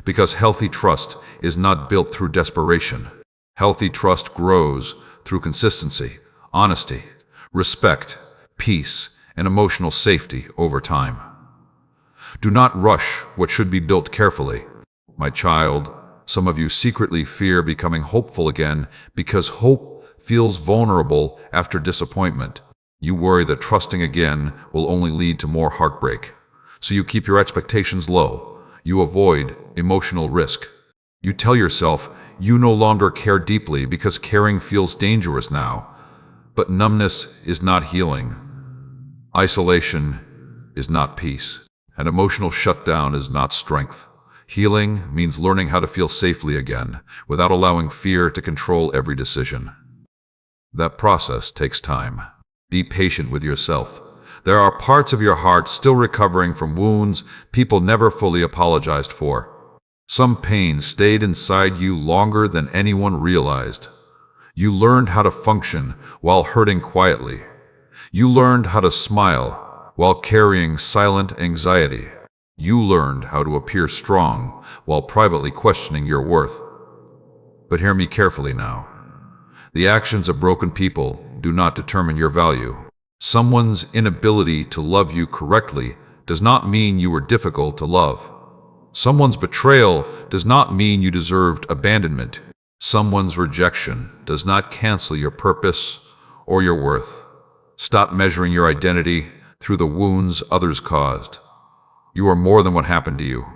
Because healthy trust is not built through desperation. Healthy trust grows through consistency, honesty, respect, peace, and emotional safety over time. Do not rush what should be built carefully. My child, some of you secretly fear becoming hopeful again because hope feels vulnerable after disappointment. You worry that trusting again will only lead to more heartbreak. So you keep your expectations low. You avoid emotional risk. You tell yourself you no longer care deeply because caring feels dangerous now. But numbness is not healing. Isolation is not peace. And emotional shutdown is not strength. Healing means learning how to feel safely again, without allowing fear to control every decision. That process takes time. Be patient with yourself. There are parts of your heart still recovering from wounds people never fully apologized for. Some pain stayed inside you longer than anyone realized. You learned how to function while hurting quietly. You learned how to smile while carrying silent anxiety. You learned how to appear strong while privately questioning your worth. But hear me carefully now. The actions of broken people do not determine your value. Someone's inability to love you correctly does not mean you were difficult to love. Someone's betrayal does not mean you deserved abandonment. Someone's rejection does not cancel your purpose or your worth. Stop measuring your identity through the wounds others caused. You are more than what happened to you.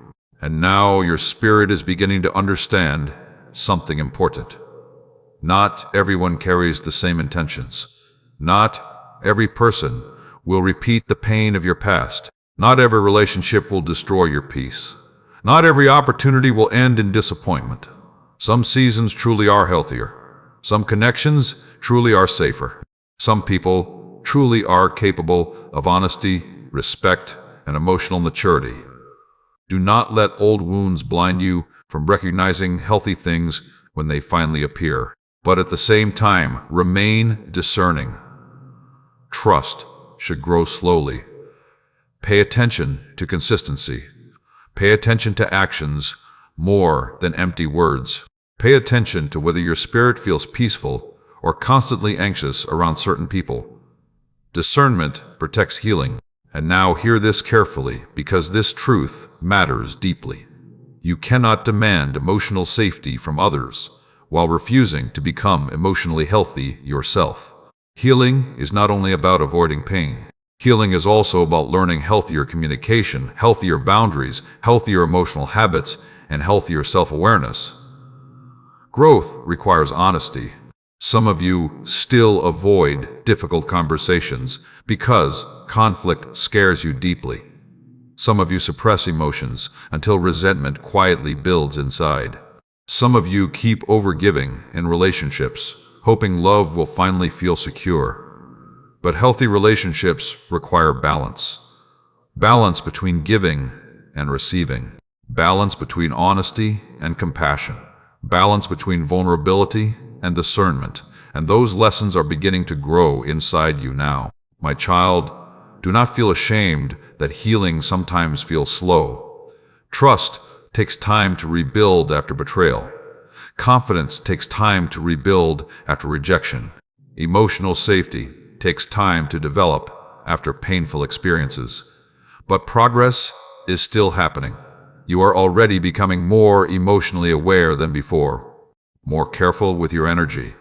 And now your spirit is beginning to understand something important. Not everyone carries the same intentions. Not every person will repeat the pain of your past. Not every relationship will destroy your peace. Not every opportunity will end in disappointment. Some seasons truly are healthier. Some connections truly are safer. Some people truly are capable of honesty, respect, and emotional maturity. Do not let old wounds blind you from recognizing healthy things when they finally appear. But at the same time, remain discerning. Trust should grow slowly. Pay attention to consistency. Pay attention to actions more than empty words. Pay attention to whether your spirit feels peaceful or constantly anxious around certain people. Discernment protects healing. And now hear this carefully, because this truth matters deeply. You cannot demand emotional safety from others while refusing to become emotionally healthy yourself. Healing is not only about avoiding pain. Healing is also about learning healthier communication, healthier boundaries, healthier emotional habits, and healthier self-awareness. Growth requires honesty. Some of you still avoid difficult conversations because conflict scares you deeply. Some of you suppress emotions until resentment quietly builds inside. Some of you keep overgiving in relationships, hoping love will finally feel secure. But healthy relationships require balance. Balance between giving and receiving. balance between honesty and compassion, balance between vulnerability and discernment, and those lessons are beginning to grow inside you now. My child, do not feel ashamed that healing sometimes feels slow. Trust takes time to rebuild after betrayal. Confidence takes time to rebuild after rejection. Emotional safety takes time to develop after painful experiences. But progress is still happening. You are already becoming more emotionally aware than before, more careful with your energy,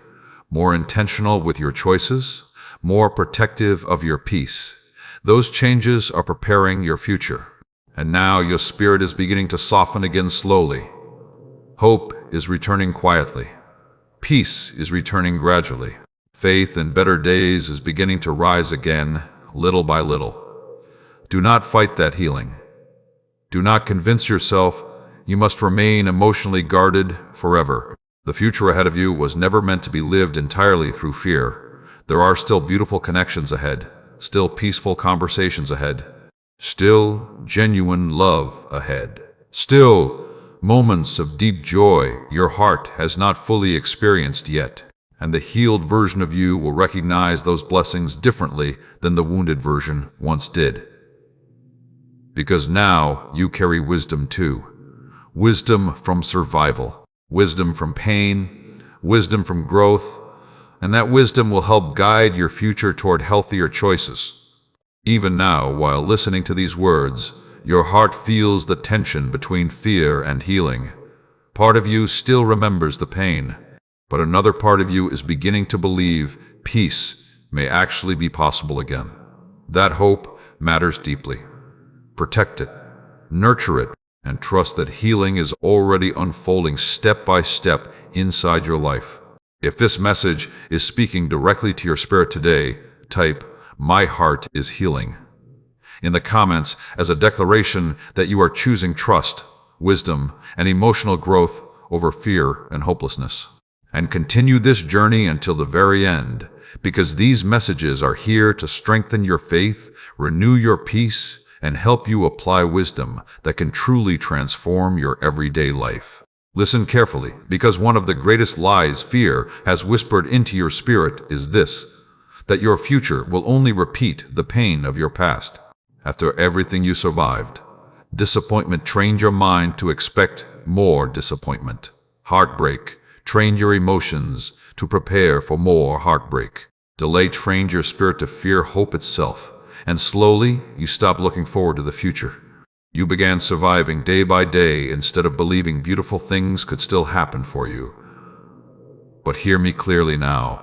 more intentional with your choices, more protective of your peace. Those changes are preparing your future. And now your spirit is beginning to soften again slowly. Hope is returning quietly. Peace is returning gradually. Faith in better days is beginning to rise again, little by little. Do not fight that healing. Do not convince yourself you must remain emotionally guarded forever. The future ahead of you was never meant to be lived entirely through fear. There are still beautiful connections ahead, still peaceful conversations ahead, still genuine love ahead, still moments of deep joy your heart has not fully experienced yet. And the healed version of you will recognize those blessings differently than the wounded version once did. Because now you carry wisdom too. Wisdom from survival, wisdom from pain, wisdom from growth, and that wisdom will help guide your future toward healthier choices. Even now, while listening to these words, your heart feels the tension between fear and healing. Part of you still remembers the pain, but another part of you is beginning to believe peace may actually be possible again. That hope matters deeply. Protect it, nurture it, and trust that healing is already unfolding step by step inside your life. If this message is speaking directly to your spirit today, type, "My heart is healing," in the comments as a declaration that you are choosing trust, wisdom, and emotional growth over fear and hopelessness. And continue this journey until the very end, because these messages are here to strengthen your faith, renew your peace, and help you apply wisdom that can truly transform your everyday life. Listen carefully, because one of the greatest lies fear has whispered into your spirit is this: that your future will only repeat the pain of your past. After everything you survived, disappointment trained your mind to expect more disappointment. Heartbreak trained your emotions to prepare for more heartbreak. Delay trained your spirit to fear hope itself. And slowly, you stopped looking forward to the future. You began surviving day by day instead of believing beautiful things could still happen for you. But hear me clearly now.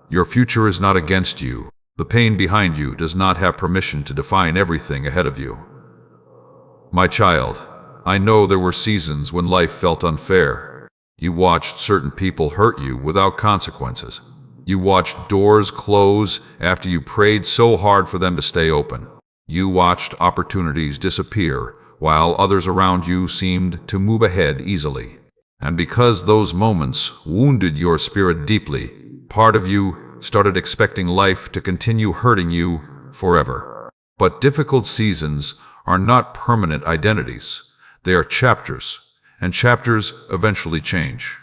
Your future is not against you. The pain behind you does not have permission to define everything ahead of you. My child, I know there were seasons when life felt unfair. You watched certain people hurt you without consequences. You watched doors close after you prayed so hard for them to stay open. You watched opportunities disappear while others around you seemed to move ahead easily. And because those moments wounded your spirit deeply, part of you started expecting life to continue hurting you forever. But difficult seasons are not permanent identities. They are chapters, and chapters eventually change.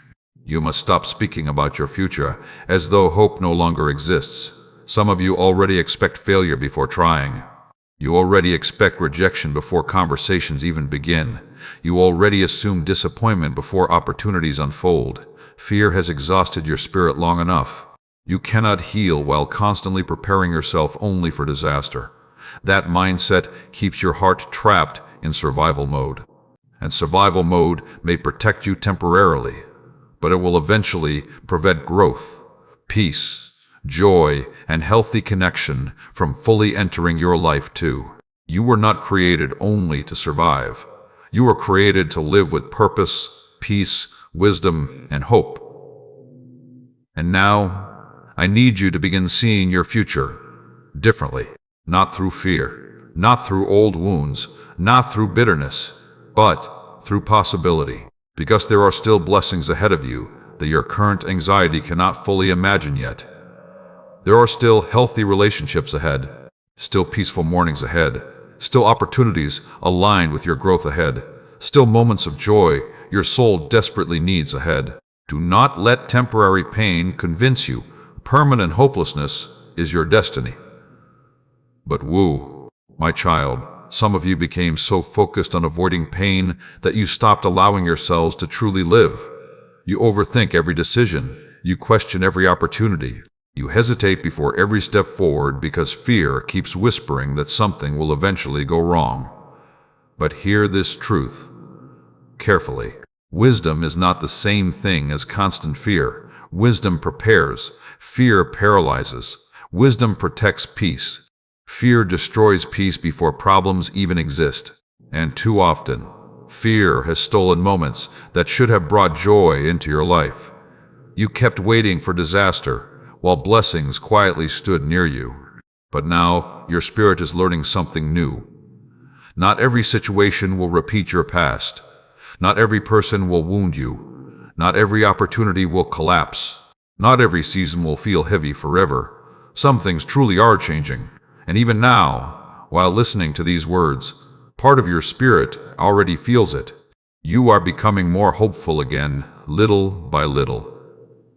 You must stop speaking about your future as though hope no longer exists. Some of you already expect failure before trying. You already expect rejection before conversations even begin. You already assume disappointment before opportunities unfold. Fear has exhausted your spirit long enough. You cannot heal while constantly preparing yourself only for disaster. That mindset keeps your heart trapped in survival mode. And survival mode may protect you temporarily, but it will eventually prevent growth, peace, joy, and healthy connection from fully entering your life too. You were not created only to survive. You were created to live with purpose, peace, wisdom, and hope. And now, I need you to begin seeing your future differently, not through fear, not through old wounds, not through bitterness, but through possibility. Because there are still blessings ahead of you that your current anxiety cannot fully imagine yet. There are still healthy relationships ahead, still peaceful mornings ahead, still opportunities aligned with your growth ahead, still moments of joy your soul desperately needs ahead. Do not let temporary pain convince you permanent hopelessness is your destiny. But woo, my child, some of you became so focused on avoiding pain that you stopped allowing yourselves to truly live. You overthink every decision. You question every opportunity. You hesitate before every step forward because fear keeps whispering that something will eventually go wrong. But hear this truth carefully. Wisdom is not the same thing as constant fear. Wisdom prepares. Fear paralyzes. Wisdom protects peace. Fear destroys peace before problems even exist. And too often, fear has stolen moments that should have brought joy into your life. You kept waiting for disaster while blessings quietly stood near you. But now your spirit is learning something new. Not every situation will repeat your past. Not every person will wound you. Not every opportunity will collapse. Not every season will feel heavy forever. Some things truly are changing. And even now, while listening to these words, part of your spirit already feels it. You are becoming more hopeful again, little by little.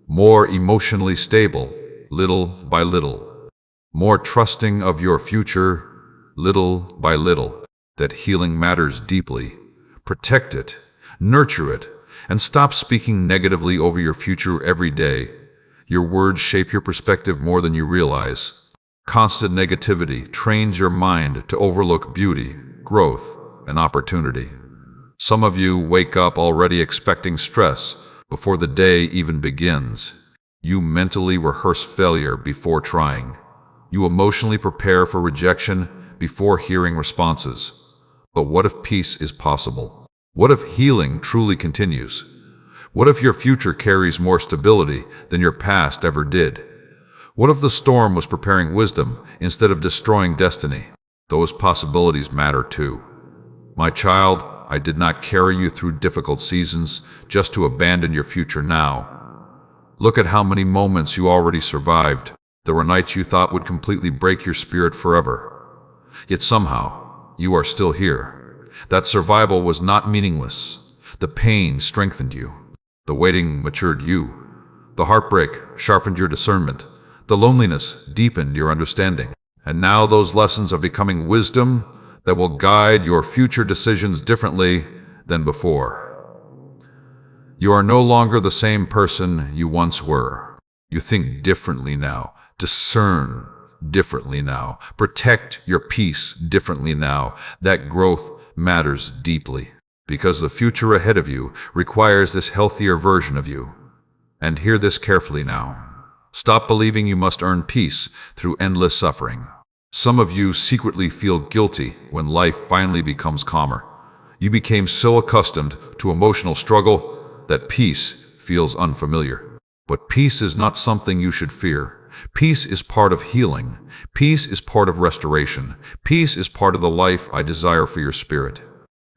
More emotionally stable, little by little. More trusting of your future, little by little. That healing matters deeply. Protect it, nurture it, and stop speaking negatively over your future every day. Your words shape your perspective more than you realize. Constant negativity trains your mind to overlook beauty, growth, and opportunity. Some of you wake up already expecting stress before the day even begins. You mentally rehearse failure before trying. You emotionally prepare for rejection before hearing responses. But what if peace is possible? What if healing truly continues? What if your future carries more stability than your past ever did? What if the storm was preparing wisdom instead of destroying destiny? Those possibilities matter too. My child, I did not carry you through difficult seasons just to abandon your future now. Look at how many moments you already survived. There were nights you thought would completely break your spirit forever. Yet somehow, you are still here. That survival was not meaningless. The pain strengthened you. The waiting matured you. The heartbreak sharpened your discernment. The loneliness deepened your understanding. And now those lessons are becoming wisdom that will guide your future decisions differently than before. You are no longer the same person you once were. You think differently now. Discern differently now. Protect your peace differently now. That growth matters deeply because the future ahead of you requires this healthier version of you. And hear this carefully now. Stop believing you must earn peace through endless suffering. Some of you secretly feel guilty when life finally becomes calmer. You became so accustomed to emotional struggle that peace feels unfamiliar. But peace is not something you should fear. Peace is part of healing. Peace is part of restoration. Peace is part of the life I desire for your spirit.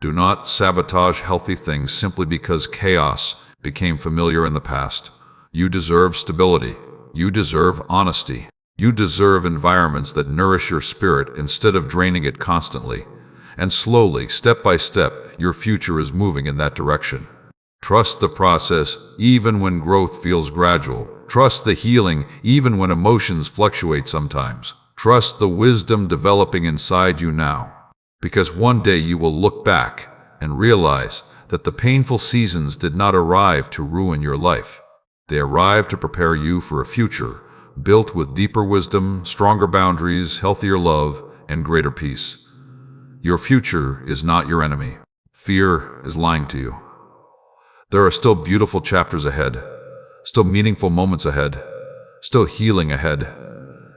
Do not sabotage healthy things simply because chaos became familiar in the past. You deserve stability. You deserve honesty. You deserve environments that nourish your spirit instead of draining it constantly. And slowly, step by step, your future is moving in that direction. Trust the process even when growth feels gradual. Trust the healing even when emotions fluctuate sometimes. Trust the wisdom developing inside you now. Because one day you will look back and realize that the painful seasons did not arrive to ruin your life. They arrived to prepare you for a future built with deeper wisdom, stronger boundaries, healthier love, and greater peace. Your future is not your enemy. Fear is lying to you. There are still beautiful chapters ahead, still meaningful moments ahead, still healing ahead,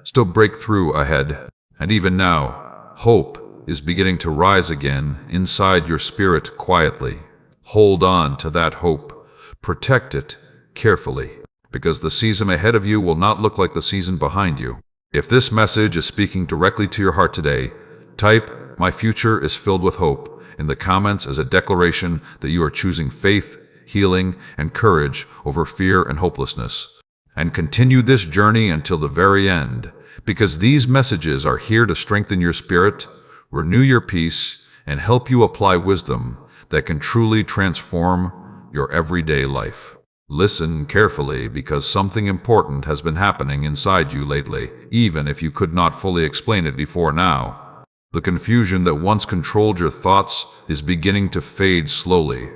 still breakthrough ahead. And even now, hope is beginning to rise again inside your spirit quietly. Hold on to that hope. Protect it carefully, because the season ahead of you will not look like the season behind you. If this message is speaking directly to your heart today, type, "My future is filled with hope," in the comments as a declaration that you are choosing faith, healing, and courage over fear and hopelessness. And continue this journey until the very end, because these messages are here to strengthen your spirit, renew your peace, and help you apply wisdom that can truly transform your everyday life. Listen carefully, because something important has been happening inside you lately, even if you could not fully explain it before now. The confusion that once controlled your thoughts is beginning to fade slowly.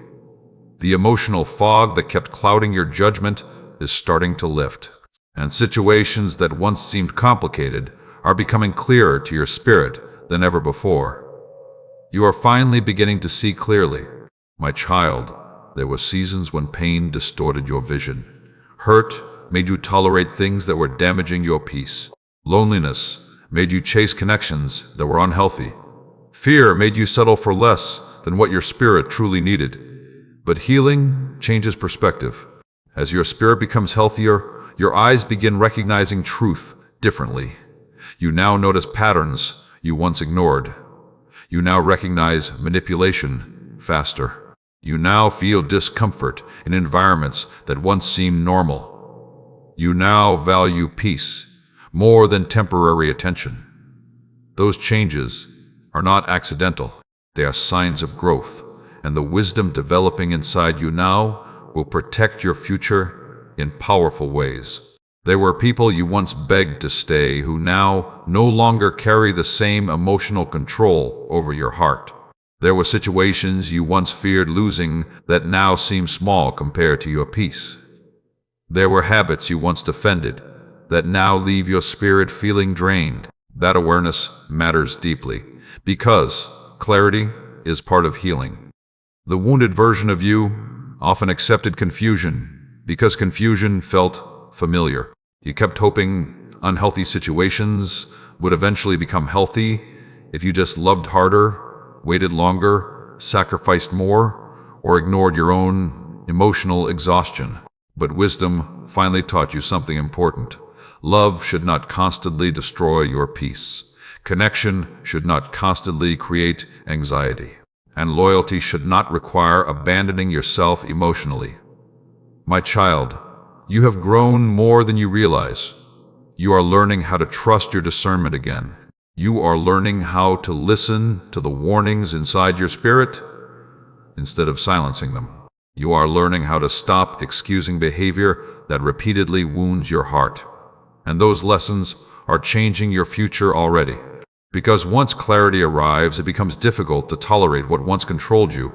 The emotional fog that kept clouding your judgment is starting to lift, and situations that once seemed complicated are becoming clearer to your spirit than ever before. You are finally beginning to see clearly. My child, there were seasons when pain distorted your vision. Hurt made you tolerate things that were damaging your peace. Loneliness made you chase connections that were unhealthy. Fear made you settle for less than what your spirit truly needed. But healing changes perspective. As your spirit becomes healthier, your eyes begin recognizing truth differently. You now notice patterns you once ignored. You now recognize manipulation faster. You now feel discomfort in environments that once seemed normal. You now value peace more than temporary attention. Those changes are not accidental. They are signs of growth, and the wisdom developing inside you now will protect your future in powerful ways. There were people you once begged to stay who now no longer carry the same emotional control over your heart. There were situations you once feared losing that now seem small compared to your peace. There were habits you once defended that now leave your spirit feeling drained. That awareness matters deeply, because clarity is part of healing. The wounded version of you often accepted confusion because confusion felt familiar. You kept hoping unhealthy situations would eventually become healthy if you just loved harder, waited longer, sacrificed more, or ignored your own emotional exhaustion. But wisdom finally taught you something important. Love should not constantly destroy your peace. Connection should not constantly create anxiety. And loyalty should not require abandoning yourself emotionally. My child, you have grown more than you realize. You are learning how to trust your discernment again. You are learning how to listen to the warnings inside your spirit instead of silencing them. You are learning how to stop excusing behavior that repeatedly wounds your heart. And those lessons are changing your future already. Because once clarity arrives, it becomes difficult to tolerate what once controlled you.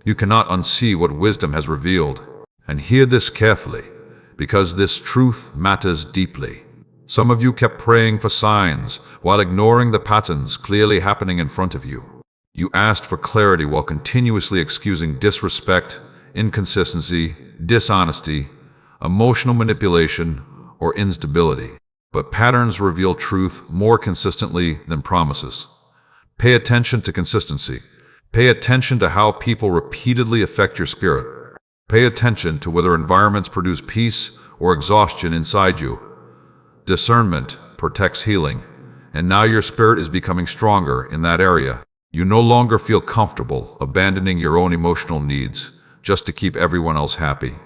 You cannot unsee what wisdom has revealed. And hear this carefully, because this truth matters deeply. Some of you kept praying for signs while ignoring the patterns clearly happening in front of you. You asked for clarity while continuously excusing disrespect, inconsistency, dishonesty, emotional manipulation, or instability. But patterns reveal truth more consistently than promises. Pay attention to consistency. Pay attention to how people repeatedly affect your spirit. Pay attention to whether environments produce peace or exhaustion inside you. Discernment protects healing, and now your spirit is becoming stronger in that area. You no longer feel comfortable abandoning your own emotional needs just to keep everyone else happy.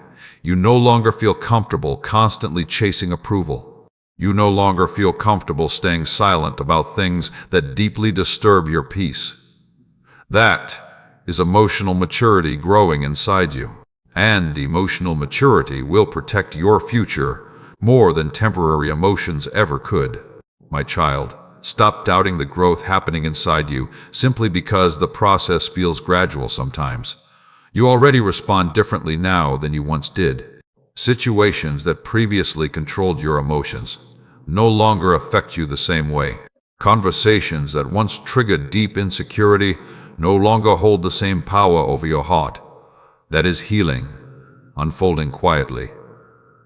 You no longer feel comfortable constantly chasing approval. You no longer feel comfortable staying silent about things that deeply disturb your peace. That is emotional maturity growing inside you. And emotional maturity will protect your future more than temporary emotions ever could. My child, stop doubting the growth happening inside you simply because the process feels gradual sometimes. You already respond differently now than you once did. Situations that previously controlled your emotions no longer affect you the same way. Conversations that once triggered deep insecurity no longer hold the same power over your heart. That is healing, unfolding quietly.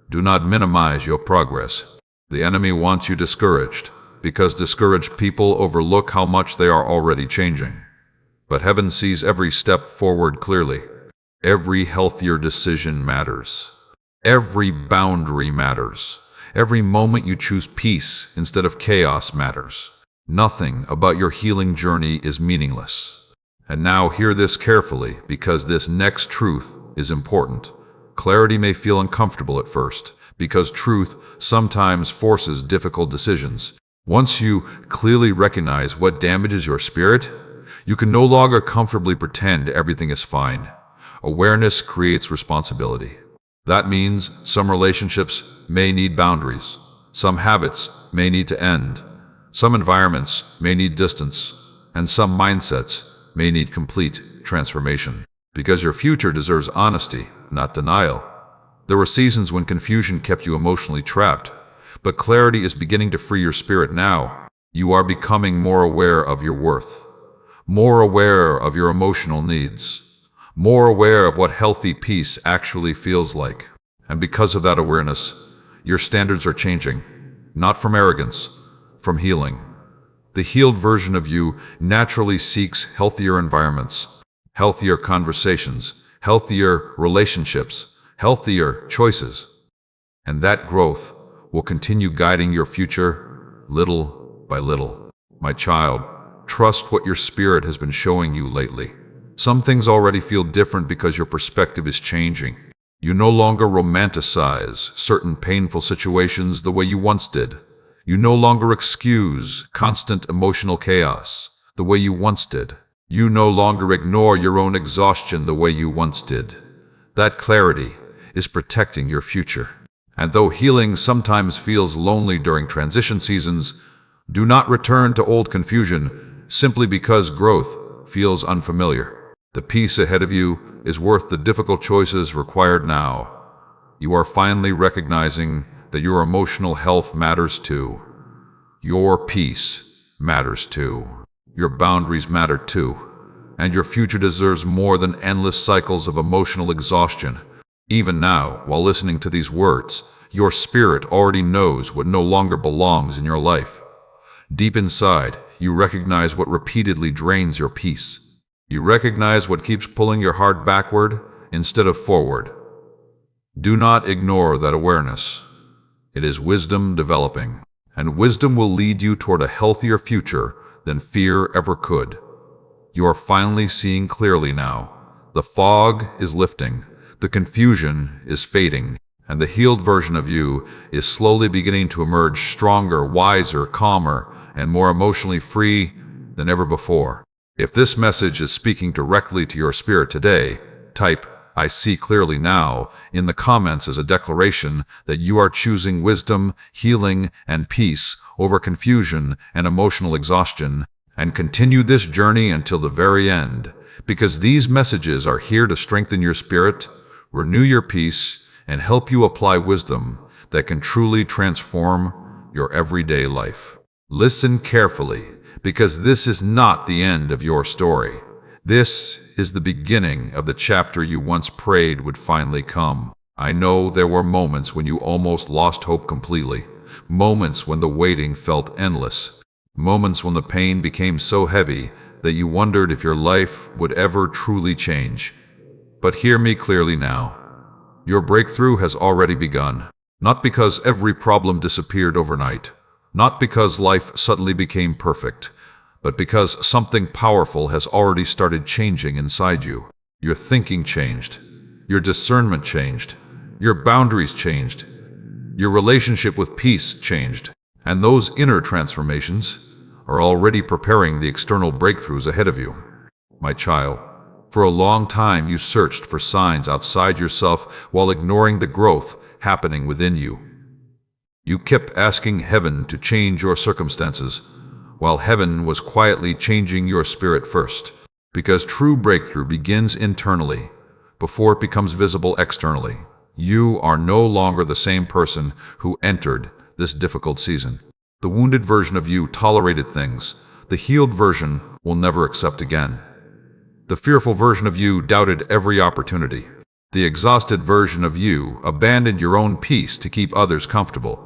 Do not minimize your progress. The enemy wants you discouraged, because discouraged people overlook how much they are already changing. But heaven sees every step forward clearly. Every healthier decision matters. Every boundary matters. Every moment you choose peace instead of chaos matters. Nothing about your healing journey is meaningless. And now hear this carefully, because this next truth is important. Clarity may feel uncomfortable at first, because truth sometimes forces difficult decisions. Once you clearly recognize what damages your spirit, You can no longer comfortably pretend everything is fine. Awareness creates responsibility. That means some relationships may need boundaries. Some habits may need to end. Some environments may need distance. And some mindsets may need complete transformation. Because your future deserves honesty, not denial. There were seasons when confusion kept you emotionally trapped, but clarity is beginning to free your spirit now. You are becoming more aware of your worth, more aware of your emotional needs, more aware of what healthy peace actually feels like. And because of that awareness, your standards are changing, not from arrogance, from healing. The healed version of you naturally seeks healthier environments, healthier conversations, healthier relationships, healthier choices. And that growth will continue guiding your future little by little. My child, trust what your spirit has been showing you lately. Some things already feel different because your perspective is changing. You no longer romanticize certain painful situations the way you once did. You no longer excuse constant emotional chaos the way you once did. You no longer ignore your own exhaustion the way you once did. That clarity is protecting your future. And though healing sometimes feels lonely during transition seasons, do not return to old confusion simply because growth feels unfamiliar. The peace ahead of you is worth the difficult choices required now. You are finally recognizing that your emotional health matters too. Your peace matters too. Your boundaries matter too. And your future deserves more than endless cycles of emotional exhaustion. Even now, while listening to these words, your spirit already knows what no longer belongs in your life. Deep inside, you recognize what repeatedly drains your peace. You recognize what keeps pulling your heart backward instead of forward. Do not ignore that awareness. It is wisdom developing, and wisdom will lead you toward a healthier future than fear ever could. You are finally seeing clearly now. The fog is lifting, the confusion is fading, and the healed version of you is slowly beginning to emerge stronger, wiser, calmer, and more emotionally free than ever before. If this message is speaking directly to your spirit today, type "I see clearly now" in the comments as a declaration that you are choosing wisdom, healing, and peace over confusion and emotional exhaustion, and continue this journey until the very end, because these messages are here to strengthen your spirit, renew your peace, and help you apply wisdom that can truly transform your everyday life. Listen carefully, because this is not the end of your story. This is the beginning of the chapter you once prayed would finally come. I know there were moments when you almost lost hope completely, moments when the waiting felt endless, moments when the pain became so heavy that you wondered if your life would ever truly change. But hear me clearly now. Your breakthrough has already begun, not because every problem disappeared overnight, not because life suddenly became perfect, but because something powerful has already started changing inside you. Your thinking changed, your discernment changed, your boundaries changed, your relationship with peace changed, and those inner transformations are already preparing the external breakthroughs ahead of you. My child, for a long time you searched for signs outside yourself while ignoring the growth happening within you. You kept asking heaven to change your circumstances, while heaven was quietly changing your spirit first. Because true breakthrough begins internally, before it becomes visible externally. You are no longer the same person who entered this difficult season. The wounded version of you tolerated things the healed version will never accept again. The fearful version of you doubted every opportunity. The exhausted version of you abandoned your own peace to keep others comfortable.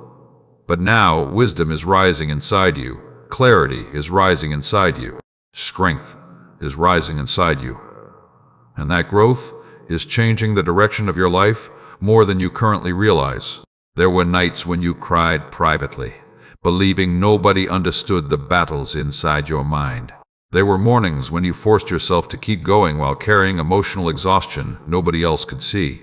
But now wisdom is rising inside you. Clarity is rising inside you. Strength is rising inside you. And that growth is changing the direction of your life more than you currently realize. There were nights when you cried privately, believing nobody understood the battles inside your mind. There were mornings when you forced yourself to keep going while carrying emotional exhaustion nobody else could see.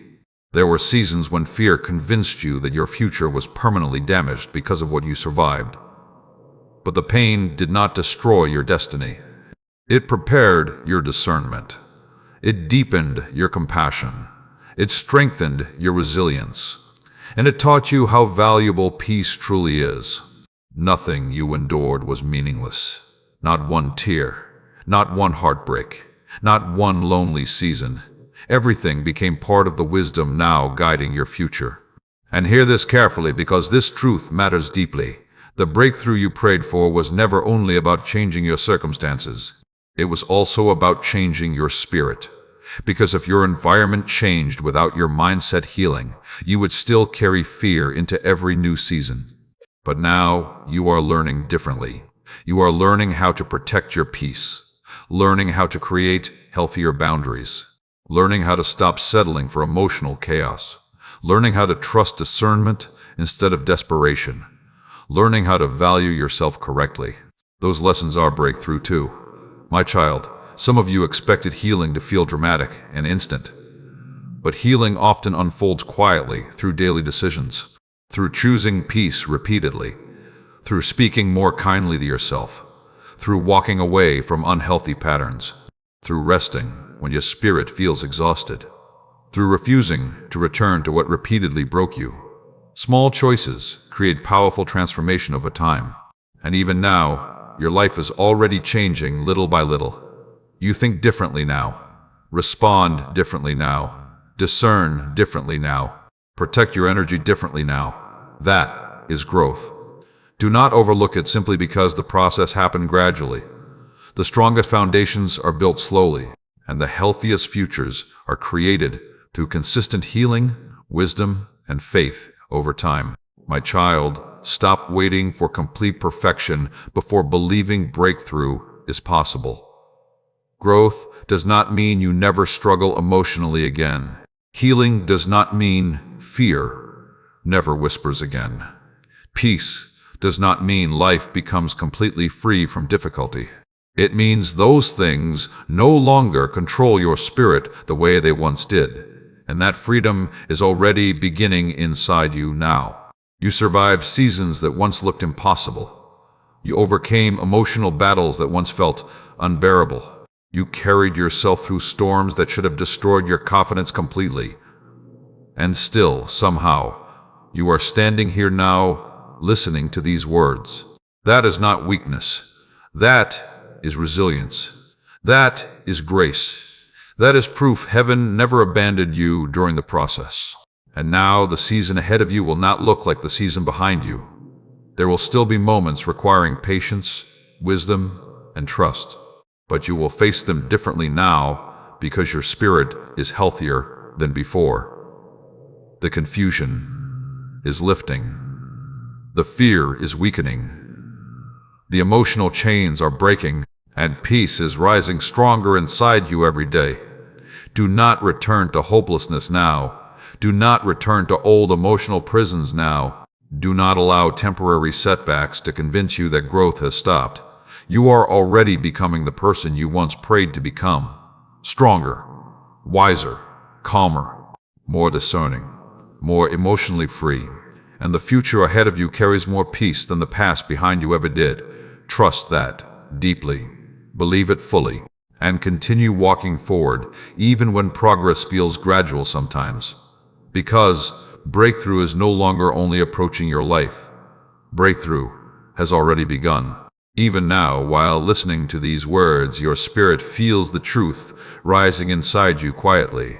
There were seasons when fear convinced you that your future was permanently damaged because of what you survived. But the pain did not destroy your destiny. It prepared your discernment. It deepened your compassion. It strengthened your resilience. And it taught you how valuable peace truly is. Nothing you endured was meaningless. Not one tear, not one heartbreak, not one lonely season. Everything became part of the wisdom now guiding your future. And hear this carefully, because this truth matters deeply. The breakthrough you prayed for was never only about changing your circumstances. It was also about changing your spirit. Because if your environment changed without your mindset healing, you would still carry fear into every new season. But now you are learning differently. You are learning how to protect your peace, learning how to create healthier boundaries, learning how to stop settling for emotional chaos, learning how to trust discernment instead of desperation, learning how to value yourself correctly. Those lessons are breakthrough too. My child, some of you expected healing to feel dramatic and instant. But healing often unfolds quietly through daily decisions, through choosing peace repeatedly, through speaking more kindly to yourself, through walking away from unhealthy patterns, through resting when your spirit feels exhausted, through refusing to return to what repeatedly broke you. Small choices create powerful transformation over time. And even now, your life is already changing little by little. You think differently now, respond differently now, discern differently now, protect your energy differently now. That is growth. Do not overlook it simply because the process happened gradually. The strongest foundations are built slowly, and the healthiest futures are created through consistent healing, wisdom, and faith over time. My child, stop waiting for complete perfection before believing breakthrough is possible. Growth does not mean you never struggle emotionally again. Healing does not mean fear never whispers again. Peace does not mean life becomes completely free from difficulty. It means those things no longer control your spirit the way they once did. And that freedom is already beginning inside you now. You survived seasons that once looked impossible. You overcame emotional battles that once felt unbearable. You carried yourself through storms that should have destroyed your confidence completely. And still, somehow, you are standing here now, listening to these words. That is not weakness. That is resilience. That is grace. That is proof heaven never abandoned you during the process. And now the season ahead of you will not look like the season behind you. There will still be moments requiring patience, wisdom, and trust. But you will face them differently now because your spirit is healthier than before. The confusion is lifting. The fear is weakening. The emotional chains are breaking, and peace is rising stronger inside you every day. Do not return to hopelessness now. Do not return to old emotional prisons now. Do not allow temporary setbacks to convince you that growth has stopped. You are already becoming the person you once prayed to become. Stronger, wiser, calmer, more discerning, more emotionally free. And the future ahead of you carries more peace than the past behind you ever did. Trust that deeply, believe it fully, and continue walking forward even when progress feels gradual sometimes. Because breakthrough is no longer only approaching your life. Breakthrough has already begun. Even now, while listening to these words, your spirit feels the truth rising inside you quietly.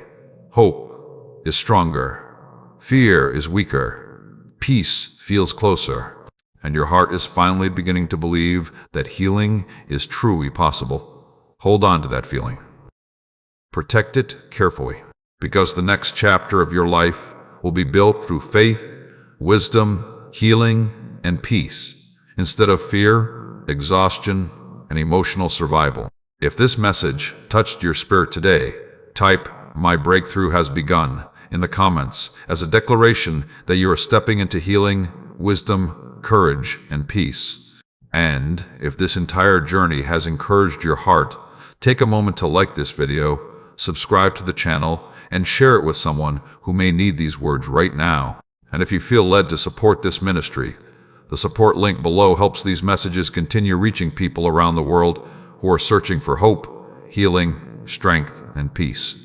Hope is stronger. Fear is weaker. Peace feels closer. And your heart is finally beginning to believe that healing is truly possible. Hold on to that feeling. Protect it carefully, because the next chapter of your life will be built through faith, wisdom, healing, and peace, instead of fear, exhaustion, and emotional survival. If this message touched your spirit today, type "My breakthrough has begun" in the comments as a declaration that you are stepping into healing, wisdom, courage, and peace. And if this entire journey has encouraged your heart, take a moment to like this video, subscribe to the channel, and share it with someone who may need these words right now. And if you feel led to support this ministry, the support link below helps these messages continue reaching people around the world who who are searching for hope, healing, strength, and peace.